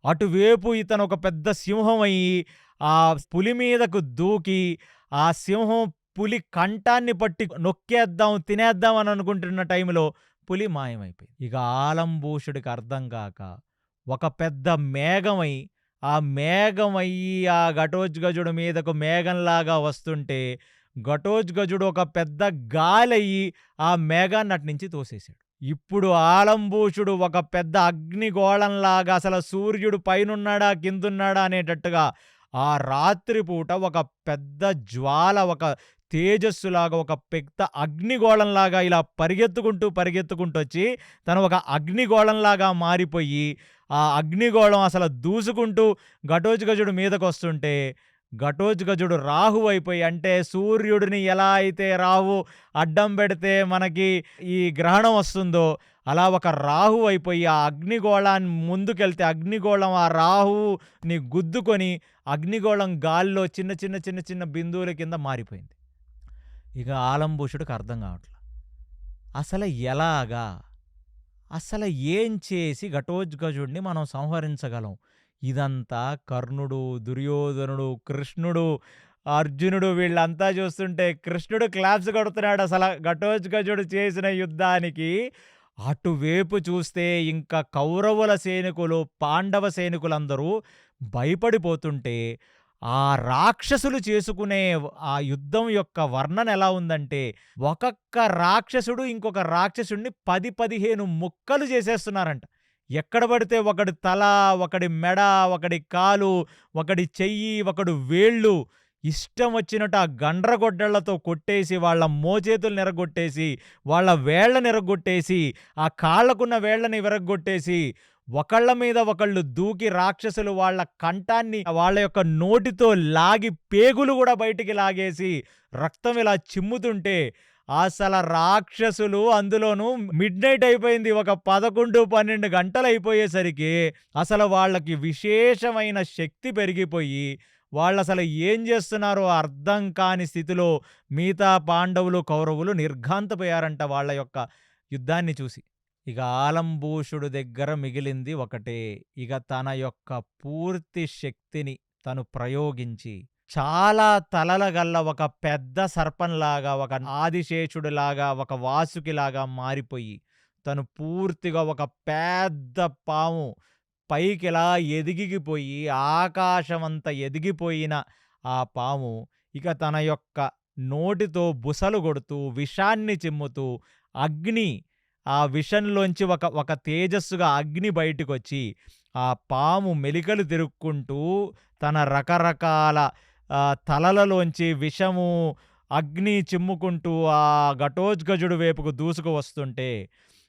అటువైపు ఇతను ఒక పెద్ద సింహం అయ్యి, ఆ పులి మీదకు దూకి, ఆ సింహం పులి కంఠాన్ని పట్టి నొక్కేద్దాం, తినేద్దాం అని అనుకుంటున్న టైంలో పులి మాయమైపోయింది. ఇక ఆలంబూషుడికి అర్థం కాక ఒక పెద్ద మేఘమై, ఆ మేఘమయ్యి ఆ ఘటోత్కచుడి మీదకు మేఘంలాగా వస్తుంటే, ఘటోత్కచుడు ఒక పెద్ద గాలయ్యి ఆ మేఘాన్ని అట్నుంచి తోసేశాడు. ఇప్పుడు ఆలంబూషుడు ఒక పెద్ద అగ్నిగోళంలాగా, అసలు సూర్యుడు పైనున్నాడా కిందున్నాడా అనేటట్టుగా ఆ రాత్రిపూట ఒక పెద్ద జ్వాల, ఒక తేజస్సులాగా, ఒక పెద్ద అగ్నిగోళంలాగా ఇలా పరిగెత్తుకుంటూ వచ్చి తను ఒక అగ్నిగోళంలాగా మారిపోయి, ఆ అగ్నిగోళం అసలు దూసుకుంటూ ఘటోత్కచుడి మీదకొస్తుంటే, ఘటోత్కచుడు రాహువైపోయి, అంటే సూర్యుడిని ఎలా అయితే రాహు అడ్డం పెడితే మనకి ఈ గ్రహణం వస్తుందో, అలా ఒక రాహువైపోయి ఆ అగ్నిగోళాన్ని ముందుకెళ్తే అగ్నిగోళం ఆ రాహువుని గుద్దుకొని అగ్నిగోళం గాల్లో చిన్న బిందువుల కింద మారిపోయింది. ఇక ఆలంబూషుడికి అర్థం కావట్ల. అసలు ఎలాగా? అసలు ఏం చేసి ఘటోత్కచుడిని మనం సంహరించగలం? ఇదంతా కర్ణుడు, దుర్యోధనుడు, కృష్ణుడు, అర్జునుడు వీళ్ళంతా చూస్తుంటే కృష్ణుడు క్లాప్స్ కొడుతున్నాడు అసల ఘటోత్కచుడు చేసిన యుద్ధానికి. అటువైపు చూస్తే ఇంకా కౌరవుల సైనికులు, పాండవ సైనికులందరూ భయపడిపోతుంటే, ఆ రాక్షసులు చేసుకునే ఆ యుద్ధం యొక్క వర్ణన ఎలా ఉందంటే, ఒక్కొక్క రాక్షసుడు ఇంకొక రాక్షసుడిని 10-15 ముక్కలు చేసేస్తున్నారంట. ఎక్కడ పడితే ఒకడి తల, ఒకడి మెడ, ఒకడి కాలు, ఒకడి చెయ్యి, ఒకడు వేళ్ళు, ఇష్టం వచ్చినట్టు ఆ గండ్రగొడ్డళ్లతో కొట్టేసి, వాళ్ళ మోచేతులు నిరగొట్టేసి, వాళ్ళ వేళ్ళని ఇరగ్గొట్టేసి, ఆ కాళ్ళకున్న వేళ్ళని విరగ్గొట్టేసి, ఒకళ్ళ మీద ఒకళ్ళు దూకి రాక్షసులు వాళ్ళ కంఠాన్ని వాళ్ళ యొక్క నోటితో లాగి పేగులు కూడా బయటికి లాగేసి రక్తం ఇలా చిమ్ముతుంటే, అసలు రాక్షసులు అందులోనూ మిడ్‌నైట్ అయిపోయింది. ఒక 11-12 గంటలు అయిపోయేసరికి అసలు వాళ్ళకి విశేషమైన శక్తి పెరిగిపోయి, వాళ్ళసలు ఏం చేస్తున్నారో అర్థం కాని స్థితిలో మిగతా పాండవులు, కౌరవులు నిర్ఘాంతపోయారంట వాళ్ళ యొక్క యుద్ధాన్ని చూసి. ఇక ఆలంబూషుడు దగ్గర మిగిలింది ఒకటే. ఇక తన యొక్క పూర్తి శక్తిని తను ప్రయోగించి, చాలా తలల గల్ల ఒక పెద్ద సర్పంలాగా, ఒక ఆదిశేషుడిలాగా, ఒక వాసుకిలాగా మారిపోయి, తను పూర్తిగా ఒక పెద్ద పాము పైకిలా ఎదిగిపోయి, ఆకాశమంత ఎదిగిపోయిన ఆ పాము ఇక తన యొక్క నోటితో బుసలు కొడుతూ, విషాన్ని చిమ్ముతూ, అగ్ని, ఆ విషంలోంచి ఒక తేజస్సుగా అగ్ని బయటకొచ్చి, ఆ పాము మెలికలు తిరుక్కుంటూ తన రకరకాల తలలలోంచి విషము, అగ్ని చిమ్ముకుంటూ ఆ ఘటోత్కచుడి వైపుకు దూసుకు వస్తుంటే,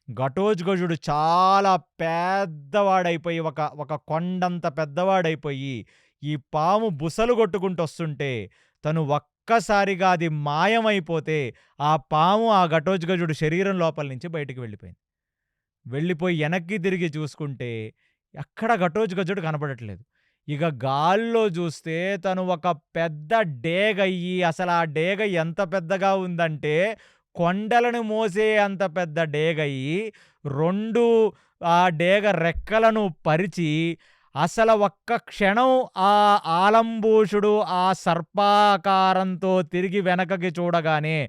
ఘటోత్కచుడు చాలా పెద్దవాడైపోయి, ఒక కొండంత పెద్దవాడైపోయి, ఈ పాము బుసలు కొట్టుకుంటూ వస్తుంటే, తను ఒక్కసారిగా అది మాయమైపోతే, ఆ పాము ఆ ఘటోత్కచుడి శరీరం లోపల నుంచి బయటికి వెళ్ళిపోయింది. వెళ్ళిపోయి వెనక్కి తిరిగి చూసుకుంటే ఎక్కడ ఘటోత్కచుడు కనపడట్లేదు. ఇక గాల్లో చూస్తే తను ఒక పెద్ద డేగయ్యి, అసలు ఆ డేగ ఎంత పెద్దగా ఉందంటే, కొండలను మోసే అంత పెద్ద డేగయ్యి, 2 ఆ డేగ రెక్కలను పరిచి, అసలు ఒక్క క్షణం ఆ ఆలంబూషుడు ఆ సర్పాకారంతో తిరిగి వెనకకి చూడగానే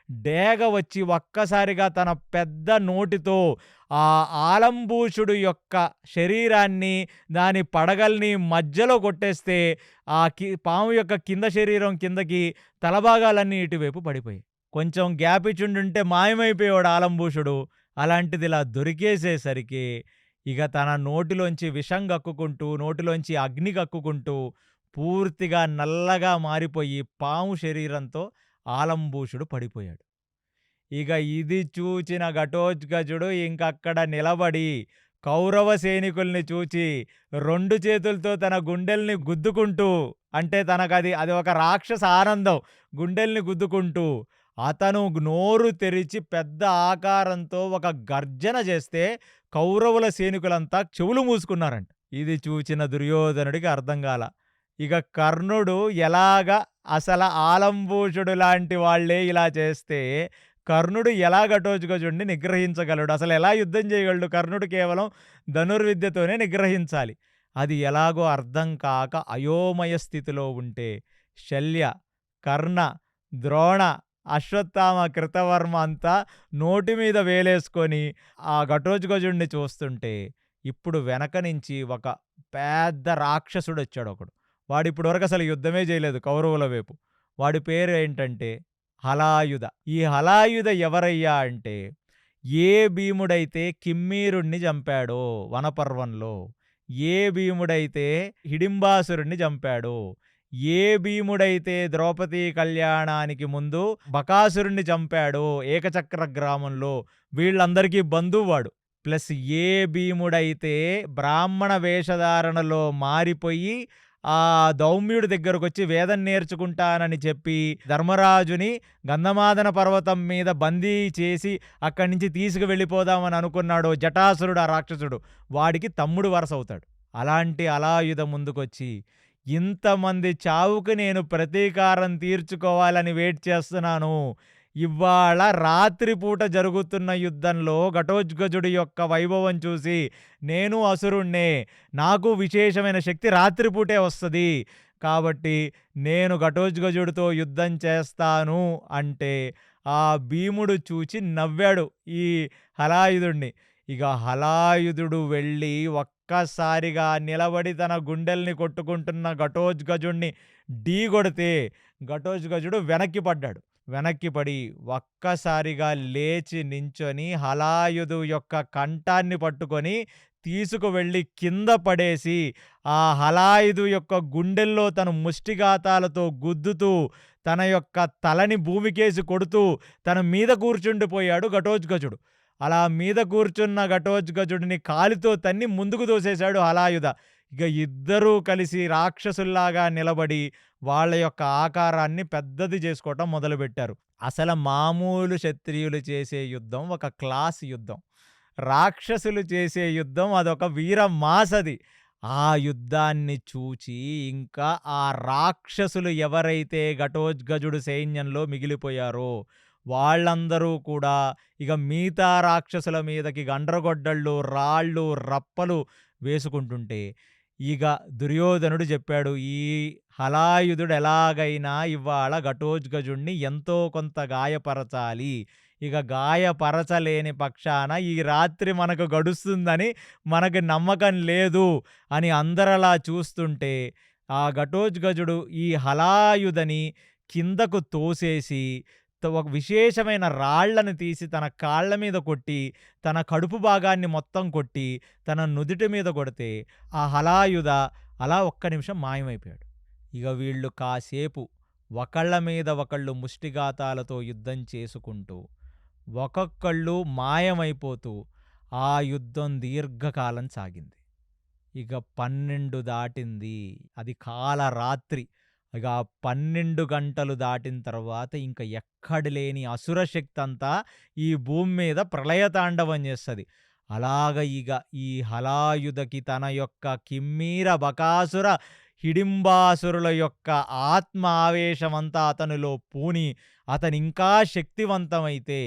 డేగ వచ్చి ఒక్కసారిగా తన పెద్ద నోటితో ఆ ఆలంబూషుడు యొక్క శరీరాన్ని, దాని పడగల్ని మధ్యలో కొట్టేస్తే, ఆ పాము యొక్క కింద శరీరం కిందకి తలభాగాలన్నీ ఇటువైపు పడిపోయాయి. కొంచెం గ్యాప్ ఇచ్చుండుంటే మాయమైపోయాడు ఆలంబూషుడు. అలాంటిది ఇలా దొరికేసేసరికి ఇక తన నోటిలోంచి విషం కక్కుకుంటూ, నోటిలోంచి అగ్ని కక్కుకుంటూ, పూర్తిగా నల్లగా మారిపోయి పాము శరీరంతో ఆలంబూషుడు పడిపోయాడు. ఇక ఇది చూచిన ఘటోత్కచుడు ఇంకక్కడ నిలబడి కౌరవ సైనికుల్ని చూచి 2 చేతులతో తన గుండెల్ని గుద్దుకుంటూ, అంటే తనకది ఒక రాక్షస ఆనందం, గుండెల్ని గుద్దుకుంటూ అతను నోరు తెరిచి పెద్ద ఆకారంతో ఒక గర్జన చేస్తే కౌరవుల సైనికులంతా చెవులు మూసుకున్నారంట. ఇది చూచిన దుర్యోధనుడికి అర్థం కాల. ఇక కర్ణుడు ఎలాగ అసల ఆలంబూషుడు లాంటి వాళ్ళే ఇలా చేస్తే, కర్ణుడు ఎలా ఘటోత్కచుడిని నిగ్రహించగలడు? అసలెలా యుద్ధం చేయగలడు? కర్ణుడు కేవలం ధనుర్విద్యతోనే నిగ్రహించాలి. అది ఎలాగో అర్థం కాక అయోమయ స్థితిలో ఉంటే, శల్య, కర్ణ, ద్రోణ, అశ్వత్థామ, కృతవర్మ అంతా నోటి మీద వేలేసుకొని ఆ ఘటోత్కచుడిని చూస్తుంటే, ఇప్పుడు వెనక నుంచి ఒక పెద్ద రాక్షసుడొచ్చాడొకడు. వాడిప్పటి వరకు అసలు యుద్ధమే చేయలేదు కౌరవుల వైపు. వాడి పేరేంటంటే హలాయుధ. ఈ హలాయుధ ఎవరయ్యా అంటే, ఏ భీముడైతే కిమ్మీరుణ్ణి చంపాడో వనపర్వంలో, ఏ భీముడైతే హిడింబాసురుణ్ణి చంపాడో, ఏ భీముడైతే ద్రౌపదీ కళ్యాణానికి ముందు బకాసురుణ్ణి చంపాడో ఏకచక్ర గ్రామంలో, వీళ్ళందరికీ బంధువు వాడు. ప్లస్ ఏ భీముడైతే బ్రాహ్మణ వేషధారణలో మారిపోయి ఆ దౌమ్యుడి దగ్గరకొచ్చి వేదం నేర్చుకుంటానని చెప్పి ధర్మరాజుని గంధమాదన పర్వతం మీద బందీ చేసి అక్కడి నుంచి తీసుకువెళ్ళిపోదామని అనుకున్నాడో జటాసురుడు, ఆ రాక్షసుడు, వాడికి తమ్ముడు వరస అవుతాడు. అలాంటి హలాయుధ ముందుకొచ్చి, ఇంతమంది చావుకి నేను ప్రతీకారం తీర్చుకోవాలని వెయిట్ చేస్తున్నాను. ఇవాళ రాత్రిపూట జరుగుతున్న యుద్ధంలో ఘటోత్కచుడి యొక్క వైభవం చూసి నేను అసురుణ్ణే, నాకు విశేషమైన శక్తి రాత్రిపూటే వస్తది. కాబట్టి నేను ఘటోత్కచుడితో యుద్ధం చేస్తాను అంటే, ఆ భీముడు చూచి నవ్వాడు ఈ హలాయుధుడిని. ఇక హలాయుధుడు వెళ్ళి ఒక్కసారిగా నిలబడి తన గుండెల్ని కొట్టుకుంటున్న ఘటోత్కచుడిని ఢీకొడితే ఘటోత్కచుడు వెనక్కి పడ్డాడు. వెనక్కి పడి ఒక్కసారిగా లేచి నించొని హలాయుధు యొక్క కంఠాన్ని పట్టుకొని తీసుకువెళ్ళి కింద పడేసి, ఆ హలాయుధు యొక్క గుండెల్లో తను ముష్టిఘాతాలతో గుద్దుతూ, తన యొక్క తలని భూమికేసి కొడుతూ తన మీద కూర్చుండిపోయాడు ఘటోత్కచుడు. అలా మీద కూర్చున్న ఘటోత్కచుడిని కాలితో తన్ని ముందుకు తోసేశాడు హలాయుధ. ఇక ఇద్దరూ కలిసి రాక్షసుల్లాగా నిలబడి వాళ్ళ యొక్క ఆకారాన్ని పెద్దది చేసుకోవటం మొదలుపెట్టారు. అసలు మామూలు క్షత్రియులు చేసే యుద్ధం ఒక క్లాస్ యుద్ధం. రాక్షసులు చేసే యుద్ధం అదొక వీరమాసది. ఆ యుద్ధాన్ని చూచి ఇంకా ఆ రాక్షసులు ఎవరైతే ఘటోత్కచుడు సైన్యంలో మిగిలిపోయారో వాళ్ళందరూ కూడా ఇక మిగతా రాక్షసుల మీదకి గండ్రగొడ్డళ్ళు, రాళ్ళు, రప్పలు వేసుకుంటుంటే, ఇక దుర్యోధనుడు చెప్పాడు, ఈ హలాయుధుడు ఎలాగైనా ఇవాళ ఘటోత్కచుడిని ఎంతో కొంత గాయపరచాలి. ఇక గాయపరచలేని పక్షాన ఈ రాత్రి మనకు గడుస్తుందని మనకి నమ్మకం లేదు అని అందరలా చూస్తుంటే, ఆ ఘటోత్కచుడు ఈ హలాయుధని కిందకు తోసేసి ఒక విశేషమైన రాళ్లను తీసి తన కాళ్ళ మీద కొట్టి, తన కడుపు భాగాన్ని మొత్తం కొట్టి, తన నుదిటి మీద కొడితే ఆ హలాయుధ అలా ఒక్క నిమిషం మాయమైపోయాడు. ఇక వీళ్ళు కాసేపు ఒకళ్ళ మీద ఒకళ్ళు ముష్టిఘాతాలతో యుద్ధం చేసుకుంటూ, ఒక్కొక్కళ్ళు మాయమైపోతూ ఆ యుద్ధం దీర్ఘకాలం సాగింది. ఇక 12 దాటింది. అది కాలరాత్రి. ఇక ఆ 12 గంటలు దాటిన తర్వాత ఇంక ఎక్కడ లేని అసుర శక్తి అంతా ఈ భూమి మీద ప్రళయతాండవం చేస్తది. అలాగ ఇక ఈ హలాయుధకి తన యొక్క కిమ్మీర, బకాసుర, హిడింబాసురుల యొక్క ఆత్మ ఆవేశమంతా అతనిలో పూని అతనింకా శక్తివంతమైతే,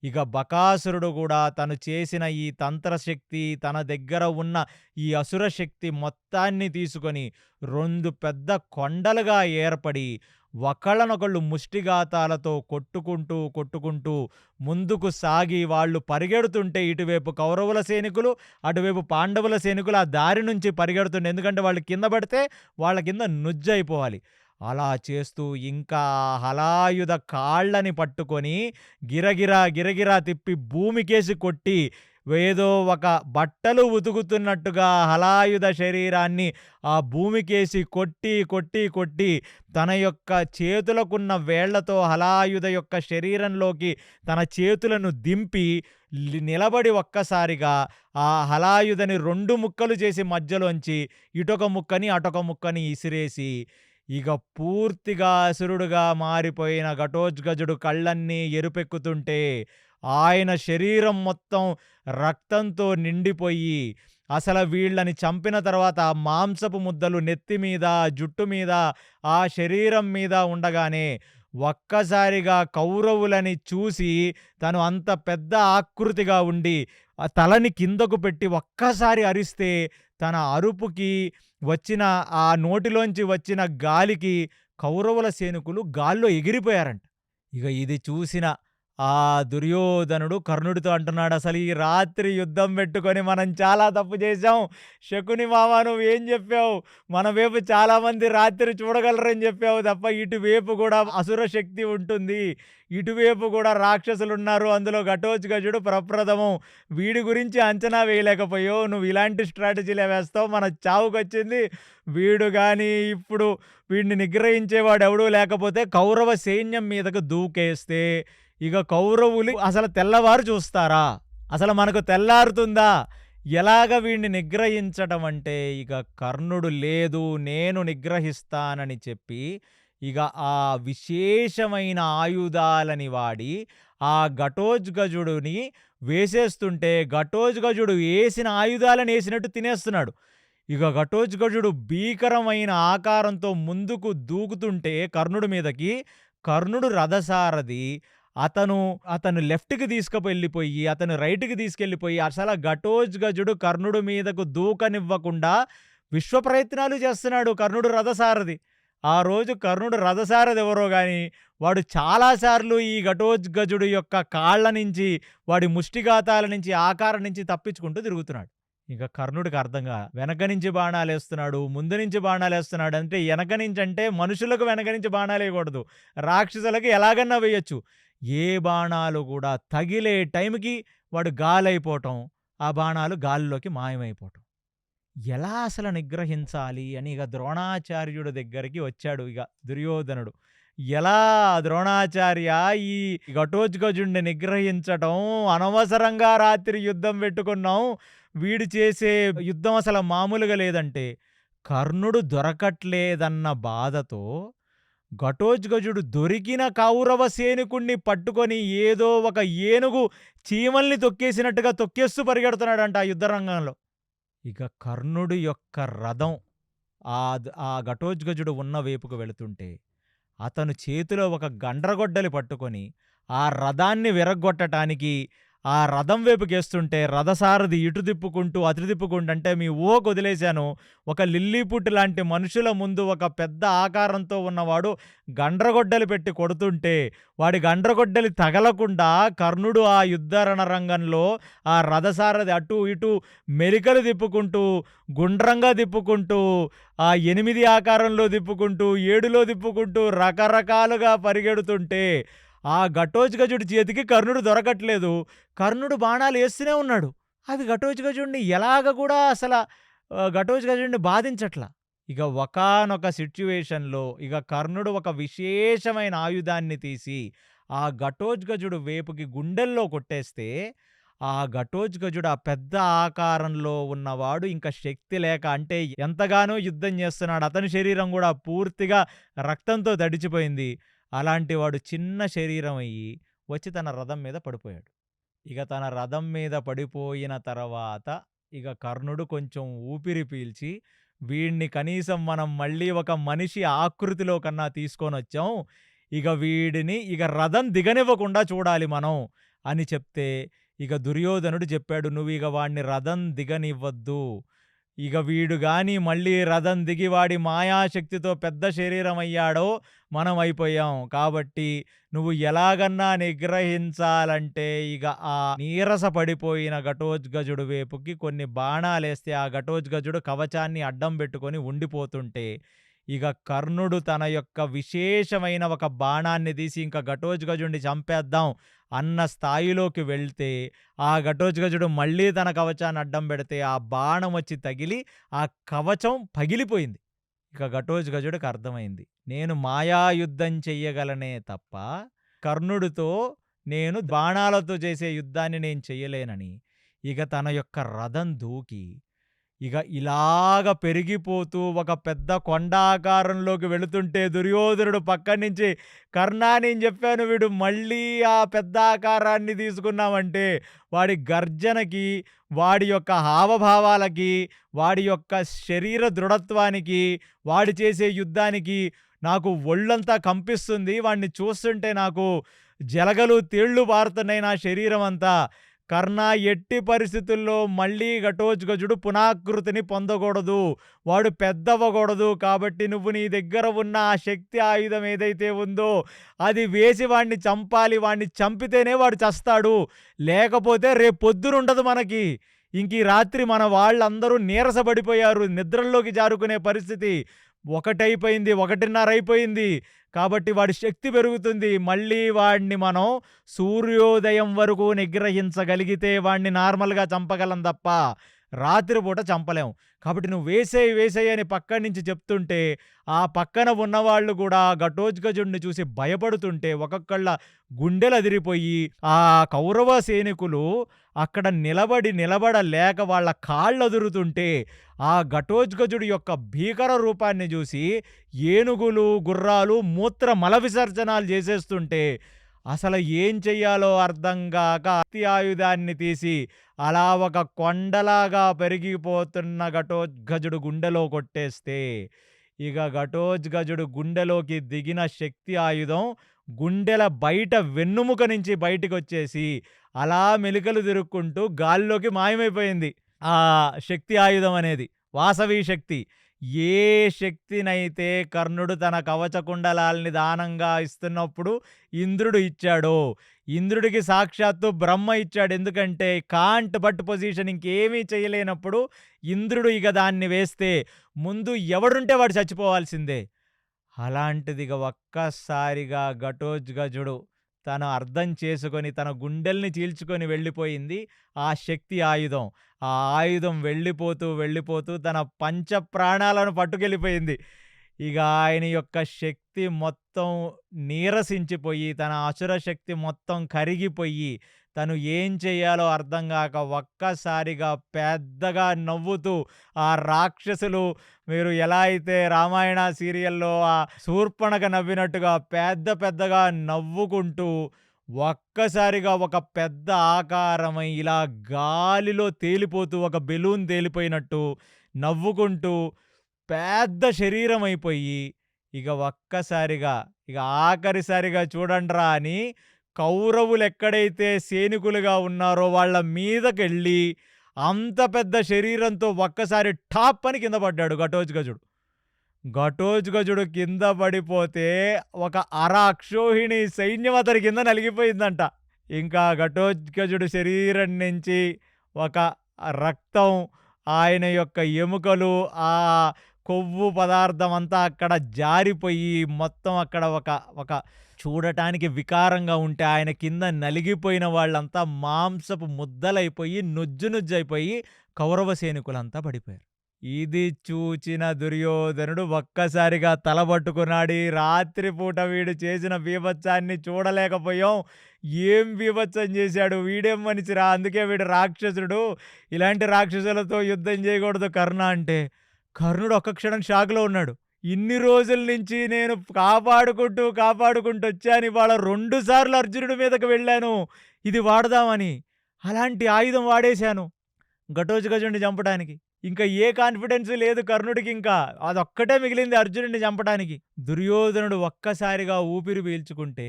ఇక బకాసురుడు కూడా తను చేసిన ఈ తంత్రశక్తి, తన దగ్గర ఉన్న ఈ అసుర శక్తి మొత్తాన్ని తీసుకొని 2 పెద్ద కొండలుగా ఏర్పడి ఒకళ్ళనొకళ్ళు ముష్టిఘాతాలతో కొట్టుకుంటూ ముందుకు సాగి వాళ్ళు పరిగెడుతుంటే, ఇటువైపు కౌరవుల సైనికులు, అటువైపు పాండవుల సైనికులు ఆ దారి నుంచి పరిగెడుతుండే. ఎందుకంటే వాళ్ళు కింద పడితే వాళ్ళ కింద నుజ్జైపోవాలి. అలా చేస్తూ ఇంకా హలాయుధ కాళ్ళని పట్టుకొని గిరగిరా తిప్పి భూమికేసి కొట్టి, ఏదో ఒక బట్టలు ఉతుకుతున్నట్టుగా హలాయుధ శరీరాన్ని ఆ భూమికేసి కొట్టి తన యొక్క చేతులకున్న వేళ్లతో హలాయుధ యొక్క శరీరంలోకి తన చేతులను దింపి నిలబడి ఒక్కసారిగా ఆ హలాయుధని 2 ముక్కలు చేసి మధ్యలోంచి ఇటొక ముక్కని అటొక ముక్కని ఇసిరేసి, ఇక పూర్తిగా అసురుడుగా మారిపోయిన ఘటోత్కచుడు కళ్ళన్నీ ఎరుపెక్కుతుంటే, ఆయన శరీరం మొత్తం రక్తంతో నిండిపోయి అసలు వీళ్ళని చంపిన తర్వాత ఆ మాంసపు ముద్దలు నెత్తి మీద, జుట్టు మీద, ఆ శరీరం మీద ఉండగానే ఒక్కసారిగా కౌరవులని చూసి తను అంత పెద్ద ఆకృతిగా ఉండి ఆ తలని కిందకు పెట్టి ఒక్కసారి అరిస్తే తన అరుపుకి వచ్చిన ఆ నోటిలోంచి వచ్చిన గాలికి కౌరవుల సైనికులు గాల్లో ఎగిరిపోయారంట. ఇక ఇది చూసిన ఆ దుర్యోధనుడు కర్ణుడితో అంటున్నాడు, "అసలు ఈ రాత్రి యుద్ధం పెట్టుకొని మనం చాలా తప్పు చేశాం. శకుని మామ నువ్వేం చెప్పావు? మన వైపు చాలామంది రాత్రి చూడగలరని చెప్పావు తప్ప ఇటువైపు కూడా అసుర శక్తి ఉంటుంది. ఇటువైపు కూడా రాక్షసులున్నారు. అందులో ఘటోత్కచుడు ప్రప్రథమం. వీడి గురించి అంచనా వేయలేకపోయావు. నువ్వు ఇలాంటి స్ట్రాటజీలే వేస్తావు. మన చావుకొచ్చింది. వీడు గాని ఇప్పుడు వీడిని నిగ్రహించేవాడు ఎవడూ లేకపోతే కౌరవ సైన్యం మీదకు దూకేస్తే ఇక కౌరవులు అసలు తెల్లవారు చూస్తారా? అసలు మనకు తెల్లారుతుందా? ఎలాగ వీడిని నిగ్రహించటం అంటే ఇక కర్ణుడు లేదు నేను నిగ్రహిస్తానని చెప్పి ఇక ఆ విశేషమైన ఆయుధాలని వాడి ఆ ఘటోత్కచుడిని వేసేస్తుంటే ఘటోత్కచుడు వేసిన ఆయుధాలను వేసినట్టు తినేస్తున్నాడు. ఇక ఘటోత్కచుడు భీకరమైన ఆకారంతో ముందుకు దూకుతుంటే కర్ణుడి మీదకి కర్ణుడు రథసారథి అతను లెఫ్ట్‌కి తీసుకువెళ్ళిపోయి, అతను రైట్‌కి తీసుకెళ్ళిపోయి, అసల ఘటోత్కచుడు కర్ణుడి మీదకు దూకనివ్వకుండా విశ్వ ప్రయత్నాలు చేస్తున్నాడు కర్ణుడు రథసారథి. ఆ రోజు కర్ణుడు రథసారథి ఎవరో గాని, వాడు చాలా సార్లు ఈ ఘటోత్కచుడు యొక్క కాళ్ళ నుంచి, వాడి ముష్టిఘాతాల నుంచి, ఆకారం నుంచి తప్పించుకుంటూ తిరుగుతున్నాడు. ఇక కర్ణుడికి అర్థంగా వెనక నుంచి బాణాలేస్తున్నాడు, ముందు నుంచి బాణాలేస్తున్నాడు. అంటే ఎనక నుంచి అంటే మనుషులకు వెనక నుంచి బాణాలేయకూడదు. రాక్షసులకి ఎలాగన్నా వేయొచ్చు. ఏ బాణాలు కూడా తగిలే టైంకి వాడు గాలైపోవటం, ఆ బాణాలు గాలిలోకి మాయమైపోవటం. ఎలా అసలు నిగ్రహించాలి అని ఇక ద్రోణాచార్యుడి దగ్గరికి వచ్చాడు ఇక దుర్యోధనుడు. ఎలా ద్రోణాచార్య ఈ ఘటోత్కచుడిని నిగ్రహించటం, అనవసరంగా రాత్రి యుద్ధం పెట్టుకున్నాం. వీడు చేసే యుద్ధం అసలు మామూలుగా లేదంటే, కర్ణుడు దొరకట్లేదన్న బాధతో ఘటోత్కచుడు దొరికిన కౌరవ సైనికుణ్ణి పట్టుకొని ఏదో ఒక ఏనుగు చీమల్ని తొక్కేసినట్టుగా తొక్కేస్తూ పరిగెడుతున్నాడంట ఆ యుద్ధరంగంలో. ఇక కర్ణుడి యొక్క రథం ఆ ఘటోత్కచుడు ఉన్న వైపుకు వెళుతుంటే అతను చేతిలో ఒక గండ్రగొడ్డలి పట్టుకొని ఆ రథాన్ని విరగ్గొట్టటానికి ఆ రథం వైపుకేస్తుంటే రథసారథి ఇటు తిప్పుకుంటూ అటు తిప్పుకుంటూ అంటే మీ ఊహకు వదిలేశాను. ఒక లిల్లీపుట్ లాంటి మనుషుల ముందు ఒక పెద్ద ఆకారంతో ఉన్నవాడు గండ్రగొడ్డలి పెట్టి కొడుతుంటే వాడి గండ్రగొడ్డలి తగలకుండా కర్ణుడు ఆ యుద్ధ రణరంగంలో ఆ రథసారథి అటు ఇటు మెలికలు తిప్పుకుంటూ గుండ్రంగా తిప్పుకుంటూ ఆ 8 ఆకారంలో తిప్పుకుంటూ 7లో తిప్పుకుంటూ రకరకాలుగా పరిగెడుతుంటే ఆ ఘటోత్కచుడి చేతికి కర్ణుడు దొరకట్లేదు. కర్ణుడు బాణాలు వేస్తూనే ఉన్నాడు. అవి ఘటోత్కచుడిని ఎలాగ కూడా ఘటోత్కచుడిని బాధించట్లా. ఇక ఒకానొక సిట్యుయేషన్‌లో ఇక కర్ణుడు ఒక విశేషమైన ఆయుధాన్ని తీసి ఆ ఘటోత్కచుడు వేపుకి గుండెల్లో కొట్టేస్తే ఆ ఘటోత్కచుడు ఆ పెద్ద ఆకారంలో ఉన్నవాడు ఇంక శక్తి లేక అంటే ఎంతగానో యుద్ధం చేస్తున్నాడు. అతని శరీరం కూడా పూర్తిగా రక్తంతో తడిచిపోయింది. అలాంటి వాడు చిన్న శరీరం అయ్యి వచ్చి తన రథం మీద పడిపోయాడు. ఇక తన రథం మీద పడిపోయిన తర్వాత ఇక కర్ణుడు కొంచెం ఊపిరి పీల్చి వీడిని కనీసం మనం మళ్ళీ ఒక మనిషి ఆకృతిలో కన్నా తీసుకొనొచ్చాం. ఇక వీడిని ఇక రథం దిగనివ్వకుండా చూడాలి మనం అని చెప్తే ఇక దుర్యోధనుడు చెప్పాడు, "నువ్వు ఇక వాడిని రథం దిగనివ్వద్దు. ఇక వీడు గాని మళ్ళీ రథం దిగి వాడి మాయాశక్తితో పెద్ద శరీరం అయ్యాడో మనం అయిపోయాం. కాబట్టి నువ్వు ఎలాగన్నా నిగ్రహించాలంటే ఇక ఆ నీరస పడిపోయిన ఘటోత్కచుడు వైపుకి కొన్ని బాణాలేస్తే ఆ ఘటోత్కచుడు కవచాన్ని అడ్డం పెట్టుకొని ఉండిపోతుంటే ఇక కర్ణుడు తన యొక్క విశేషమైన ఒక బాణాన్ని తీసి ఇంక ఘటోత్కచుడిని చంపేద్దాం అన్న స్థాయిలోకి వెళ్తే ఆ ఘటోత్కచుడు మళ్ళీ తన కవచాన్ని అడ్డం పెడితే ఆ బాణం వచ్చి తగిలి ఆ కవచం పగిలిపోయింది. ఇక ఘటోత్కచుడికి అర్థమైంది, నేను మాయాయుద్ధం చెయ్యగలనే తప్ప కర్ణుడితో నేను బాణాలతో చేసే యుద్ధాన్ని నేను చెయ్యలేనని. ఇక తన యొక్క రథం దూకి ఇక ఇలాగ పెరిగిపోతూ ఒక పెద్ద కొండాకారంలోకి వెళుతుంటే దుర్యోధనుడు పక్కన నుంచి కర్ణా నేను చెప్పాను వీడు మళ్ళీ ఆ పెద్ద ఆకారాన్ని తీసుకున్నామంటే వాడి గర్జనకి, వాడి యొక్క హావభావాలకి, వాడి యొక్క శరీర దృఢత్వానికి, వాడు చేసే యుద్ధానికి నాకు ఒళ్ళంతా కంపిస్తుంది. వాడిని చూస్తుంటే నాకు జలగలు తేళ్లు పారుతున్నాయి నా శరీరం అంతా. కర్ణ ఎట్టి పరిస్థితుల్లో మళ్ళీ ఘటోత్కచుడు పునాకృతిని పొందకూడదు. వాడు పెద్దవ్వకూడదు. కాబట్టి నువ్వు నీ దగ్గర ఉన్న ఆ శక్తి ఆయుధం ఏదైతే ఉందో అది వేసి వాడిని చంపాలి. వాడిని చంపితేనే వాడు చస్తాడు. లేకపోతే రేపు పొద్దునుండదు మనకి. ఇంక ఈ రాత్రి మన వాళ్ళందరూ నీరసపడిపోయారు. నిద్రల్లోకి జారుకునే పరిస్థితి. 1 అయిపోయింది, 1:30 అయిపోయింది. కాబట్టి వాడి శక్తి పెరుగుతుంది. మళ్ళీ వాడిని మనం సూర్యోదయం వరకు నిగ్రహించగలిగితే వాడిని నార్మల్‌గా చంపగలం తప్ప రాత్రిపూట చంపలేం. కాబట్టి నువ్వు వేసేయి, వేసేయి అని పక్కన నుంచి చెప్తుంటే ఆ పక్కన ఉన్నవాళ్ళు కూడా ఘటోత్కచుడిని చూసి భయపడుతుంటే ఒక్కొక్కళ్ళ గుండెలు అదిరిపోయి ఆ కౌరవ సైనికులు అక్కడ నిలబడలేక వాళ్ళ కాళ్ళు అదురుతుంటే ఆ ఘటోత్కచుడి యొక్క భీకర రూపాన్ని చూసి ఏనుగులు, గుర్రాలు మూత్ర మల విసర్జనాలు చేసేస్తుంటే అసలు ఏం చెయ్యాలో అర్థం గాక అతి ఆయుధాన్ని తీసి అలా ఒక కొండలాగా పెరిగిపోతున్న ఘటోత్కచుడు గుండెలో కొట్టేస్తే ఇక ఘటోత్కచుడు గుండెలోకి దిగిన శక్తి ఆయుధం గుండెల బయట వెన్నుముక నుంచి బయటికొచ్చేసి అలా మెలికలు తిరుక్కుంటూ గాల్లోకి మాయమైపోయింది. ఆ శక్తి ఆయుధం అనేది వాసవి శక్తి. ఏ శక్తినైతే కర్ణుడు తన కవచకుండలాల్ని దానంగా ఇస్తున్నప్పుడు ఇంద్రుడు ఇచ్చాడో, ఇంద్రుడికి సాక్షాత్తు బ్రహ్మ ఇచ్చాడు. ఎందుకంటే కాంట్ బట్ పొజిషన్ ఇంకేమీ చేయలేనప్పుడు ఇంద్రుడు ఇక దాన్ని వేస్తే ముందు ఎవడుంటే వాడు చచ్చిపోవాల్సిందే. అలాంటిదిగ ఒక్కసారిగా ఘటోత్కచుడు తను అర్థం చేసుకొని తన గుండెల్ని చీల్చుకొని వెళ్ళిపోయింది ఆ శక్తి ఆయుధం. ఆ ఆయుధం వెళ్ళిపోతూ తన పంచ ప్రాణాలను పట్టుకెళ్ళిపోయింది. ఇక ఆయన యొక్క శక్తి మొత్తం నీరసించిపోయి తన అసుర శక్తి మొత్తం కరిగిపోయి తను ఏం చెయ్యాలో అర్థం గాక ఒక్కసారిగా పెద్దగా నవ్వుతూ ఆ రాక్షసులు మీరు ఎలా అయితే రామాయణ సీరియల్లో ఆ శూర్పణఖ నవ్వినట్టుగా పెద్దగా నవ్వుకుంటూ ఒక్కసారిగా ఒక పెద్ద ఆకారమై ఇలా గాలిలో తేలిపోతూ ఒక బెలూన్ తేలిపోయినట్టు నవ్వుకుంటూ పెద్ద శరీరం అయిపోయి ఇక ఒక్కసారిగా ఇక ఆఖరిసారిగా చూడండ్రా అని కౌరవులు ఎక్కడైతే సైనికులుగా ఉన్నారో వాళ్ళ మీదకెళ్ళి అంత పెద్ద శరీరంతో ఒక్కసారి టాప్ అని కింద పడ్డాడు ఘటోత్కచుడు. ఘటోత్కచుడు కింద పడిపోతే ఒక అక్షోహిణి సైన్యం అతని కింద నలిగిపోయిందంట. ఇంకా ఘటోత్కచుడు శరీరం నుంచి ఒక రక్తం, ఆయన యొక్క ఎముకలు, ఆ కొవ్వు పదార్థం అంతా అక్కడ జారిపోయి మొత్తం అక్కడ ఒక చూడటానికి వికారంగా ఉంటే ఆయన కింద నలిగిపోయిన వాళ్ళంతా మాంసపు ముద్దలైపోయి నుజ్జునుజ్జైపోయి కౌరవ సైనికులంతా పడిపోయారు. ఇది చూచిన దుర్యోధనుడు ఒక్కసారిగా తలబట్టుకున్నాడు. రాత్రిపూట వీడు చేసిన బీభత్సాన్ని చూడలేకపోయాం. ఏం బీభత్సం చేశాడు, వీడేం మనిషిరా, అందుకే వీడు రాక్షసుడు, ఇలాంటి రాక్షసులతో యుద్ధం చేయకూడదు కర్ణ అంటే. కర్ణుడు ఒక్క క్షణం షాక్లో ఉన్నాడు. ఇన్ని రోజుల నుంచి నేను కాపాడుకుంటూ వచ్చాను, ఇవాళ 2 సార్లు అర్జునుడి మీదకి వెళ్ళాను ఇది వాడదామని, అలాంటి ఆయుధం వాడేశాను ఘటోత్కచుడిని చంపడానికి. ఇంకా ఏ కాన్ఫిడెన్స్ లేదు కర్ణుడికి, ఇంకా అదొక్కటే మిగిలింది అర్జునుడిని చంపడానికి. దుర్యోధనుడు ఒక్కసారిగా ఊపిరి పీల్చుకుంటే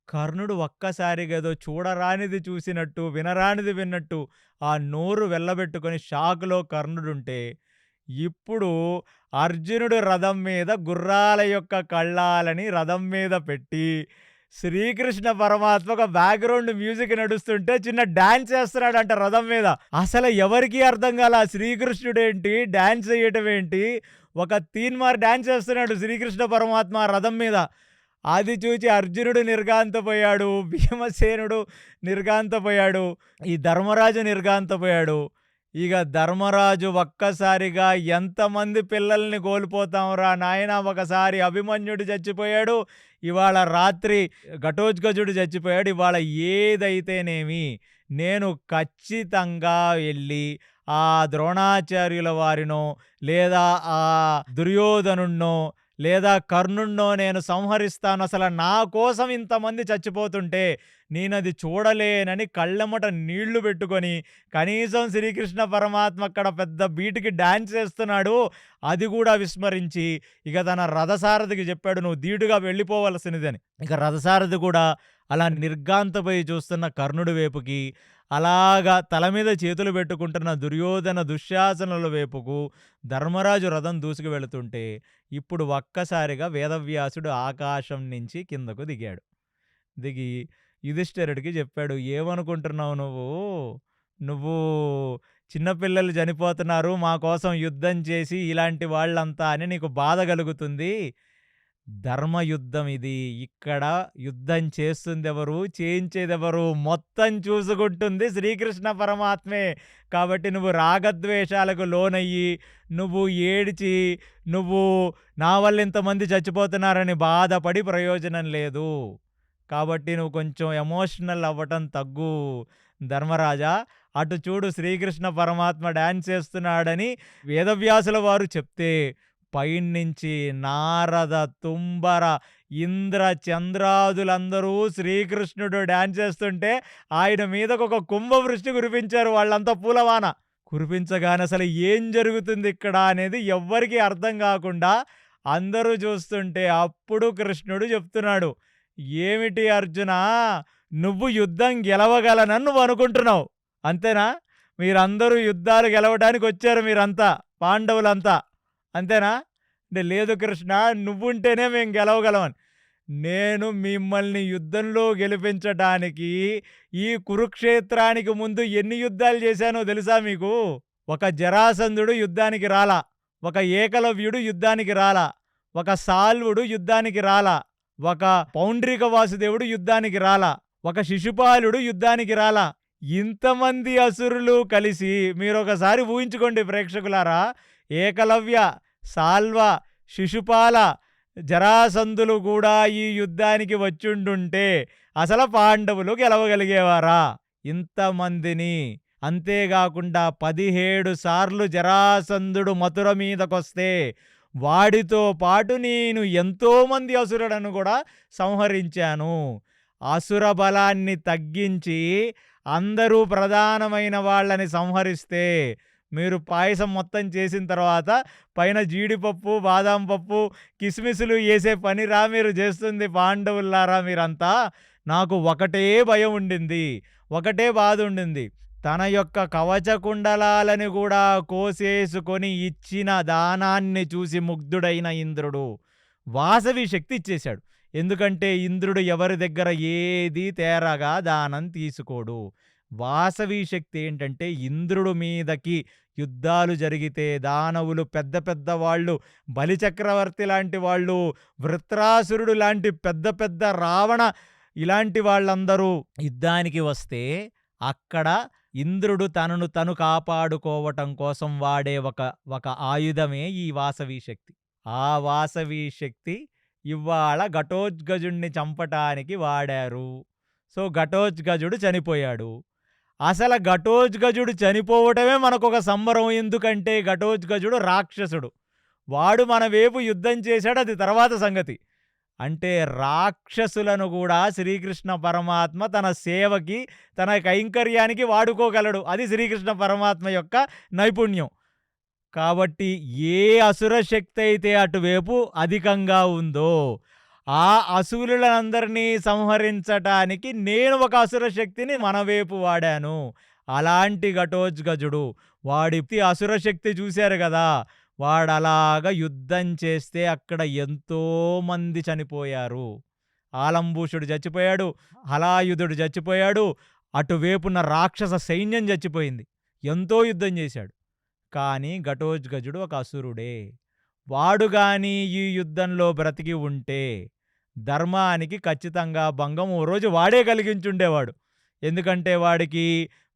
కర్ణుడు ఒక్కసారిగా ఏదో చూడరానిది చూసినట్టు వినరానిది విన్నట్టు ఆ నోరు వెళ్ళబెట్టుకొని షాకులో కర్ణుడుంటే ఇప్పుడు అర్జునుడు రథం మీద గుర్రాల యొక్క కళ్ళాలని రథం మీద పెట్టి శ్రీకృష్ణ పరమాత్మ ఒక బ్యాక్గ్రౌండ్ మ్యూజిక్ నడుస్తుంటే చిన్న డాన్స్ చేస్తున్నాడంట రథం మీద. అసలు ఎవరికీ అర్థం కాల శ్రీకృష్ణుడేంటి డాన్స్ చేయటం ఏంటి, ఒక తీన్మార్ డాన్స్ చేస్తున్నాడు శ్రీకృష్ణ పరమాత్మ రథం మీద. అది చూచి అర్జునుడు నిర్ఘాంతపోయాడు, భీమసేనుడు నిర్ఘాంతపోయాడు, ఈ ధర్మరాజు నిర్ఘాంతపోయాడు. ఇక ధర్మరాజు ఒక్కసారిగా ఎంతమంది పిల్లల్ని కోల్పోతాంరా నాయనా, ఒకసారి అభిమన్యుడు చచ్చిపోయాడు, ఇవాళ రాత్రి ఘటోత్కచుడు చచ్చిపోయాడు, ఇవాళ ఏదైతేనేమి నేను ఖచ్చితంగా వెళ్ళి ఆ ద్రోణాచార్యుల వారినో లేదా ఆ దుర్యోధనుణ్ణో లేదా కర్ణుణ్ణో నేను సంహరిస్తాను. అసలు నా కోసం ఇంతమంది చచ్చిపోతుంటే నేనది చూడలేనని కళ్ళెమ్మట నీళ్లు పెట్టుకొని, కనీసం శ్రీకృష్ణ పరమాత్మ అక్కడ పెద్ద బీటుకి డాన్స్ చేస్తున్నాడు, అది కూడా విస్మరించి ఇక తన రథసారథికి చెప్పాడు, నువ్వు ధీటుగా వెళ్ళిపోవలసినదని. ఇక రథసారథి కూడా అలా నిర్ఘాంతపోయి చూస్తున్న కర్ణుడి వైపుకి, అలాగా తల మీద చేతులు పెట్టుకుంటున్న దుర్యోధన దుశ్శాసనుల వైపుకు ధర్మరాజు రథం దూసుకు వెళుతుంటే ఇప్పుడు ఒక్కసారిగా వేదవ్యాసుడు ఆకాశం నుంచి కిందకు దిగాడు. దిగి యుధిష్ఠిరుడికి చెప్పాడు, ఏమనుకుంటున్నావు నువ్వు? నువ్వు చిన్నపిల్లలు చనిపోతున్నారు మా కోసం యుద్ధం చేసి ఇలాంటి వాళ్ళంతా అని నీకు బాధ కలుగుతుంది. ధర్మయుద్ధం ఇది. ఇక్కడ యుద్ధం చేస్తుందెవరు, చేయించేదెవరు, మొత్తం చూసుకుంటుంది శ్రీకృష్ణ పరమాత్మే. కాబట్టి నువ్వు రాగద్వేషాలకు లోనయ్యి, నువ్వు ఏడిచి, నువ్వు నా వల్ల ఇంతమంది చచ్చిపోతున్నారని బాధపడి ప్రయోజనం లేదు. కాబట్టి నువ్వు కొంచెం ఎమోషనల్ అవ్వటం తగ్గు ధర్మరాజా. అటు చూడు శ్రీకృష్ణ పరమాత్మ డాన్స్ చేస్తున్నాడని వేదవ్యాసుల వారు చెప్తే పైనుంచి నారద, తుంబర, ఇంద్ర, చంద్రాదులందరూ శ్రీకృష్ణుడు డాన్స్ చేస్తుంటే ఆయన మీదకు ఒక కుంభవృష్టి కురిపించారు. వాళ్ళంతా పూలవాన కురిపించగానే అసలు ఏం జరుగుతుంది ఇక్కడ అనేది ఎవ్వరికీ అర్థం కాకుండా అందరూ చూస్తుంటే అప్పుడు కృష్ణుడు చెప్తున్నాడు, ఏమిటి అర్జున, నువ్వు యుద్ధం గెలవగలనని నువ్వు అనుకుంటున్నావు అంతేనా? మీరందరూ యుద్ధాలు గెలవడానికి వచ్చారు, మీరంతా పాండవులంతా అంతేనా? అంటే లేదు కృష్ణ, నువ్వుంటేనే మేము గెలవగలమని. నేను మిమ్మల్ని యుద్ధంలో గెలిపించడానికి ఈ కురుక్షేత్రానికి ముందు ఎన్ని యుద్ధాలు చేశానో తెలుసా మీకు? ఒక జరాసంధుడు యుద్ధానికి రాలా, ఒక ఏకలవ్యుడు యుద్ధానికి రాలా, ఒక సాల్వుడు యుద్ధానికి రాలా, ఒక పౌండ్రిక వాసుదేవుడు యుద్ధానికి రాలా, ఒక శిశుపాలుడు యుద్ధానికి రాలా. ఇంతమంది అసురులు కలిసి మీరొకసారి ఊహించుకోండి ప్రేక్షకులారా, ఏకలవ్య, సాల్వ, శిశుపాల, జరాసంధులు కూడా ఈ యుద్ధానికి వచ్చుండుంటే అసలు పాండవులు గెలవగలిగేవారా ఇంతమందిని? అంతేకాకుండా 17 సార్లు జరాసంధుడు మథుర మీదకొస్తే వాడితో పాటు నేను ఎంతోమంది అసురులను కూడా సంహరించాను. అసుర బలాన్ని తగ్గించి అందరూ ప్రధానమైన వాళ్ళని సంహరిస్తే మీరు పాయసం మొత్తం చేసిన తర్వాత పైన జీడిపప్పు, బాదాం పప్పు, కిస్మిసులు వేసే పనిరా మీరు చేస్తుంది పాండవుల్లారా మీరంతా? నాకు ఒకటే భయం ఉండింది, ఒకటే బాధ ఉండింది. తన యొక్క కవచ కుండలాలని కూడా కోసేసుకొని ఇచ్చిన దానాన్ని చూసి ముగ్ధుడైన ఇంద్రుడు వాసవి శక్తి ఇచ్చేశాడు. ఎందుకంటే ఇంద్రుడు ఎవరి దగ్గర ఏది తేరగా దానం తీసుకోడు. వాసవి శక్తి ఏంటంటే ఇంద్రుడు మీదకి యుద్ధాలు జరిగితే దానవులు, పెద్ద పెద్ద వాళ్ళు, బలిచక్రవర్తి లాంటి వాళ్ళు, వృత్రాసురుడు లాంటి పెద్ద పెద్ద రావణ ఇలాంటి వాళ్ళందరూ యుద్ధానికి వస్తే అక్కడ ఇంద్రుడు తనను తను కాపాడుకోవటం కోసం వాడే ఒక ఆయుధమే ఈ వాసవి శక్తి. ఆ వాసవి శక్తి ఇవాళ ఘటోత్కచుడిని చంపటానికి వాడారు. సో ఘటోత్కచుడు చనిపోయాడు. అసలు ఘటోత్కచుడు చనిపోవటమే మనకొక సంబరం. ఎందుకంటే ఘటోత్కచుడు రాక్షసుడు, వాడు మన వైపు యుద్ధం చేశాడు, అది తర్వాత సంగతి. అంటే రాక్షసులను కూడా శ్రీకృష్ణ పరమాత్మ తన సేవకి, తన కైంకర్యానికి వాడుకోగలడు. అది శ్రీకృష్ణ పరమాత్మ యొక్క నైపుణ్యం. కాబట్టి ఏ అసుర శక్తి అయితే అటువైపు అధికంగా ఉందో ఆ అసురులందరినీ సంహరించటానికి నేను ఒక అసుర శక్తిని మన వైపు వాడాను. అలాంటి ఘటోత్కచుడు వాడి అసుర శక్తి చూశారు కదా, వాడలాగా యుద్ధం చేస్తే అక్కడ ఎంతోమంది చనిపోయారు. ఆలంబూషుడు చచ్చిపోయాడు, హలాయుధుడు చచ్చిపోయాడు, అటువైపున్న రాక్షస సైన్యం చచ్చిపోయింది. ఎంతో యుద్ధం చేశాడు. కానీ ఘటోత్కచుడు ఒక అసురుడే. వాడు గాని ఈ యుద్ధంలో బ్రతికి ఉంటే ధర్మానికి ఖచ్చితంగా భంగం ఓ రోజు వాడే కలిగించుండేవాడు. ఎందుకంటే వాడికి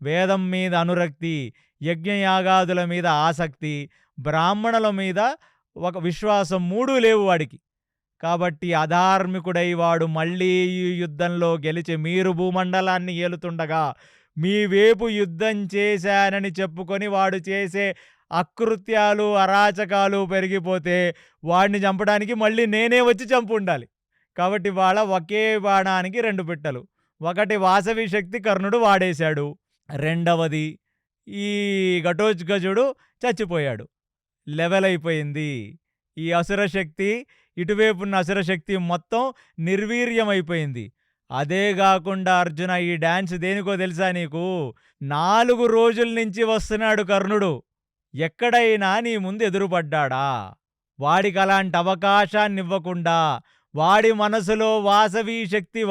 వేదం మీద అనురక్తి, యజ్ఞయాగాదుల మీద ఆసక్తి, బ్రాహ్మణుల మీద ఒక విశ్వాసం 3 లేవు వాడికి. కాబట్టి అధార్మికుడై వాడు మళ్ళీ ఈ యుద్ధంలో గెలిచి మీరు భూమండలాన్ని ఏలుతుండగా మీ వైపు యుద్ధం చేశానని చెప్పుకొని వాడు చేసే అకృత్యాలు, అరాచకాలు పెరిగిపోతే వాడిని చంపడానికి మళ్ళీ నేనే వచ్చి చంపుండాలి. కాబట్టి ఇవాళ ఒకే బాణానికి 2 పిట్టలు. ఒకటి వాసవి శక్తి కర్ణుడు వాడేశాడు. రెండవది ఈ ఘటోత్కచుడు చచ్చిపోయాడు. లెవెల్ అయిపోయింది. ఈ అసురశక్తి, ఇటువైపున్న అసురశక్తి మొత్తం నిర్వీర్యమైపోయింది. అదే గాకుండా అర్జున, ఈ డాన్స్ దేనికో తెలుసా నీకు? 4 రోజుల నుంచి వస్తున్నాడు కర్ణుడు. ఎక్కడైనా నీ ముందు ఎదురుపడ్డాడా? వాడికలాంటి అవకాశాన్నివ్వకుండా వాడి మనసులో వాసవి శక్తి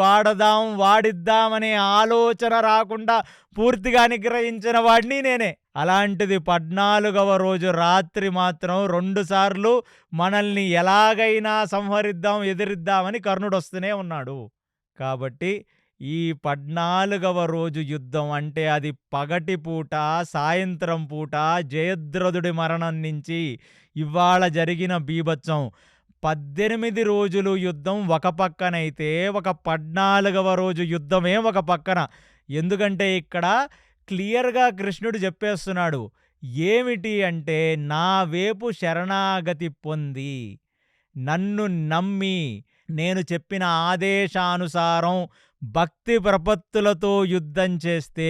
వాడిద్దామనే ఆలోచన రాకుండా పూర్తిగా నిగ్రహించిన వాడిని నేనే. అలాంటిది 14వ రోజు రాత్రి మాత్రం 2 సార్లు మనల్ని ఎలాగైనా సంహరిద్దాం, ఎదిరిద్దామని కర్ణుడొస్తూనే ఉన్నాడు. కాబట్టి ఈ 14వ రోజు యుద్ధం అంటే అది పగటి పూట, సాయంత్రం పూట జయద్రథుడి మరణం నుంచి ఇవాళ జరిగిన బీభత్సం. 18 రోజులు యుద్ధం ఒక పక్కనైతే, ఒక 14వ రోజు యుద్ధమే ఒక పక్కన. ఎందుకంటే ఇక్కడ క్లియర్‌గా కృష్ణుడు చెప్పేస్తున్నాడు. ఏమిటి అంటే, నా వైపు శరణాగతి పొంది, నన్ను నమ్మి, నేను చెప్పిన ఆదేశానుసారం భక్తి ప్రపత్తులతో యుద్ధం చేస్తే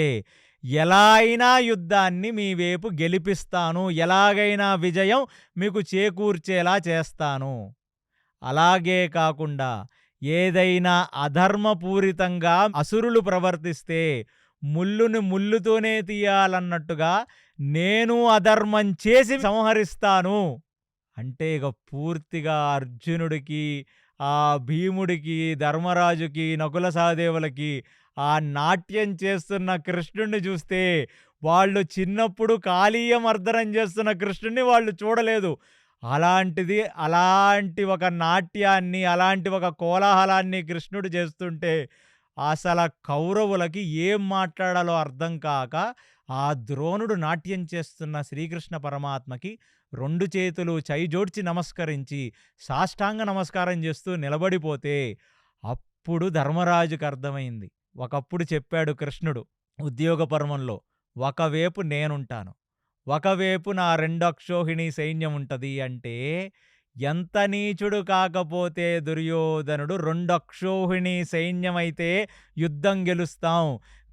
ఎలా అయినా యుద్ధాన్ని మీ వైపు గెలిపిస్తాను, ఎలాగైనా విజయం మీకు చేకూర్చేలా చేస్తాను. అలాగే కాకుండా ఏదైనా అధర్మపూరితంగా అసురులు ప్రవర్తిస్తే ముల్లుని ముల్లుతోనే తీయాలన్నట్టుగా నేను అధర్మం చేసి సంహరిస్తాను. అంటే ఇక పూర్తిగా అర్జునుడికి, ఆ భీముడికి, ధర్మరాజుకి, నకుల సహదేవులకి ఆ నాట్యం చేస్తున్న కృష్ణుడిని చూస్తే వాళ్ళు చిన్నప్పుడు కాళీయమర్దనం చేస్తున్న కృష్ణుడిని వాళ్ళు చూడలేదు. అలాంటిది, అలాంటి ఒక నాట్యాన్ని, అలాంటి ఒక కోలాహలాన్ని కృష్ణుడు చేస్తుంటే అసల కౌరవులకి ఏం మాట్లాడాలో అర్థం కాక ఆ ద్రోణుడు నాట్యం చేస్తున్న శ్రీకృష్ణ పరమాత్మకి 2 చేతులు జోడ్చి నమస్కరించి సాష్టాంగ నమస్కారం చేస్తూ నిలబడిపోతే అప్పుడు ధర్మరాజుకు అర్థమైంది. ఒకప్పుడు చెప్పాడు కృష్ణుడు ఉద్యోగ పర్వంలో, ఒకవైపు నేనుంటాను, ఒకవైపు నా 2 అక్షోహిణీ సైన్యం ఉంటది అంటే ఎంత నీచుడు కాకపోతే దుర్యోధనుడు 2 అక్షోహిణీ సైన్యమైతే యుద్ధం గెలుస్తాం.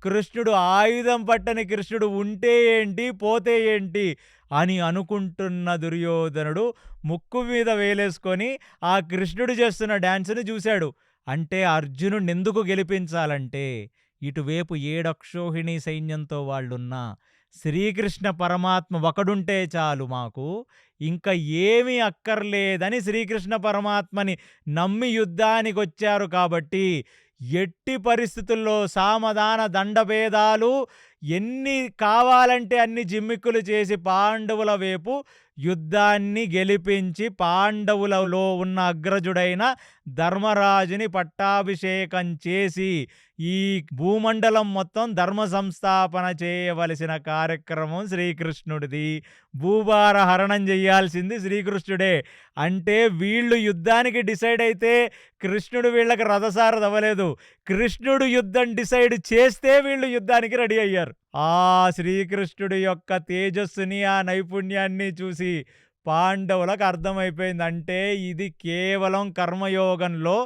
కృష్ణుడు ఆయుధం పట్టని కృష్ణుడు ఉంటే ఏంటి, పోతే ఏంటి అని అనుకుంటున్న దుర్యోధనుడు ముక్కు మీద వేలేసుకొని ఆ కృష్ణుడు చేస్తున్న డాన్సుని చూశాడు. అంటే అర్జునుడిని ఎందుకు గెలిపించాలంటే ఇటువైపు 7 అక్షోహిణీ సైన్యంతో వాళ్ళున్నా శ్రీకృష్ణ పరమాత్మ ఒకడుంటే చాలు మాకు, ఇంకా ఏమీ అక్కర్లేదని శ్రీకృష్ణ పరమాత్మని నమ్మి యుద్ధానికొచ్చారు. కాబట్టి ఎట్టి పరిస్థితుల్లో సామధాన దండభేదాలు ఎన్ని కావాలంటే అన్ని జిమ్మిక్కులు చేసి పాండవుల వైపు యుద్ధాన్ని గెలిపించి పాండవులలో ఉన్న అగ్రజుడైన ధర్మరాజుని పట్టాభిషేకం చేసి ఈ భూమండలం మొత్తం ధర్మ సంస్థాపన చేయవలసిన కార్యక్రమం శ్రీకృష్ణుడిది. భూభార హరణం చెయ్యాల్సింది శ్రీకృష్ణుడే. అంటే వీళ్ళు యుద్ధానికి డిసైడ్ అయితే కృష్ణుడు వీళ్ళకి రథసారథి అవ్వలేదు. కృష్ణుడు యుద్ధం డిసైడ్ చేస్తే వీళ్ళు యుద్ధానికి రెడీ అయ్యారు. ఆ శ్రీకృష్ణుడి యొక్క తేజస్సుని, ఆ నైపుణ్యాన్ని చూసి పాండవులకు అర్థమైపోయింది. అంటే ఇది కేవలం కర్మయోగంలో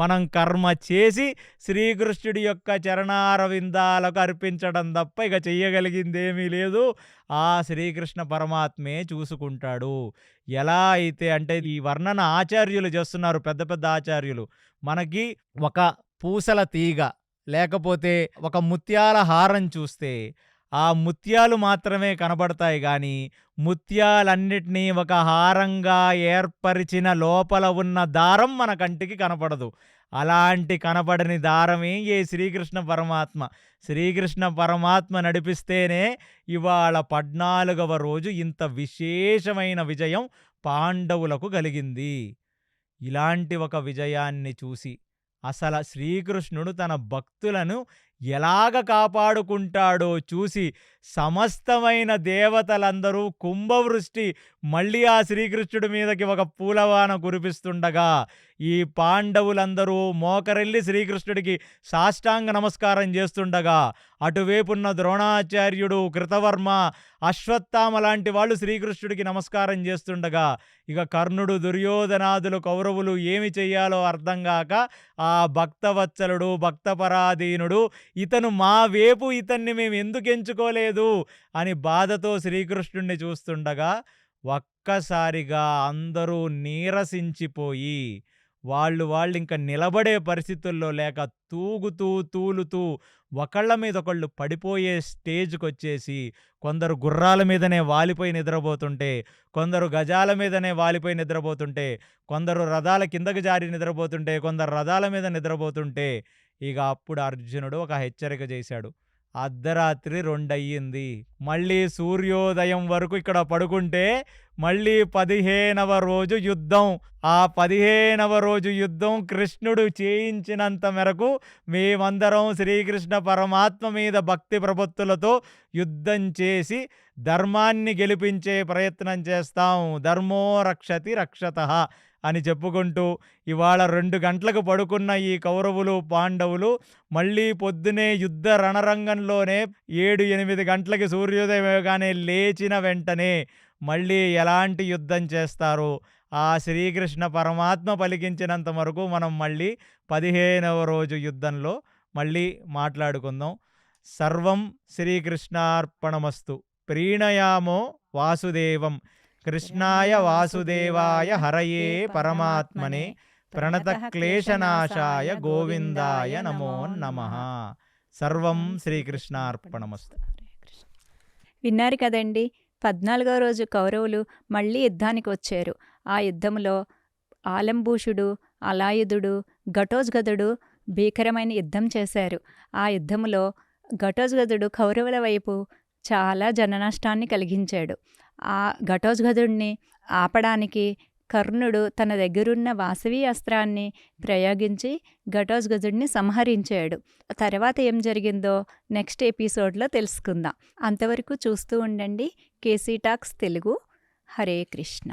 మనం కర్మ చేసి శ్రీకృష్ణుడి యొక్క చరణారవిందాలకు అర్పించడం తప్ప ఇక చెయ్యగలిగిందేమీ లేదు. ఆ శ్రీకృష్ణ పరమాత్మే చూసుకుంటాడు. ఎలా అయితే అంటే ఈ వర్ణన ఆచార్యులు చేస్తున్నారు, పెద్ద పెద్ద ఆచార్యులు. మనకి ఒక పూసల తీగ లేకపోతే ఒక ముత్యాల హారం చూస్తే ఆ ముత్యాలు మాత్రమే కనబడతాయి గాని ముత్యాలన్నిటినీ ఒక హారంగా ఏర్పరిచిన లోపల ఉన్న దారం మన కంటికి కనపడదు. అలాంటి కనపడని దారమే ఈ శ్రీకృష్ణ పరమాత్మ. శ్రీకృష్ణ పరమాత్మ నడిపిస్తేనే ఇవాళ 14వ రోజు ఇంత విశేషమైన విజయం పాండవులకు కలిగింది. ఇలాంటి ఒక విజయాన్ని చూసి అసలు శ్రీకృష్ణుడు తన భక్తులను ఎలాగ కాపాడుకుంటాడో చూసి సమస్తమైన దేవతలందరూ కుంభవృష్టి మళ్ళీ ఆ శ్రీకృష్ణుడి మీదకి ఒక పూలవాన కురిపిస్తుండగా ఈ పాండవులందరూ మోకరెళ్ళి శ్రీకృష్ణుడికి సాష్టాంగ నమస్కారం చేస్తుండగా అటువైపున్న ద్రోణాచార్యుడు, కృతవర్మ, అశ్వత్థామ లాంటి వాళ్ళు శ్రీకృష్ణుడికి నమస్కారం చేస్తుండగా ఇక కర్ణుడు, దుర్యోధనాదులు, కౌరవులు ఏమి చెయ్యాలో అర్థం కాక ఆ భక్తవత్సలుడు, భక్తపరాధీనుడు, ఇతను మా వైపు, ఇతన్ని మేము ఎందుకు ఎంచుకోలేదు అని బాధతో శ్రీకృష్ణుణ్ణి చూస్తుండగా ఒక్కసారిగా అందరూ నీరసించిపోయి వాళ్ళు ఇంక నిలబడే పరిస్థితుల్లో లేక తూగుతూ తూలుతూ ఒకళ్ళ మీద ఒకళ్ళు పడిపోయే స్టేజ్‌కొచ్చేసి కొందరు గుర్రాల మీదనే వాలిపోయి నిద్రపోతుంటే, కొందరు గజాల మీదనే వాలిపోయి నిద్రపోతుంటే, కొందరు రథాల కిందకి జారి నిద్రపోతుంటే, కొందరు రథాల మీద నిద్రపోతుంటే ఇక అప్పుడు అర్జునుడు ఒక హెచ్చరిక చేశాడు. అర్ధరాత్రి 2 అయ్యింది. మళ్ళీ సూర్యోదయం వరకు ఇక్కడ పడుకుంటే మళ్ళీ 15వ రోజు యుద్ధం. ఆ 15వ రోజు యుద్ధం కృష్ణుడు చేయించినంత మేరకు మేమందరం శ్రీకృష్ణ పరమాత్మ మీద భక్తి ప్రపత్తులతో యుద్ధం చేసి ధర్మాన్ని గెలిపించే ప్రయత్నం చేస్తాం. ధర్మో రక్షతి రక్షతః అని చెప్పుకుంటూ ఇవాళ 2 గంటలకు పడుకున్న ఈ కౌరవులు, పాండవులు మళ్ళీ పొద్దునే యుద్ధ రణరంగంలోనే 7-8 గంటలకి సూర్యోదయం అవ్వగానే లేచిన వెంటనే మళ్ళీ ఎలాంటి యుద్ధం చేస్తారో ఆ శ్రీకృష్ణ పరమాత్మ పలికించినంత వరకు మనం మళ్ళీ 15వ రోజు యుద్ధంలో మళ్ళీ మాట్లాడుకుందాం. సర్వం శ్రీకృష్ణార్పణమస్తు. ప్రీణయామో వాసుదేవం. కృష్ణాయ వాసుదేవాయ హరయే పరమాత్మనే ప్రణతక్లేశనాశాయ గోవిందాయ నమో నమః. సర్వం శ్రీకృష్ణార్పణమస్తు. విన్నారు కదండి, 14వ రోజు కౌరవులు మళ్ళీ యుద్ధానికి వచ్చారు. ఆ యుద్ధంలో ఆలంబూషుడు, అలాయుధుడు, ఘటోత్కచుడు భీకరమైన యుద్ధం చేశారు. ఆ యుద్ధంలో ఘటోత్కచుడు కౌరవుల వైపు చాలా జననష్టాన్ని కలిగించాడు. ఆ ఘటోత్కచుడిని ఆపడానికి కర్ణుడు తన దగ్గరున్న వాసవి అస్త్రాన్ని ప్రయోగించి ఘటోత్కచుడిని సంహరించాడు. తర్వాత ఏం జరిగిందో నెక్స్ట్ ఎపిసోడ్లో తెలుసుకుందాం. అంతవరకు చూస్తూ ఉండండి కేసీ టాక్స్ తెలుగు. హరే కృష్ణ.